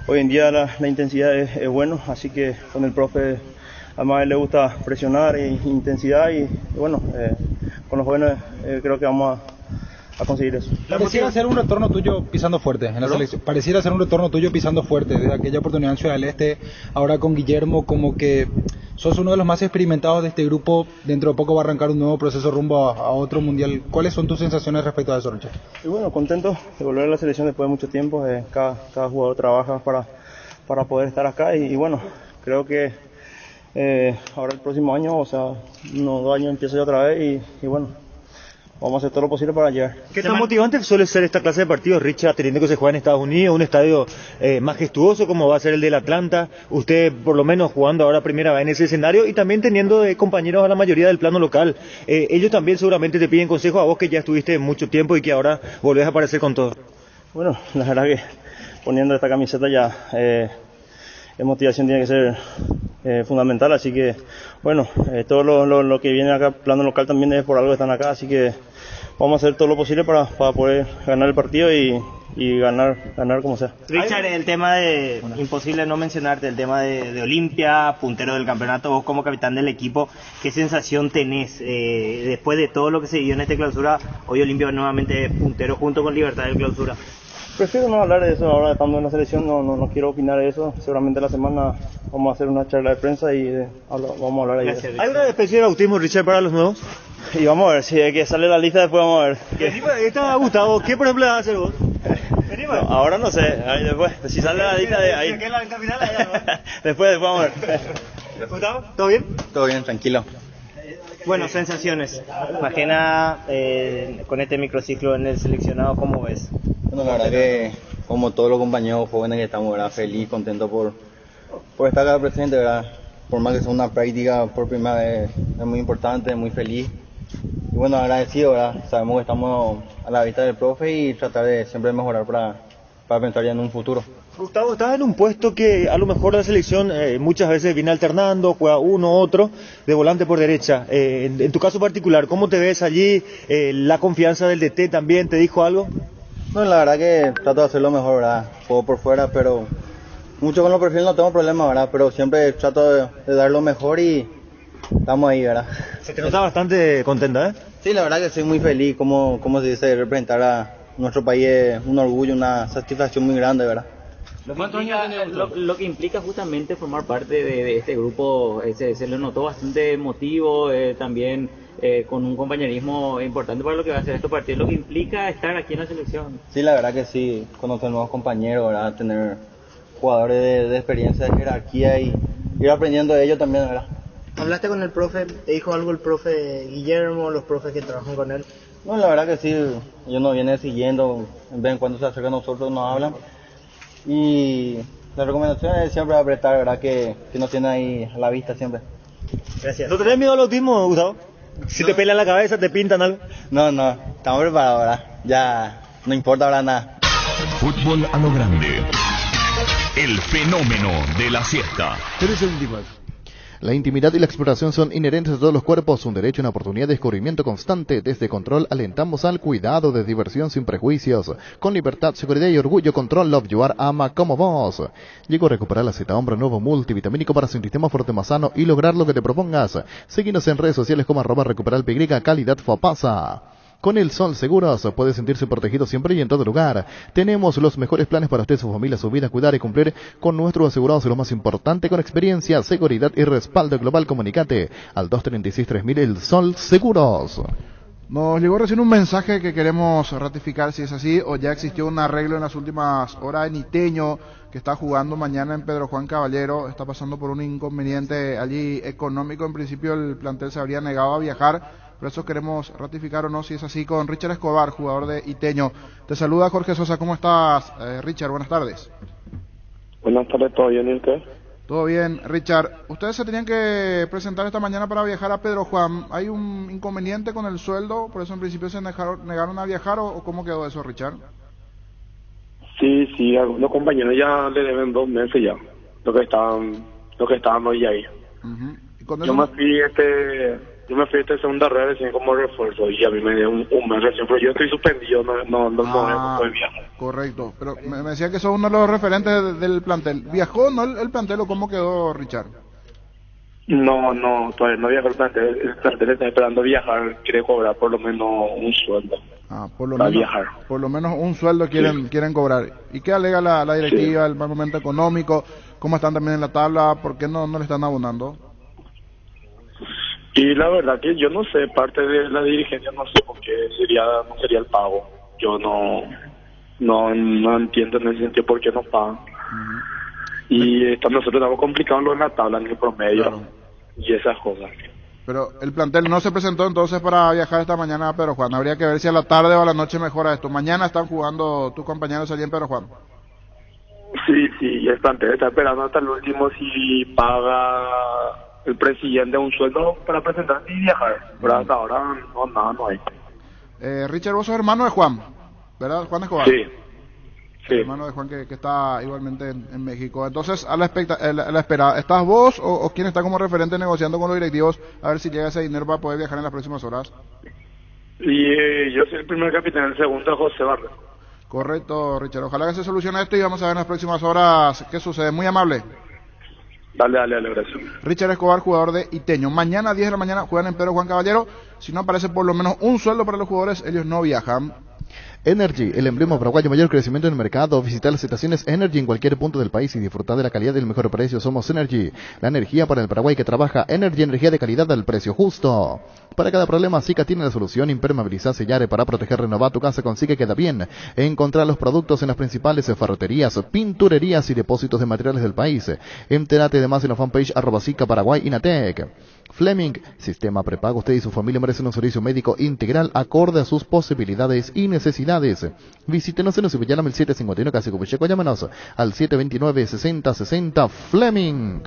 Hoy en día la intensidad es bueno, así que con el profe, además a él le gusta presionar e intensidad y bueno, con los jóvenes creo que vamos a conseguir eso. Pareciera ser un retorno tuyo pisando fuerte en la selección. Pareciera ser un retorno tuyo pisando fuerte desde aquella oportunidad en Ciudad del Este, ahora con Guillermo, como que sos uno de los más experimentados de este grupo. Dentro de poco va a arrancar un nuevo proceso rumbo a otro mundial. ¿Cuáles son tus sensaciones respecto a eso, Richard? Y bueno, contento de volver a la selección después de mucho tiempo. Cada jugador trabaja para poder estar acá y bueno, creo que ahora el próximo año, o sea, unos 2 años empiezo yo otra vez y bueno, vamos a hacer todo lo posible para llegar. ¿Qué tan motivante suele ser esta clase de partidos, Richard, teniendo que se juega en Estados Unidos, un estadio majestuoso como va a ser el del Atlanta? Usted, por lo menos, jugando ahora primera vez en ese escenario y también teniendo compañeros a la mayoría del plano local. Ellos también seguramente te piden consejo a vos, que ya estuviste mucho tiempo y que ahora volvés a aparecer con todo. Bueno, la verdad que poniendo esta camiseta ya la motivación tiene que ser fundamental, así que bueno, todo lo que viene acá plano local también es por algo que están acá, así que vamos a hacer todo lo posible para poder ganar el partido y ganar como sea. Richard, el tema de, imposible no mencionarte, el tema de Olimpia, puntero del campeonato, vos como capitán del equipo, ¿qué sensación tenés después de todo lo que se dio en esta clausura? Hoy Olimpia nuevamente puntero junto con Libertad del clausura. Prefiero no hablar de eso ahora estando en la selección, no quiero opinar de eso. Seguramente la semana vamos a hacer una charla de prensa y vamos a hablar ahí. Gracias, ¿Hay una especie de bautismo, Richard, para los nuevos? Y vamos a ver, si hay que sale la lista después vamos a ver. Está Gustavo, ¿qué por ejemplo vas a hacer vos? No, ahora no sé, ahí después, si sale la lista de ahí. Después vamos a ver. Gustavo, ¿todo bien? Todo bien, tranquilo. Bueno, sensaciones. Imagina con este microciclo en el seleccionado, ¿cómo ves? Bueno, la verdad que como todos los compañeros jóvenes que estamos, ¿verdad? Feliz, contento por estar acá presente, ¿verdad? Por más que sea una práctica por primera vez, es muy importante, muy feliz. Y bueno, agradecido, ¿verdad? Sabemos que estamos a la vista del profe y tratar de siempre mejorar para pensar ya en un futuro. Gustavo, estás en un puesto que a lo mejor la selección muchas veces viene alternando, juega uno, otro, de volante por derecha. En tu caso particular, ¿cómo te ves allí? ¿La confianza del DT también te dijo algo? Bueno, la verdad que trato de hacer lo mejor, ¿verdad? Juego por fuera, pero mucho con los perfiles no tengo problema, ¿verdad? Pero siempre trato de dar lo mejor y estamos ahí, ¿verdad? Se te nota bastante contenta, ¿eh? Sí, la verdad que soy muy feliz, como se dice, representar a nuestro país es un orgullo, una satisfacción muy grande, ¿verdad? Lo que implica justamente formar parte de este grupo, se le notó bastante emotivo, también con un compañerismo importante para lo que va a ser estos partidos, lo que implica estar aquí en la selección. Sí, la verdad que sí, conocer nuevos compañeros, ¿verdad? Tener jugadores de experiencia, de jerarquía y ir aprendiendo de ellos también, ¿verdad? ¿Hablaste con el profe? ¿Te dijo algo el profe Guillermo, los profes que trabajan con él? Bueno, la verdad que sí, ellos nos vienen siguiendo, de vez en cuando se acercan a nosotros, nos hablan. Y la recomendación es siempre apretar, ¿verdad? Que nos tiene ahí a la vista siempre. Gracias. ¿No tenés miedo al autismo, Gustavo? Si te pelan la cabeza, te pintan algo. No, estamos preparados, ¿verdad? Ya no importa ahora nada. Fútbol a lo grande. El fenómeno de la siesta. 3 segundos más. La intimidad y la exploración son inherentes a todos los cuerpos, un derecho y una oportunidad de descubrimiento constante. Desde Control alentamos al cuidado de diversión sin prejuicios, con libertad, seguridad y orgullo. Control, Love You Are, ama como vos. Llegó a recuperar la Z Hombre nuevo multivitamínico para un sistema fuerte más sano y lograr lo que te propongas. Síguenos en redes sociales como @recuperarpy, calidad Fopasa. Con el Sol Seguros puede sentirse protegido siempre y en todo lugar. Tenemos los mejores planes para usted, su familia, su vida, cuidar y cumplir con nuestros asegurados y lo más importante, con experiencia, seguridad y respaldo global. Comunicate al 236-3000 El Sol Seguros. Nos llegó recién un mensaje que queremos ratificar si es así o ya existió un arreglo en las últimas horas en Iteño, que está jugando mañana en Pedro Juan Caballero, está pasando por un inconveniente allí económico. En principio el plantel se habría negado a viajar. Por eso queremos ratificar o no si es así con Richard Escobar, jugador de Iteño. Te saluda Jorge Sosa, ¿cómo estás, Richard? Buenas tardes. Buenas tardes, ¿todo bien y usted? Todo bien, Richard. Ustedes se tenían que presentar esta mañana para viajar a Pedro Juan. ¿Hay un inconveniente con el sueldo? ¿Por eso en principio se negaron a viajar o cómo quedó eso, Richard? Sí, algunos compañeros ya le deben 2 meses ya, lo que estaban hoy ahí. ¿Y Yo me fui esta segunda red recién como refuerzo y a mí me dio un mes recién, pero yo estoy suspendido, no puedo viajar. Correcto, pero me decía que sos uno de los referentes del plantel. ¿Viajó no el plantel o cómo quedó, Richard? No, todavía no viajó el plantel está esperando viajar, quiere cobrar por lo menos un sueldo. Por lo menos un sueldo quieren cobrar. ¿Y qué alega la directiva, el mal momento económico? ¿Cómo están también en la tabla? ¿Por qué no le están abonando? Y la verdad que yo no sé, parte de la dirigencia no sé por qué no sería el pago. Yo no entiendo en ese sentido por qué no pagan. Y nosotros estamos complicados en la tabla, en el promedio y esas cosas. Pero el plantel no se presentó entonces para viajar esta mañana a Pedro Juan. Habría que ver si a la tarde o a la noche mejora esto. Mañana están jugando tus compañeros allí en Pedro Juan. Sí, el plantel está esperando hasta el último si paga el presidente un sueldo para presentarse y viajar, pero hasta ahora no hay. Richard, vos sos hermano de Juan, ¿verdad? Juan Escobar. Sí. Hermano de Juan que está igualmente en México. Entonces, a la espera, ¿estás vos o quién está como referente negociando con los directivos a ver si llega ese dinero para poder viajar en las próximas horas? Y yo soy el primer capitán, el segundo José Barrio. Correcto, Richard. Ojalá que se solucione esto y vamos a ver en las próximas horas qué sucede. Muy amable. Dale, gracias. Richard Escobar, jugador de Iteño. Mañana a 10 de la mañana juegan en Pedro Juan Caballero. Si no aparece por lo menos un sueldo para los jugadores, ellos no viajan. Energy, el emblema paraguayo mayor crecimiento en el mercado. Visita las estaciones Energy en cualquier punto del país y disfrutar de la calidad del mejor precio. Somos Energy, la energía para el Paraguay que trabaja. Energy, energía de calidad al precio justo. Para cada problema, Sica tiene la solución. Impermeabilizar, sellar para proteger, renovar tu casa con Sica queda bien. Encontrar los productos en las principales ferreterías, pinturerías y depósitos de materiales del país. Entérate de más en la fanpage @Sica Paraguay Inatec. Fleming, sistema prepago. Usted y su familia merecen un servicio médico integral acorde a sus posibilidades y necesidades. Visítenos en Usubillanam el 751 Casi Cupicheco. Llámanos al 729-6060 Fleming.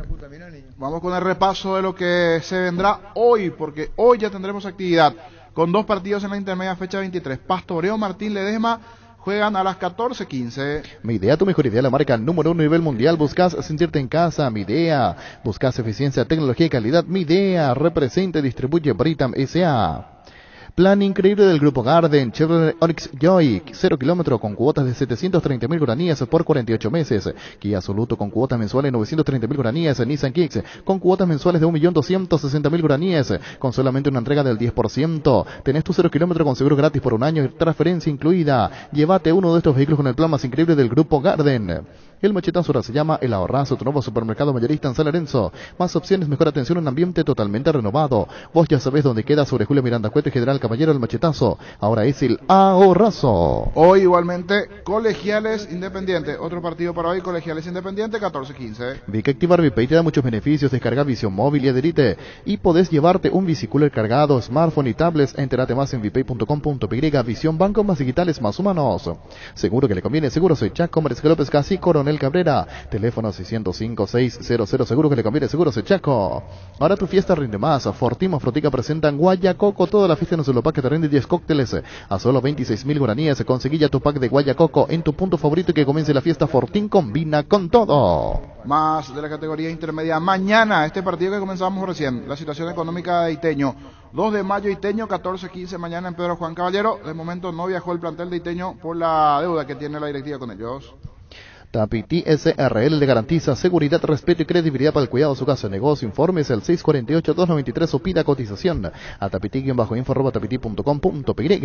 Vamos con el repaso de lo que se vendrá hoy, porque hoy ya tendremos actividad con 2 partidos en la intermedia fecha 23. Pastoreo Martín Ledesma juegan a las 14:15. Midea, tu mejor idea, la marca número 1 a nivel mundial. Buscas sentirte en casa, Midea. Buscas eficiencia, tecnología y calidad. Midea representa y distribuye Britam S.A. Plan increíble del Grupo Garden, Chevrolet Onix Joy, 0 kilómetro con cuotas de 730.000 guaraníes por 48 meses. Kia Soluto con cuotas mensuales de 930.000 guaraníes. Nissan Kicks con cuotas mensuales de 1.260.000 guaraníes, con solamente una entrega del 10%. Tenés tu 0 kilómetro con seguro gratis por un año y transferencia incluida. Llévate uno de estos vehículos con el plan más increíble del Grupo Garden. El Machetazo ahora se llama El Ahorrazo, tu nuevo supermercado mayorista en San Lorenzo. Más opciones, mejor atención, un ambiente totalmente renovado. Vos ya sabés dónde queda, sobre Julio Miranda Cuete, General Caballero. El Machetazo ahora es El Ahorrazo. Hoy igualmente Colegiales Independiente, otro partido para hoy, Colegiales Independiente, 14:15. Vi que activar VPay te da muchos beneficios. Descarga Visión Móvil y adherite y podés llevarte un bicicooler cargado, smartphone y tablets. Entérate más en vipay.com.py. Visión, bancos más digitales, más humanos. Seguro que le conviene. Seguro soy Chaco Mariscal López Casi, Coronel Cabrera, teléfono 605-600, seguro que le conviene, seguro se Chaco. Ahora tu fiesta rinde más. Fortimo Frutica presentan Guayacoco, toda la fiesta en un solo pack que te rinde 10 cócteles a solo 26.000 guaraníes. Conseguí ya tu pack de Guayacoco en tu punto favorito y que comience la fiesta. Fortín combina con todo. Más de la categoría intermedia. Mañana, este partido que comenzamos recién, la situación económica de Iteño. 2 de mayo Iteño, 14:15 mañana en Pedro Juan Caballero. De momento no viajó el plantel de Iteño por la deuda que tiene la directiva con ellos. Tapiti SRL le garantiza seguridad, respeto y credibilidad para el cuidado de su casa o negocio. Informes al 648-293 o pida cotización a tapiti-info@tapiti.com.py.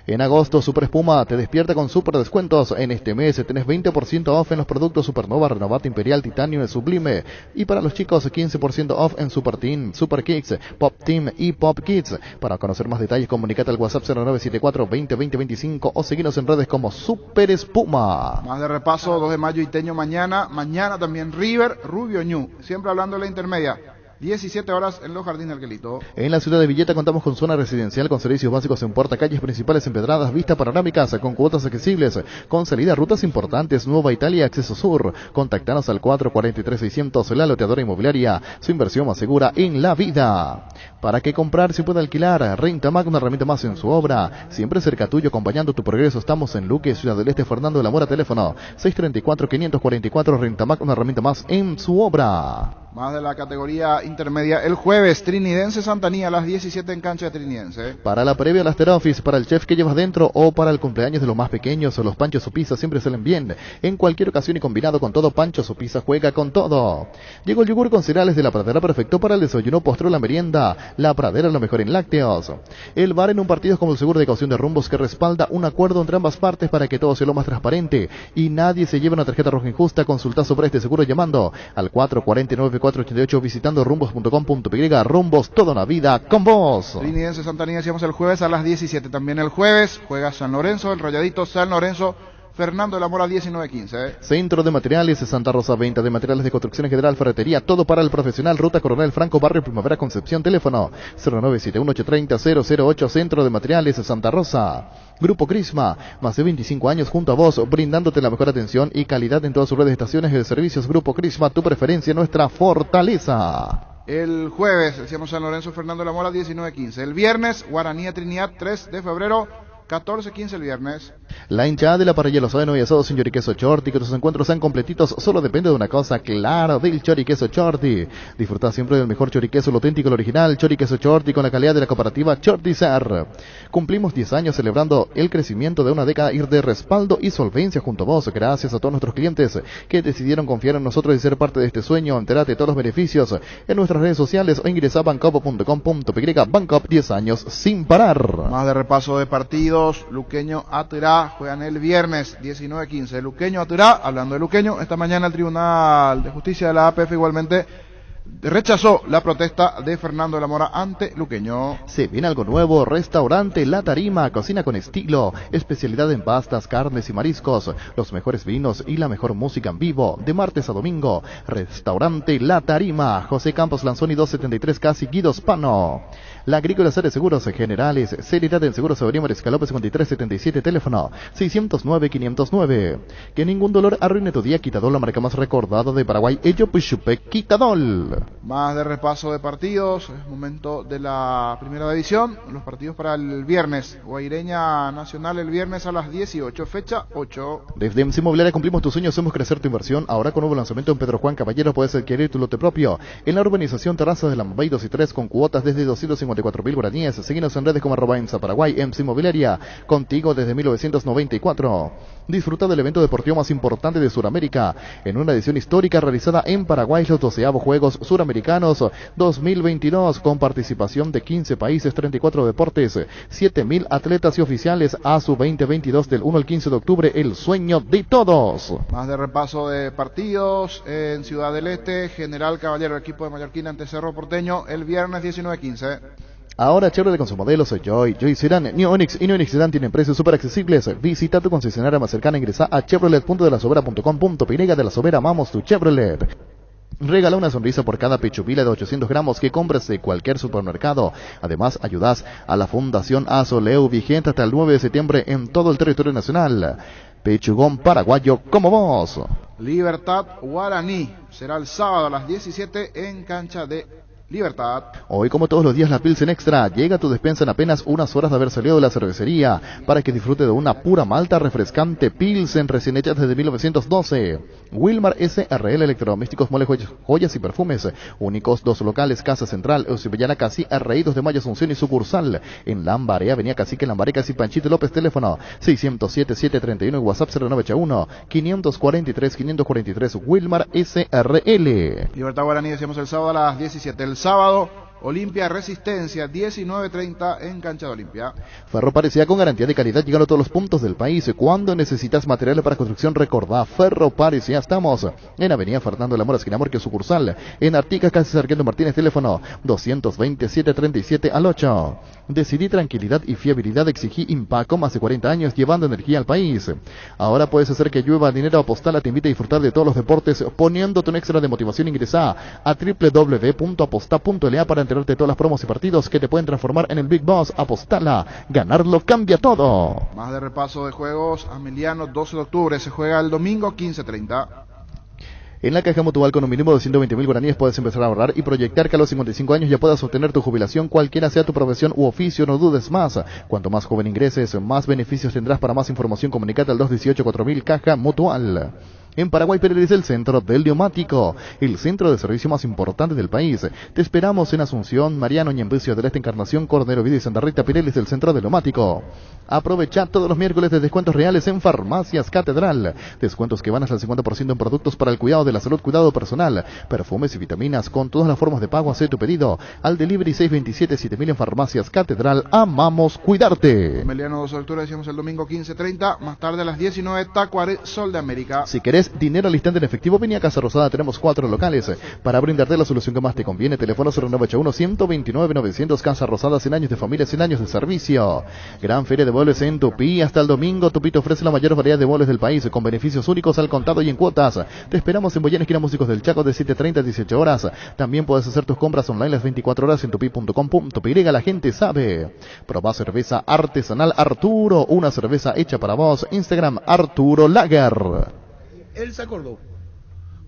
En agosto, Super Espuma te despierta con super descuentos. En este mes tenés 20% off en los productos Supernova, Renovate, Imperial, Titanio y Sublime. Y para los chicos, 15% off en Super Team, Super Kicks, Pop Team y Pop Kids. Para conocer más detalles, comunicate al WhatsApp 0974-2020-25 o seguinos en redes como Super Espuma. Más de repaso, 2 de mayo Iteño mañana. Mañana también River, Rubio Ñu. Siempre hablando de la intermedia. 17 horas en los Jardines Arquelito. En la ciudad de Villeta contamos con zona residencial con servicios básicos en puerta, calles principales empedradas, vistas panorámicas, con cuotas accesibles, con salida a rutas importantes, Nueva Italia, Acceso Sur. Contactanos al 443-600, la loteadora inmobiliaria, su inversión más segura en la vida. ¿Para qué comprar si puede alquilar? Rentamac, una herramienta más en su obra. Siempre cerca tuyo, acompañando tu progreso. Estamos en Luque, Ciudad del Este, Fernando de la Mora, teléfono 634-544. Rentamac, una herramienta más en su obra. Más de la categoría intermedia. El jueves, Trinidense Santanía a las 17 en cancha de Trinidense. Para la previa, las Terofis, para el chef que llevas dentro o para el cumpleaños de los más pequeños, o los panchos o pizzas siempre salen bien. En cualquier ocasión y combinado con todo, panchos o pizza juega con todo. Llegó el yogur con cereales de La Pradera, perfecto para el desayuno, postre o la merienda. La Pradera, lo mejor en lácteos. El bar en un partido es como el seguro de caución de Rumbos, que respalda un acuerdo entre ambas partes para que todo sea lo más transparente y nadie se lleve una tarjeta roja injusta. Consulta sobre este seguro llamando al 449-488, visitando rumbos.com.py. Rumbos, toda una vida con vos. Trinidense Santanía, decíamos el jueves a las 17. También el jueves juega San Lorenzo, el Rayadito San Lorenzo, Fernando de la Mora 19:15. Centro de Materiales Santa Rosa, venta de materiales de construcción en general, ferretería, todo para el profesional. Ruta Coronel Franco, Barrio Primavera, Concepción, teléfono 0971-830-008. Centro de Materiales Santa Rosa. Grupo Crisma, más de 25 años junto a vos, brindándote la mejor atención y calidad en todas sus redes de estaciones de servicios. Grupo Crisma, tu preferencia, nuestra fortaleza. El jueves, decíamos San Lorenzo, Fernando de la Mora 19:15. El viernes, Guaraní Trinidad, 3 de febrero, 14:15 el viernes. La hinchada de la parrilla Lozano y asados sin choriqueso Chorti, que tus encuentros sean completitos, solo depende de una cosa, claro, del choriqueso Chorti. Disfruta siempre del mejor choriqueso, lo auténtico, lo original, choriqueso Chorti con la calidad de la cooperativa Chortizar. Cumplimos 10 años celebrando el crecimiento de una década y de respaldo y solvencia junto a vos. Gracias a todos nuestros clientes que decidieron confiar en nosotros y ser parte de este sueño. Entérate de todos los beneficios en nuestras redes sociales o ingresa a bancop.com.py. Bancop, 10 años sin parar. Más de repaso de partidos. Luqueño Aturá juegan el viernes 19:15. Luqueño Aturá, hablando de Luqueño, esta mañana el Tribunal de Justicia de la APF igualmente rechazó la protesta de Fernando de la Mora ante Luqueño. Se viene algo nuevo, restaurante La Tarima, cocina con estilo, especialidad en pastas, carnes y mariscos, los mejores vinos y la mejor música en vivo, de martes a domingo. Restaurante La Tarima, José Campos Lanzoni 273, casi Guido Spano. La Agrícola Sede Seguros Generales, seriedad en Seguros Avenida Mariscal López 5377, teléfono 609-509. Que ningún dolor arruine tu día. Quitadol, la marca más recordada de Paraguay, Ello Puchupec Quitadol. Más de repaso de partidos, es momento de la primera división, los partidos para el viernes. Guaireña Nacional el viernes a las 18, fecha 8. Desde MC Inmobiliaria cumplimos tus sueños, hacemos crecer tu inversión. Ahora con nuevo lanzamiento en Pedro Juan Caballero puedes adquirir tu lote propio en la urbanización Terrazas de la Mambay 2 y 3 con cuotas desde 254.000 guaraníes. Seguinos en redes como @EMSA Paraguay, MC Inmobiliaria, contigo desde 1994. Disfruta del evento deportivo más importante de Sudamérica en una edición histórica realizada en Paraguay, los 12avos Juegos Suramericanos 2022 con participación de 15 países, 34 deportes, 7.000 atletas y oficiales. ASU 2022 del 1 al 15 de octubre, el sueño de todos. Más de repaso de partidos en Ciudad del Este, General Caballero, equipo de Mallorquín ante Cerro Porteño el viernes 19:15. Ahora Chevrolet con sus modelos Joy Sedan, New Onix y New Onix Sedan tienen precios súper accesibles. Visita tu concesionaria más cercana, ingresa a chevrolet.delasobera.com.py. De La Sobera, amamos tu Chevrolet. Regala una sonrisa por cada pechuvila de 800 gramos que compres de cualquier supermercado. Además, ayudas a la Fundación Azoleu, vigente hasta el 9 de septiembre en todo el territorio nacional. Pechugón paraguayo como vos. Libertad Guaraní será el sábado a las 17 en cancha de Libertad. Hoy, como todos los días, la Pilsen Extra llega a tu despensa en apenas unas horas de haber salido de la cervecería para que disfrute de una pura malta refrescante Pilsen recién hecha desde 1912. Wilmar SRL Electrodomésticos, Mole, Joyas y Perfumes. Únicos 2 locales, Casa Central, Eusebellana Casi, Arrey 2 de Mayo, Asunción y sucursal. En Lambaré, Avenida Cacique, Lambaré, Casi, Panchito López, teléfono 607-731 y WhatsApp 0981-543-543. Wilmar SRL. Libertad Guaraní, decíamos el sábado a las 17. El sábado, Olimpia Resistencia, 19:30 en cancha de Olimpia. Ferro Parecía, con garantía de calidad, llegando a todos los puntos del país. Cuando necesitas materiales para construcción, recordá Ferro Parecía. Estamos en Avenida Fernando de la Mora, esquina Morquio, sucursal. En Artica, casi Sargento Martínez, teléfono 227-37 al 8. Decidí tranquilidad y fiabilidad, exigí Impaco, más de 40 años llevando energía al país. Ahora puedes hacer que llueva dinero. Apostala te invita a disfrutar de todos los deportes poniéndote un extra de motivación. Ingresa a www.aposta.la para enterarte de todas las promos y partidos que te pueden transformar en el Big Boss. Apostala, ganarlo cambia todo. Más de repaso de juegos, Ameliano 12 de octubre, se juega el domingo 15:30. En la Caja Mutual, con un mínimo de 120.000 guaraníes puedes empezar a ahorrar y proyectar que a los 55 años ya puedas obtener tu jubilación, cualquiera sea tu profesión u oficio. No dudes más. Cuanto más joven ingreses, más beneficios tendrás. Para más información, comunicate al 218-4000. Caja Mutual. En Paraguay, Pérez, el centro del neumático, el centro de servicio más importante del país. Te esperamos en Asunción, Mariano, Ñembucio del Este, Encarnación, Cordero Vida y Santa Rita. Pireles, el centro del neumático. Aprovecha todos los miércoles de descuentos reales en Farmacias Catedral. Descuentos que van hasta el 50% en productos para el cuidado de la salud, cuidado personal, perfumes y vitaminas, con todas las formas de pago. Haz tu pedido al delivery 627-7000 en Farmacias Catedral. Amamos cuidarte. Emiliano 12 de octubre, decíamos el domingo 15:30. Más tarde a las 19, Tacuaré, Sol de América. Si querés dinero al instante en efectivo, vení a Casa Rosada. Tenemos 4 locales para brindarte la solución que más te conviene. Teléfono 0981-129-900. Casa Rosada, 100 años de familia, 100 años de servicio. Gran feria de muebles en Tupí. Hasta el domingo, Tupí te ofrece la mayor variedad de muebles del país, con beneficios únicos al contado y en cuotas. Te esperamos en Boyana, esquina Músicos del Chaco, de 7:30 a 18 horas. También puedes hacer tus compras online las 24 horas en tupi.com.py. La gente sabe. Probá cerveza artesanal Arturo, una cerveza hecha para vos. Instagram, Arturo Lager. Él se acordó.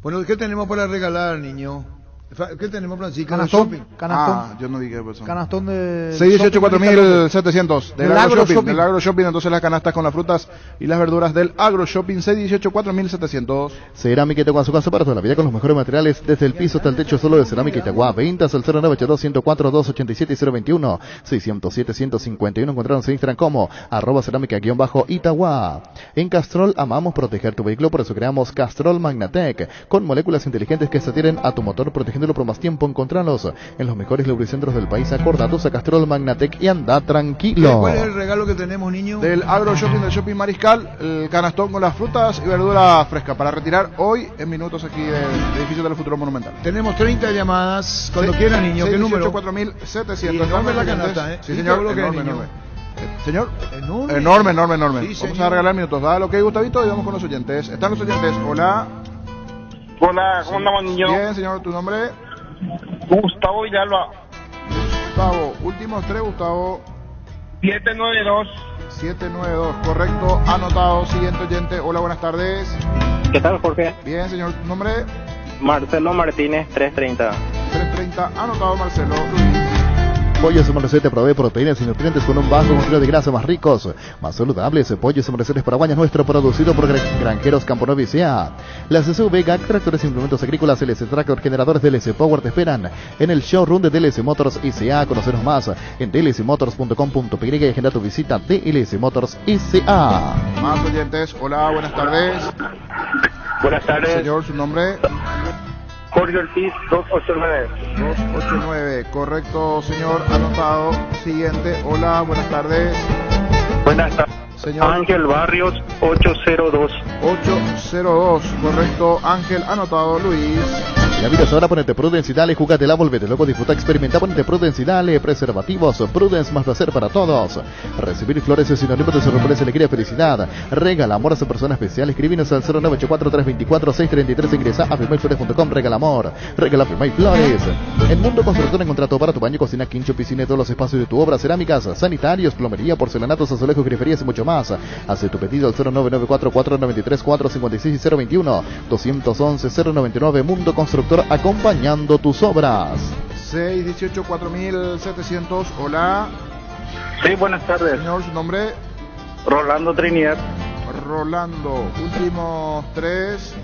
Bueno, ¿qué tenemos para regalar, niño? ¿Qué tenemos, Francisco? Canastón. Yo no dije eso. Canastón de... 618 4700 del Agro Agro Shopping. Del Agro Shopping, entonces las canastas con las frutas y las verduras del Agro Shopping. 618 4700. Cerámica Itagua, su casa para toda la vida con los mejores materiales, desde el piso hasta el techo, solo de Cerámica Itagua. Ventas al 0982-104-287 y 021-607-151. Encontrarnos en Instagram como @cerámica_Itagua. En Castrol amamos proteger tu vehículo, por eso creamos Castrol Magnatec, con moléculas inteligentes que se adhieren a tu motor, protegiéndolo por más tiempo. Encontralos en los mejores lubricentros del país. Acordados a Castrol Magnatec y anda tranquilo. ¿Cuál es el regalo que tenemos, niño? Del Agro Shopping, del Shopping Mariscal, el canastón con las frutas y verduras frescas para retirar hoy en minutos aquí del edificio del Futuro Monumental. Tenemos 30 llamadas. Cuando quieran, niño. ¿Qué número? 4700. Enorme la canasta, ¿eh? Sí, señor. Lo que Enorme, es, niño. Señor. Enorme. Enorme. Sí, Vamos señor. a regalar minutos. Dale lo que hay, Gustavito, y vamos con los oyentes. Están los oyentes. Hola. Hola, ¿cómo andamos, niño? Bien, señor. ¿Tu nombre? Gustavo Villalba. Gustavo. Últimos 3, Gustavo. 792. 792, correcto. Anotado. Siguiente oyente. Hola, buenas tardes. ¿Qué tal, Jorge? Bien, señor. ¿Tu nombre? Marcelo Martínez, 330. 330. Anotado, Marcelo. Pollo Somerset te provee proteínas y nutrientes con un bajo contenido de grasa, más ricos, más saludables. Pollo Somerset es Paraguay, nuestro, producido por Granjeros Campo Nuevo y SEA. Las SUV, GAC, tractores e implementos agrícolas, LS Tractor, generadores DLC Power te esperan en el showroom de DLC Motors ICA. Conocernos más en dlsmotors.com.py y agenda tu visita. DLS Motors ICA. Más oyentes. Hola, buenas tardes. Buenas tardes. Señor, ¿su nombre? Jorge Ortiz, 289. 289, correcto, señor, anotado. Siguiente, hola, buenas tardes. Buenas tardes. Señor. Ángel Barrios, 802. 802, correcto, Ángel, anotado. Luis. La vida es ahora, ponete Prudence y dale, júgatela, volvete loco, disfruta, experimenta, ponete Prudence y dale, preservativos, Prudence, más placer para todos. Recibir flores es sinónimo de sorpresa, alegría, felicidad. Regala amor a esa persona especial, escribinos al 0984-324-633, ingresa a firmayflores.com, regala amor, regala Firmay Flores. En Mundo Constructor encontrá todo para tu baño, cocina, quincho, piscina y todos los espacios de tu obra, cerámicas, sanitarios, plomería, porcelanatos, azulejos, griferías y mucho más. Hace tu pedido al 0994-493-456 y 021-211-099, Mundo Constructor, acompañando tus obras. 618-4700, hola. Sí, buenas tardes. Señor, ¿su nombre? Rolando Trinidad. Rolando, últimos 3.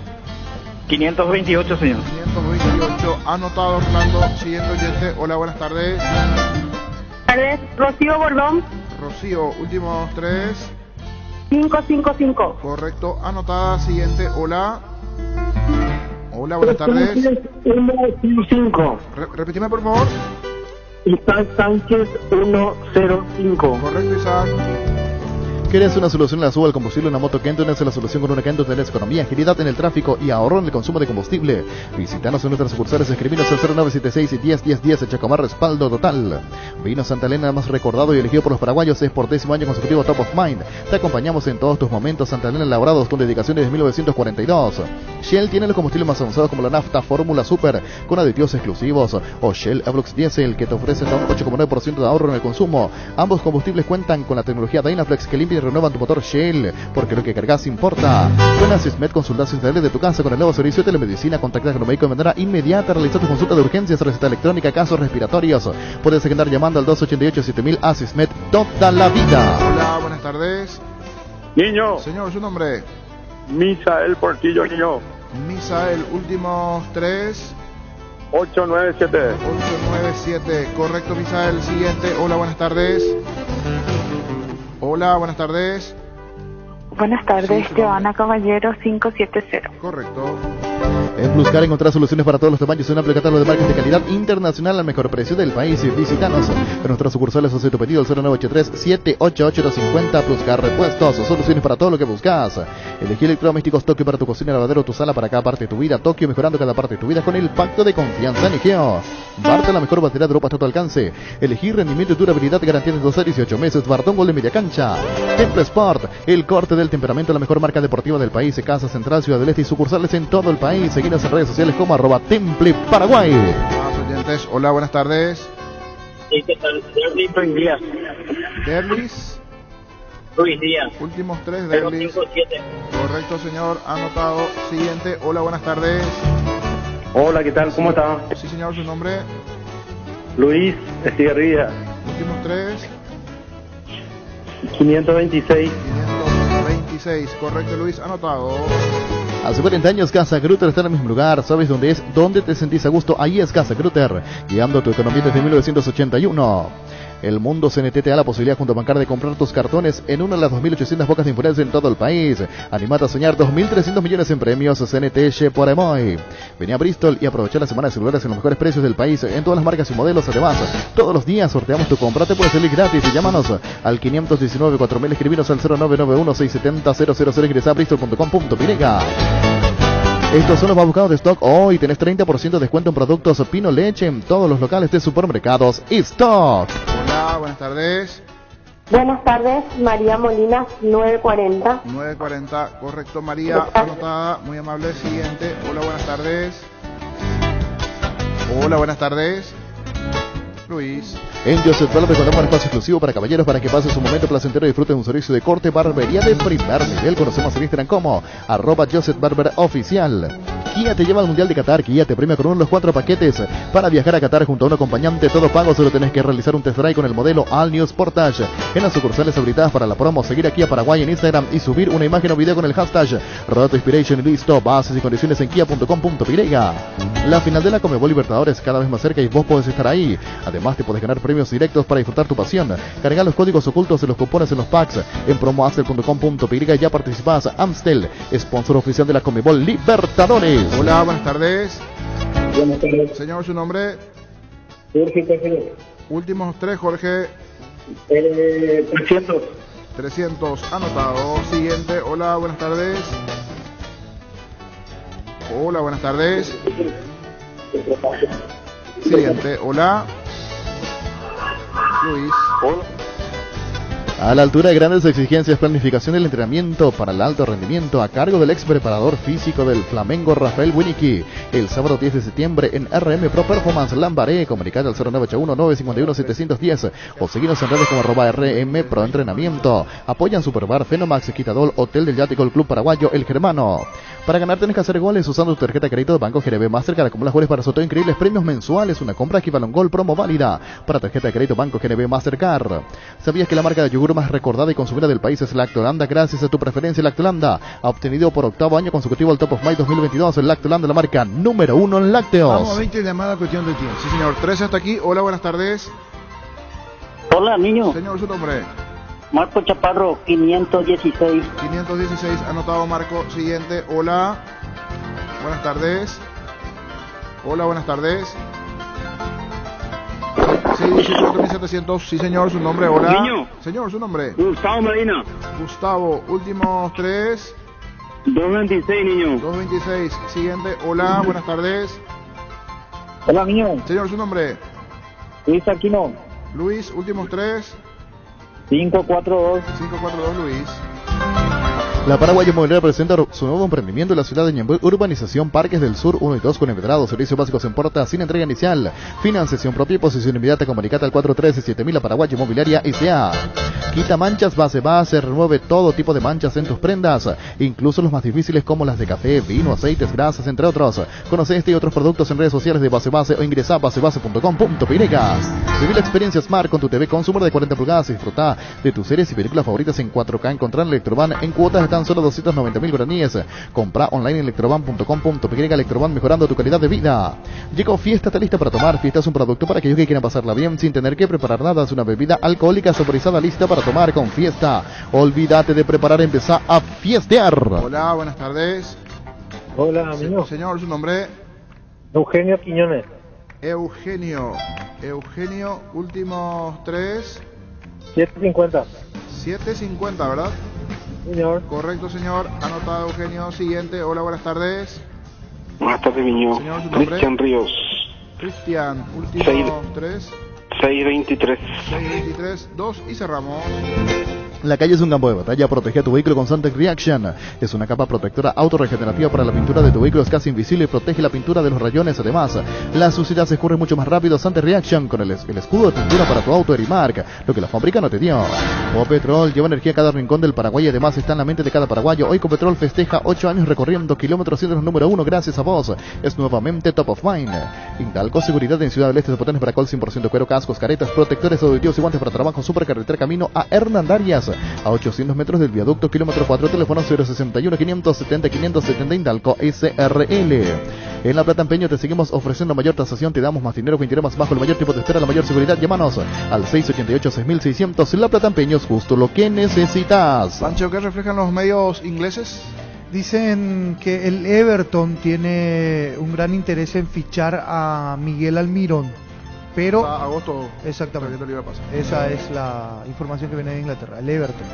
528, señor. 528, anotado, Rolando. Siguiente oyente, hola, buenas tardes. Tardes, Rocío Bordón. Rocío, últimos 3. 555. Correcto, anotada. Siguiente, hola. Hola, buenas tardes. 105. Repíteme, por favor. Isaac Sánchez 105. Correcto, Isaac. ¿Quieres una solución a la suba del combustible? Una moto Kento es la solución. Con una Kento tenés economía, agilidad en el tráfico y ahorro en el consumo de combustible. Visítanos en nuestras sucursales, escribinos al 0976 y 101010 Chacomar, respaldo total. Vino Santa Elena, más recordado y elegido por los paraguayos, es por 10º año consecutivo Top of Mind. Te acompañamos en todos tus momentos. Santa Elena, elaborados con dedicación desde 1942. Shell tiene los combustibles más avanzados como la nafta Fórmula Super con aditivos exclusivos, o Shell Evolux Diesel, que te ofrece hasta un 8,9% de ahorro en el consumo. Ambos combustibles cuentan con la tecnología Dynaflex que limpia y renuevan tu motor Shell, porque lo que cargas importa. Con Asismed, consultas instalables de tu casa con el nuevo servicio de telemedicina. Contacta con el médico de manera inmediata. Realiza tu consulta de urgencias, receta electrónica, casos respiratorios. Puedes agendar llamando al 288-7000. Asismed, toda la vida. Hola, buenas tardes. Niño. Señor, ¿su nombre? Misael Portillo, niño. Misael, últimos 3. 897. 897, correcto, Misael. Siguiente, hola, buenas tardes. Hola, buenas tardes. Buenas tardes, Joana Caballero 570. Correcto. En Pluscar encontrarás soluciones para todos los tamaños y un amplio catálogo de marcas de calidad internacional al mejor precio del país. Visítanos en nuestras sucursales o hacer tu pedido al 0983-788-250. Pluscar Repuestos, soluciones para todo lo que buscas. Elegí electrodomésticos Tokio para tu cocina, lavadero, tu sala, para cada parte de tu vida. Tokio, mejorando cada parte de tu vida con el pacto de confianza en Egeo. Barta, la mejor batería de Europa hasta tu alcance. Elegí rendimiento y durabilidad, garantía de 12 a 18 meses. Bartón, gol de media cancha. Temple Sport, el corte del temperamento, la mejor marca deportiva del país. Casa Central, Ciudad del Este y sucursales en todo el país. Seguinos en redes sociales como @Temple Paraguay. Más oyentes, hola, buenas tardes. Sí, ¿qué tal? Derlis Ruiz Díaz. Derlis Ruiz Díaz. Últimos 3, Derlis. 057. Correcto, señor, anotado. Siguiente, hola, buenas tardes. Hola, ¿qué tal? ¿Cómo está? Sí, señor, su nombre. Luis Estigarribia. Últimos 3. 526. 526, correcto, Luis, anotado. Hace 40 años Casa Grutter está en el mismo lugar. ¿Sabes dónde es? ¿Dónde te sentís a gusto? Ahí es Casa Grutter, guiando tu economía desde 1981. El Mundo CNT te da la posibilidad junto a Bancar de comprar tus cartones en una de las 2.800 bocas de influencia en todo el país. Animate a soñar 2.300 millones en premios CNT por Emoy. Vení a Bristol y aprovecha la semana de celulares en los mejores precios del país en todas las marcas y modelos. Además, todos los días sorteamos tu compra. Te puede salir gratis y llámanos al 519-4000. Escribinos al 0991-670-000. Ingresa a bristol.com.py. Estos son los más buscados de stock hoy. Tenés 30% de descuento en productos Pino Leche en todos los locales de supermercados y stock. Hola, buenas tardes. Buenas tardes, María Molina, 940. 940, correcto, María, anotada, muy amable. Siguiente, hola, buenas tardes. Hola, buenas tardes. Luis. En Joseph Barber contamos un espacio exclusivo para caballeros para que pases un momento placentero y disfrutes de un servicio de corte barbería de primer nivel. Conocemos en Instagram como @JosephBarberOficial. Kia te lleva al Mundial de Qatar. Kia te premia con uno de los 4 paquetes para viajar a Qatar junto a un acompañante. Todo pago, solo tenés que realizar un test drive con el modelo All New Sportage en las sucursales habilitadas para la promo. Seguir aquí a Paraguay en Instagram y subir una imagen o video con el hashtag Rodato Inspiration y listo. Bases y condiciones en kia.com.py. La final de la Conmebol Libertadores cada vez más cerca y vos podés estar ahí. Además te podés ganar premios directos para disfrutar tu pasión. Carga los códigos ocultos de los cupones en los packs en promoamstel.com.py. Ya participás. Amstel, sponsor oficial de la Conmebol Libertadores. Hola, buenas tardes. Buenas tardes. Señor, su nombre. Jorge Casero. Últimos 3, Jorge. 300. 300, anotado. Siguiente, hola, buenas tardes. Hola, buenas tardes. Siguiente, hola. Luis. Hola. A la altura de grandes exigencias, planificación del entrenamiento para el alto rendimiento a cargo del ex preparador físico del Flamengo, Rafael Winnicki. El sábado 10 de septiembre en RM Pro Performance Lambaré. Comunicate al 0981-951-710 o seguinos en redes como @RM Pro Entrenamiento. Apoyan Superbar, Fenomax, Quitadol, Hotel del Yate Club Paraguayo, El Germano. Para ganar tenés que hacer goles usando tu tarjeta de crédito de Banco GNB Mastercard. Acumulas goles para sorteo increíbles premios mensuales. Una compra equivale a un gol, promo válida para tarjeta de crédito Banco GNB Mastercard. ¿Sabías que la marca de yogur más recordada y consumida del país es Lactolanda? Gracias a tu preferencia, Lactolanda ha obtenido por 8º año consecutivo el Top of Mind 2022. Lactolanda, la marca número 1 en lácteos. Vamos a 20 llamadas, cuestión de tiempo. Sí, señor, 13 hasta aquí. Hola, buenas tardes. Hola, niño. Señor, su nombre. Marco Chaparro, 516. 516, anotado, Marco. Siguiente, hola. Buenas tardes. Hola, buenas tardes. 61700, sí señor, su nombre, hola. Niño. Señor, su nombre. Gustavo Medina. Gustavo, últimos 3. 226, niño. 226, siguiente, hola, buenas tardes. Hola, niño. Señor, su nombre. Luis Aquino. Luis, últimos 3. 542. 542, Luis. La Paraguay Inmobiliaria presenta su nuevo emprendimiento en la ciudad de Ñemby, Urbanización Parques del Sur 1 y 2 con empedrados, servicios básicos en puerta sin entrega inicial, financiación propia y posición inmediata. Comunicate al 413-7000. La Paraguay Inmobiliaria S.A. Quita manchas, base, remueve todo tipo de manchas en tus prendas, incluso los más difíciles como las de café, vino, aceites, grasas, entre otros. Conoce este y otros productos en redes sociales de Base o ingresa a basebase.com.py. Viví la experiencia Smart con tu TV Consumer de 40 pulgadas y disfruta de tus series y películas favoritas en 4K. Encontrar Electroban en cuotas de tan solo 290.000 guaraníes. Compra online en electroban.com.py. Electroban, mejorando tu calidad de vida. Llegó Fiesta, está lista para tomar. Fiesta es un producto para aquellos que quieran pasarla bien sin tener que preparar nada. Es una bebida alcohólica saborizada lista para tomar con Fiesta. Olvídate de preparar, empezá a fiestear. Hola, buenas tardes. Hola, amigo. Señor, su nombre. Eugenio Quiñones. Eugenio, últimos 3. 750. 750, ¿verdad? Señor. Correcto, señor. Anotado, Eugenio. Siguiente. Hola, buenas tardes. Buenas tardes, niño. Señor, su nombre. Cristian Ríos. Cristian, últimos 3. 623. 623, 2 y cerramos. La calle es un campo de batalla. Protege a tu vehículo con Santec Reaction. Es una capa protectora autorregenerativa para la pintura de tu vehículo. Es casi invisible y protege la pintura de los rayones. Además, la suciedad se escurre mucho más rápido. Santec Reaction con el escudo de pintura para tu auto Erimark, lo que la fábrica no te dio. Copetrol lleva energía a cada rincón del Paraguay. Además, está en la mente de cada paraguayo. Hoy Copetrol festeja 8 años recorriendo kilómetros, siendo el número 1 gracias a vos. Es nuevamente top of mind. Indalco Seguridad en Ciudad del Este. Botones para col 100% cuero, cascos, caretas, protectores auditivos y guantes para trabajo. Supercarretera camino a Hernandarias, a 800 metros del viaducto, kilómetro 4, teléfono 061 570 570 Indalco SRL. En La Plata Empeño te seguimos ofreciendo mayor tasación, te damos más dinero, 20 más bajo, el mayor tiempo de espera, la mayor seguridad. Llámanos al 688-6600. La Plata Empeño es justo lo que necesitas. Pancho, ¿qué reflejan los medios ingleses? Dicen que el Everton tiene un gran interés en fichar a Miguel Almirón, pero hasta agosto. Exactamente. Esa es la información que viene de Inglaterra, el Everton.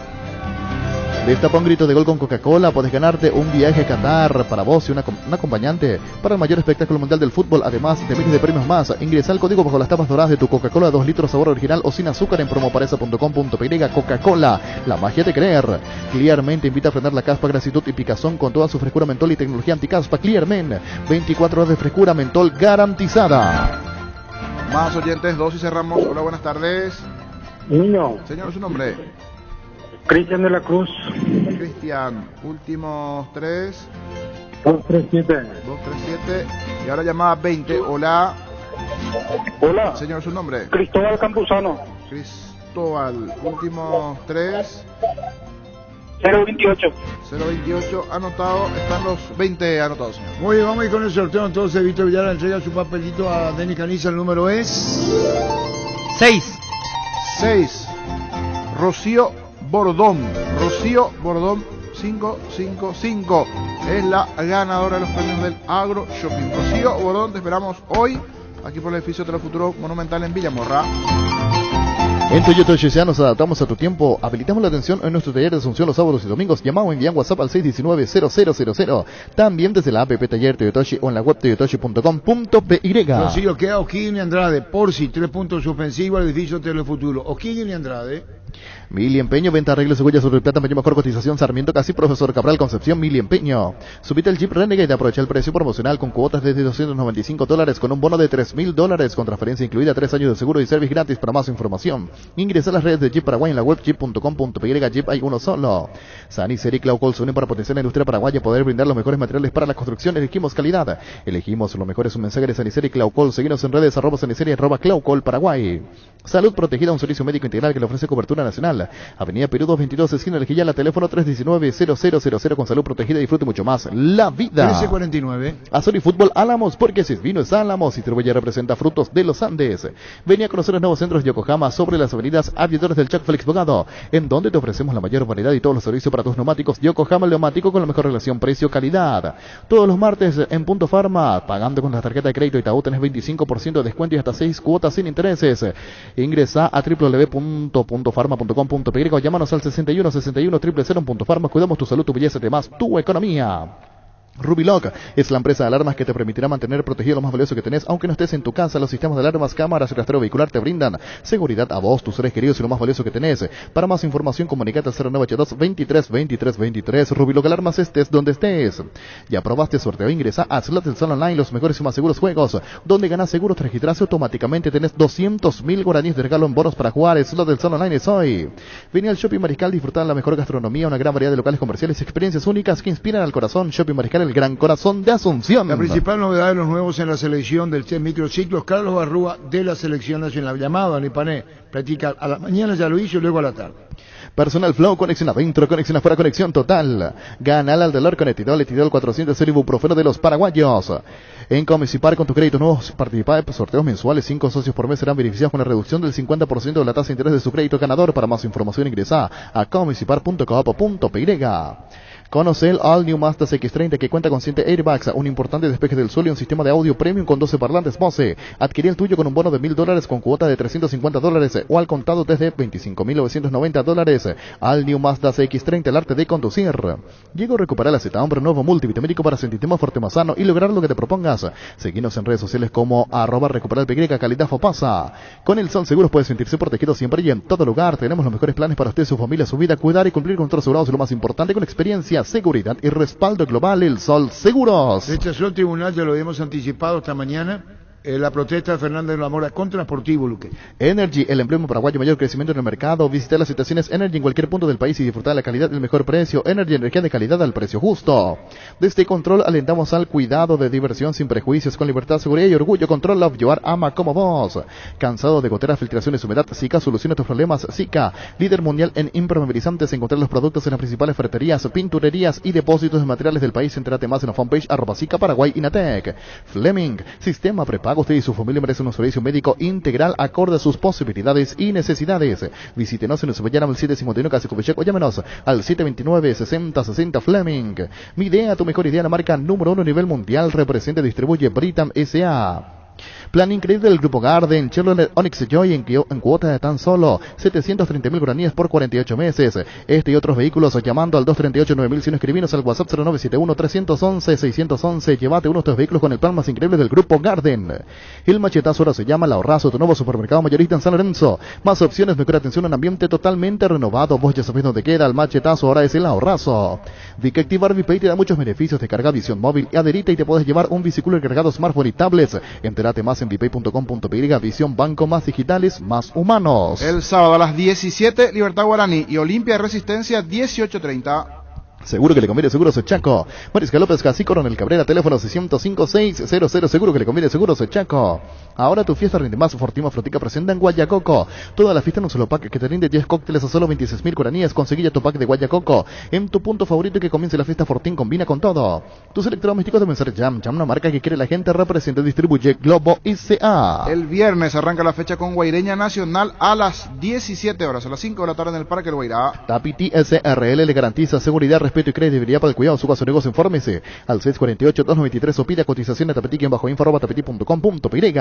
Destapa un grito de gol con Coca-Cola. Podés ganarte un viaje a Qatar para vos y un acompañante para el mayor espectáculo mundial del fútbol, además de miles de premios más. Ingresa al código bajo las tapas doradas de tu Coca-Cola 2 litros sabor original o sin azúcar en promoparesa.com.py. Coca-Cola, la magia de creer. Clearment te invita a frenar la caspa, grasitud y picazón con toda su frescura mentol y tecnología anticaspa. Clearment, 24 horas de frescura mentol garantizada. Más oyentes, 2 y cerramos. Hola, buenas tardes. Niño. Señor, su nombre. Cristian de la Cruz. Cristian, últimos 3. 237. 237. Y ahora llamada 20. Hola. Hola. Señor, su nombre. Cristóbal Campuzano. Cristóbal, últimos 3. 028. 028 anotado. Están los 20 anotados, señor. Muy bien, vamos a ir con el sorteo. Entonces, Víctor Villar entrega su papelito a Denis Caniza. El número es 6. 6. Rocío Bordón 555 es la ganadora de los premios del Agro Shopping. Rocío Bordón, te esperamos hoy aquí por el edificio Telefuturo Monumental en Villamorra. En Toyota Ocean nos adaptamos a tu tiempo. Habilitamos la atención en nuestro taller de Asunción los sábados y domingos. Llama o envía WhatsApp al 619-0000. También desde la app Taller Toyotoshi o en la web toyotoshi.com.py. Rocío, queda O'Higgins y Andrade. Por si 3 puntos suspensivos al edificio Telefuturo. O'Higgins y Andrade. Mili Empeño, venta, arreglos, huellas sobre plata, empeño, mejor cotización, Sarmiento, Casi, Profesor Cabral, Concepción, Mili Empeño. Subite el Jeep Renegade, aprovecha el precio promocional con cuotas desde $295 con un bono de $3,000 con transferencia incluida, 3 años de seguro y service gratis. Para más información, ingresa a las redes de Jeep Paraguay en la web jeep.com.py. Jeep hay uno solo. Sanicer y Claucol se unen para potenciar la industria paraguaya, poder brindar los mejores materiales para la construcción. Elegimos calidad, elegimos lo mejor. Es un mensaje de Sanicer y Claucol. Seguinos en redes @Sanicer y @Claucol Paraguay. Salud Protegida, un servicio médico integral que le ofrece cobertura nacional. Avenida Perú 222, esquina Lejillala, teléfono 319-0000. Con Salud Protegida disfrute mucho más la vida. 1349. Azul y Fútbol Álamos, porque si es vino es Álamos. Y Cervella representa Frutos de los Andes. Venía a conocer los nuevos centros de Yokohama sobre las avenidas Aviadores del Chaco Félix Bogado, en donde te ofrecemos la mayor variedad y todos los servicios para tus neumáticos. Yokohama el neumático con la mejor relación precio-calidad. Todos los martes en Punto Farma, pagando con la tarjeta de crédito Itaú tenés 25% de descuento y hasta 6 cuotas sin intereses. Ingresa a www.farma.com.py o llámanos al 61 61 000 en Punto Farma. Cuidamos tu salud, tu belleza, además tu economía. Rubilock es la empresa de alarmas que te permitirá mantener protegido lo más valioso que tenés, aunque no estés en tu casa. Los sistemas de alarmas, cámaras y rastreo vehicular te brindan seguridad a vos, tus seres queridos y lo más valioso que tenés. Para más información, comunicate al 0982 23 23 23. Rubilock Alarmas, estés donde estés. Ya probaste sorteo, ingresa a Slot del Sol Online, los mejores y más seguros juegos, donde ganas seguros, te registras y automáticamente tenés 200.000 guaraníes de regalo en bonos para jugar. Slot del Sol Online es hoy. Vení al Shopping Mariscal, disfrutar la mejor gastronomía, una gran variedad de locales comerciales y experiencias únicas que inspiran al corazón. Shopping Mariscal, el gran corazón de Asunción. La principal novedad de los nuevos en la selección del microciclos, Carlos Barrúa de la selección nacional. Llamado a Nipané, practica a la mañana, ya lo hizo, y luego a la tarde. Personal Flow, conexión adentro, conexión afuera, conexión total. Gana al dolor con Etidol 400 el ibuprofeno de los paraguayos. En Comisipar, con tu crédito nuevo, participa de sorteos mensuales. 5 socios por mes serán beneficiados con la reducción del 50% de la tasa de interés de su crédito ganador. Para más información ingresa a comisipar.com.py. Conoce el All New Mazda CX-30 que cuenta con 7 airbags, un importante despeje del suelo y un sistema de audio premium con 12 parlantes Bose. Adquirí el tuyo con un bono de $1,000 con cuota de $350 o al contado desde $25,990. All New Mazda CX-30, el arte de conducir. Llegó a recuperar la Z, hombre nuevo multivitamínico para sentirte más fuerte, más sano y lograr lo que te propongas. Seguinos en redes sociales como @recuperalpy, calidad Fopasa. Con el Sol Seguros puede sentirse protegido siempre y en todo lugar. Tenemos los mejores planes para usted, su familia, su vida, cuidar y cumplir con todos los asegurados, lo más importante, con experiencia, seguridad y respaldo global. El Sol Seguros. Rechazó el tribunal, ya lo habíamos anticipado esta mañana, la protesta de Fernández de la Mora contra Sportivo Luque. Energy, el emblema paraguayo, mayor crecimiento en el mercado. Visita las estaciones Energy en cualquier punto del país y disfrutar la calidad del mejor precio. Energy, energía de calidad al precio justo. Desde Control alentamos al cuidado de diversión sin prejuicios, con libertad, seguridad y orgullo. Control Love Your ama como vos. Cansado de goteras, filtraciones, humedad, Zika soluciona tus problemas. Zika, líder mundial en impermeabilizantes. Encontrar los productos en las principales ferreterías, pinturerías y depósitos de materiales del país. Entérate más en la fanpage @Zika Paraguay Inatec. Fleming, sistema prepago. Usted y su familia merecen un servicio médico integral acorde a sus posibilidades y necesidades. Visítenos en Subellana 751 Casi Cubechec o llámenos al 729-6060 Fleming. Mi idea, tu mejor idea, la marca número 1 a nivel mundial. Representa y distribuye Britam S.A. Plan increíble del Grupo Garden, Chevrolet Onix Joy en cuota de tan solo 730.000 guaraníes por 48 meses. Este y otros vehículos llamando al 238-9100, escribinos al WhatsApp 0971-311-611. Llévate uno de estos vehículos con el plan más increíble del Grupo Garden. El machetazo ahora se llama El Ahorrazo, tu nuevo supermercado mayorista en San Lorenzo. Más opciones, mejor atención, un ambiente totalmente renovado. Vos ya sabés dónde queda. El machetazo ahora es El Ahorrazo. Vic Activar VPay te da muchos beneficios. Te carga visión móvil y adherita y te puedes llevar un biciclo cargado smartphone y tablets. Entérate más en vipay.com.py. Visión Banco, más digitales, más humanos. El sábado a las 17, Libertad Guaraní y Olimpia Resistencia 18:30. Seguro que le conviene Seguros Chaco. Mariscal López Casí, Coronel Cabrera, teléfono 605-600. Seguro que le conviene Seguros Chaco. Ahora tu fiesta rinde más. Fortima Frutica presenta en Guayacoco. Toda la fiesta en un solo pack que te rinde 10 cócteles a solo 26.000 guaraníes. Conseguí ya tu pack de Guayacoco en tu punto favorito y que comience la fiesta. Fortín combina con todo. Tus electrodomésticos deben ser Jam. Jam, una marca que quiere la gente, representa y distribuye Globo ICA. El viernes arranca la fecha con Guaireña Nacional a las 17 horas. A las 5 de la tarde en el Parque El Guairá. Tapiti SRL le garantiza seguridad, respeto y credibilidad para el cuidado de su negocio. Infórmese al 648-293 o pida cotización a Tapiti en @tapiti.com.py.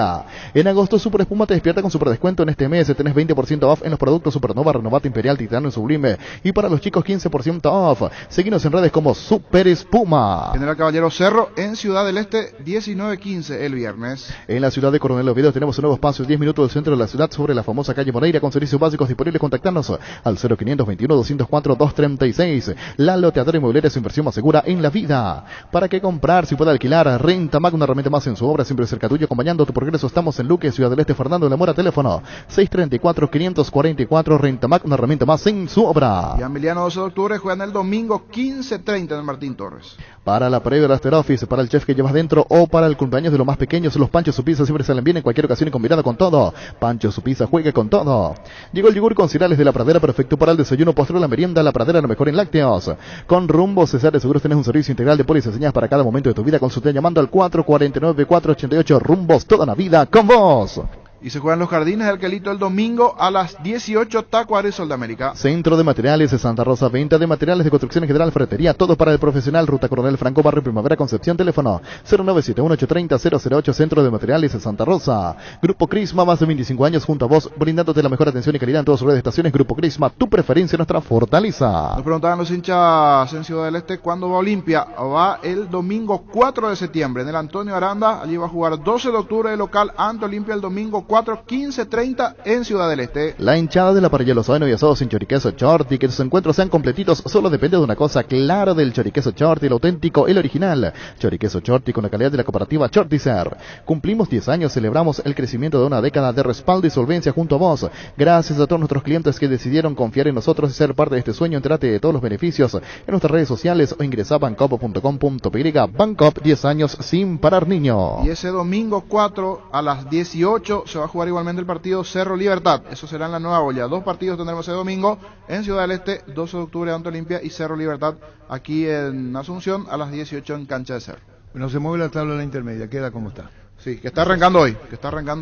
En agosto Super Espuma te despierta con super descuento. En este mes tenés 20% off en los productos Supernova, Renovate, Imperial, Titano y Sublime, y para los chicos 15% off. Seguinos en redes como Super Espuma. General Caballero Cerro en Ciudad del Este 19:15 el viernes. En la ciudad de Coronel Oviedo tenemos un nuevo espacio 10 minutos del centro de la ciudad sobre la famosa calle Moreira con servicios básicos disponibles. Contactarnos al 0521-204-236. La loteadora inmobiliaria, su inversión más segura en la vida. ¿Para qué comprar si puede alquilar? Renta Mag, una herramienta más en su obra, siempre cerca tuyo, acompañando tu progreso. Estamos en Luque, Ciudad del Este. Fernando de la Mora, teléfono 634-544. Renta Mag, una herramienta más en su obra. Y Emiliano 12 de octubre juegan el domingo 15:30 en el Martín Torres. Para la previa de After Office, para el chef que llevas dentro o para el cumpleaños de los más pequeños, los Pancho Su Pizza siempre salen bien en cualquier ocasión y combinada con todo. Pancho Su Pizza, juegue con todo. Llegó el yogur con cereales de La Pradera, perfecto para el desayuno, postre, la merienda. La Pradera, lo mejor en lácteos. Con Rumbo César de Seguros tenés un servicio integral de pólizas señalas para cada momento de tu vida. Consulta llamando al 449-488. Rumbos, toda la vida con vos. Y se juegan los Jardines del Quelito el domingo a las 18, Tacuares, Sol de América. Centro de Materiales de Santa Rosa, venta de materiales de construcción en general, ferretería, todo para el profesional. Ruta Coronel Franco, Barrio Primavera, Concepción, teléfono 0971-830-008, Centro de Materiales de Santa Rosa. Grupo Crisma, más de 25 años junto a vos, brindándote la mejor atención y calidad en todas sus redes de estaciones. Grupo Crisma, tu preferencia, nuestra fortaleza. Nos preguntaban los hinchas en Ciudad del Este cuándo va Olimpia. Va el domingo 4 de septiembre en el Antonio Aranda. Allí va a jugar 12 de octubre de local ante Olimpia el domingo 4, 15:30 en Ciudad del Este. La hinchada de la parrilla Lozano y asados sin choriqueso Chorti, que sus encuentros sean completitos, solo depende de una cosa, claro, del choriqueso Chorti, el auténtico, el original. Choriqueso Chorti con la calidad de la cooperativa Chortizer. Cumplimos 10 años, celebramos el crecimiento de una década de respaldo y solvencia junto a vos. Gracias a todos nuestros clientes que decidieron confiar en nosotros y ser parte de este sueño. Entérate de todos los beneficios en nuestras redes sociales o ingresa a bancop.com.py. Bancop, 10 años sin parar, niño. Y ese domingo 4 a las 18 se va a jugar igualmente el partido Cerro Libertad. Eso será en la Nueva Olla. 2 partidos tendremos ese domingo en Ciudad del Este, 12 de octubre ante Olimpia y Cerro Libertad aquí en Asunción a las 18 en Cancha de Cerro. Bueno, se mueve la tabla de la intermedia, queda como está. Sí, que está arrancando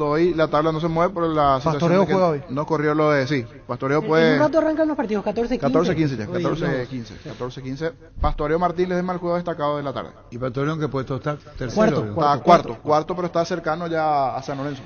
hoy. La tabla no se mueve por la situación Pastoreo de que juega hoy. no corrió lo de... Sí, Pastoreo En puede... un rato arrancan los partidos, 14-15. 14-15 ya, Hoy, no. 14-15. Pastoreo Martín les el juego destacado de la tarde. ¿Y Pastoreo en qué puesto está? Tercero. Cuarto, pero está cercano ya a San Lorenzo.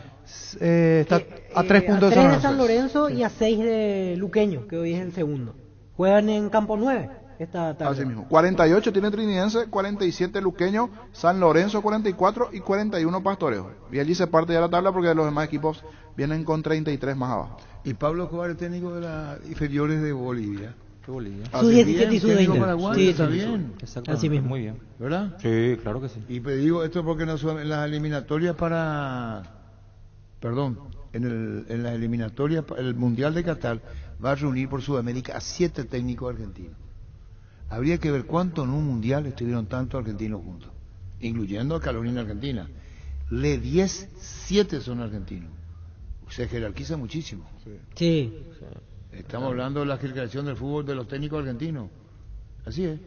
Está a 3 puntos a 3 de San Lorenzo. Lorenzo y a 6 de Luqueño, que hoy es el segundo. Juegan en Campo 9 esta tarde. Así mismo. 48 tiene Trinidense, 47 Luqueño, San Lorenzo 44 y 41 Pastoreo. Y allí se parte ya la tabla porque los demás equipos vienen con 33 más abajo. Y Pablo Escobar, el técnico de las inferiores de Bolivia. ¿Qué Bolivia? Su 17 y su 20. Sí, está bien. Así mismo. Muy bien. ¿Verdad? Sí, claro que sí. Y te digo esto porque en las eliminatorias en las eliminatorias, el Mundial de Qatar va a reunir por Sudamérica a 7 técnicos argentinos. Habría que ver cuántos en un Mundial estuvieron tantos argentinos juntos, incluyendo a Carolina Argentina. 7 son argentinos. Se jerarquiza muchísimo. Sí. Estamos hablando de la jerarquización del fútbol de los técnicos argentinos. Así es.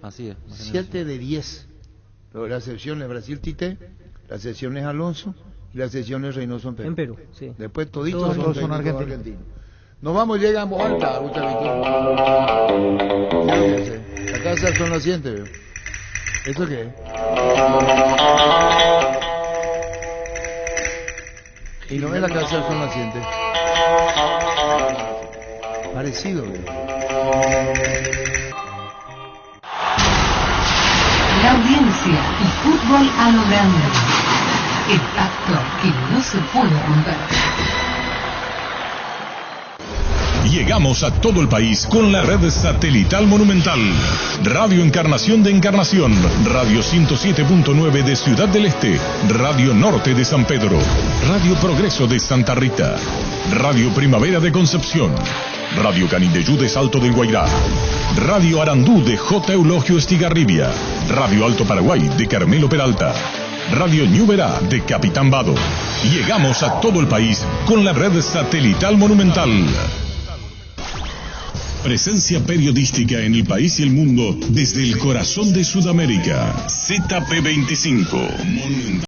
7 de 10. La excepción es Brasil Tite, la excepción es Alonso y la excepción es Reynoso en Perú. Sí. Después toditos Todos son son argentinos. Nos vamos, llegamos alta, Gustavito. La casa del sol naciente, ¿veo? ¿Esto qué es? Y no es la casa del sol naciente. Parecido, ¿veo? La audiencia y fútbol a lo grande. El pacto que no se puede romper. Llegamos a todo el país con la red satelital Monumental. Radio Encarnación de Encarnación, Radio 107.9 de Ciudad del Este, Radio Norte de San Pedro, Radio Progreso de Santa Rita, Radio Primavera de Concepción, Radio Canindeyú de Salto del Guairá, Radio Arandú de J. Eulogio Estigarribia, Radio Alto Paraguay de Carmelo Peralta, Radio Ñuberá de Capitán Vado. Llegamos a todo el país con la red satelital Monumental. Presencia periodística en el país y el mundo desde el corazón de Sudamérica. ZP25. Monumental.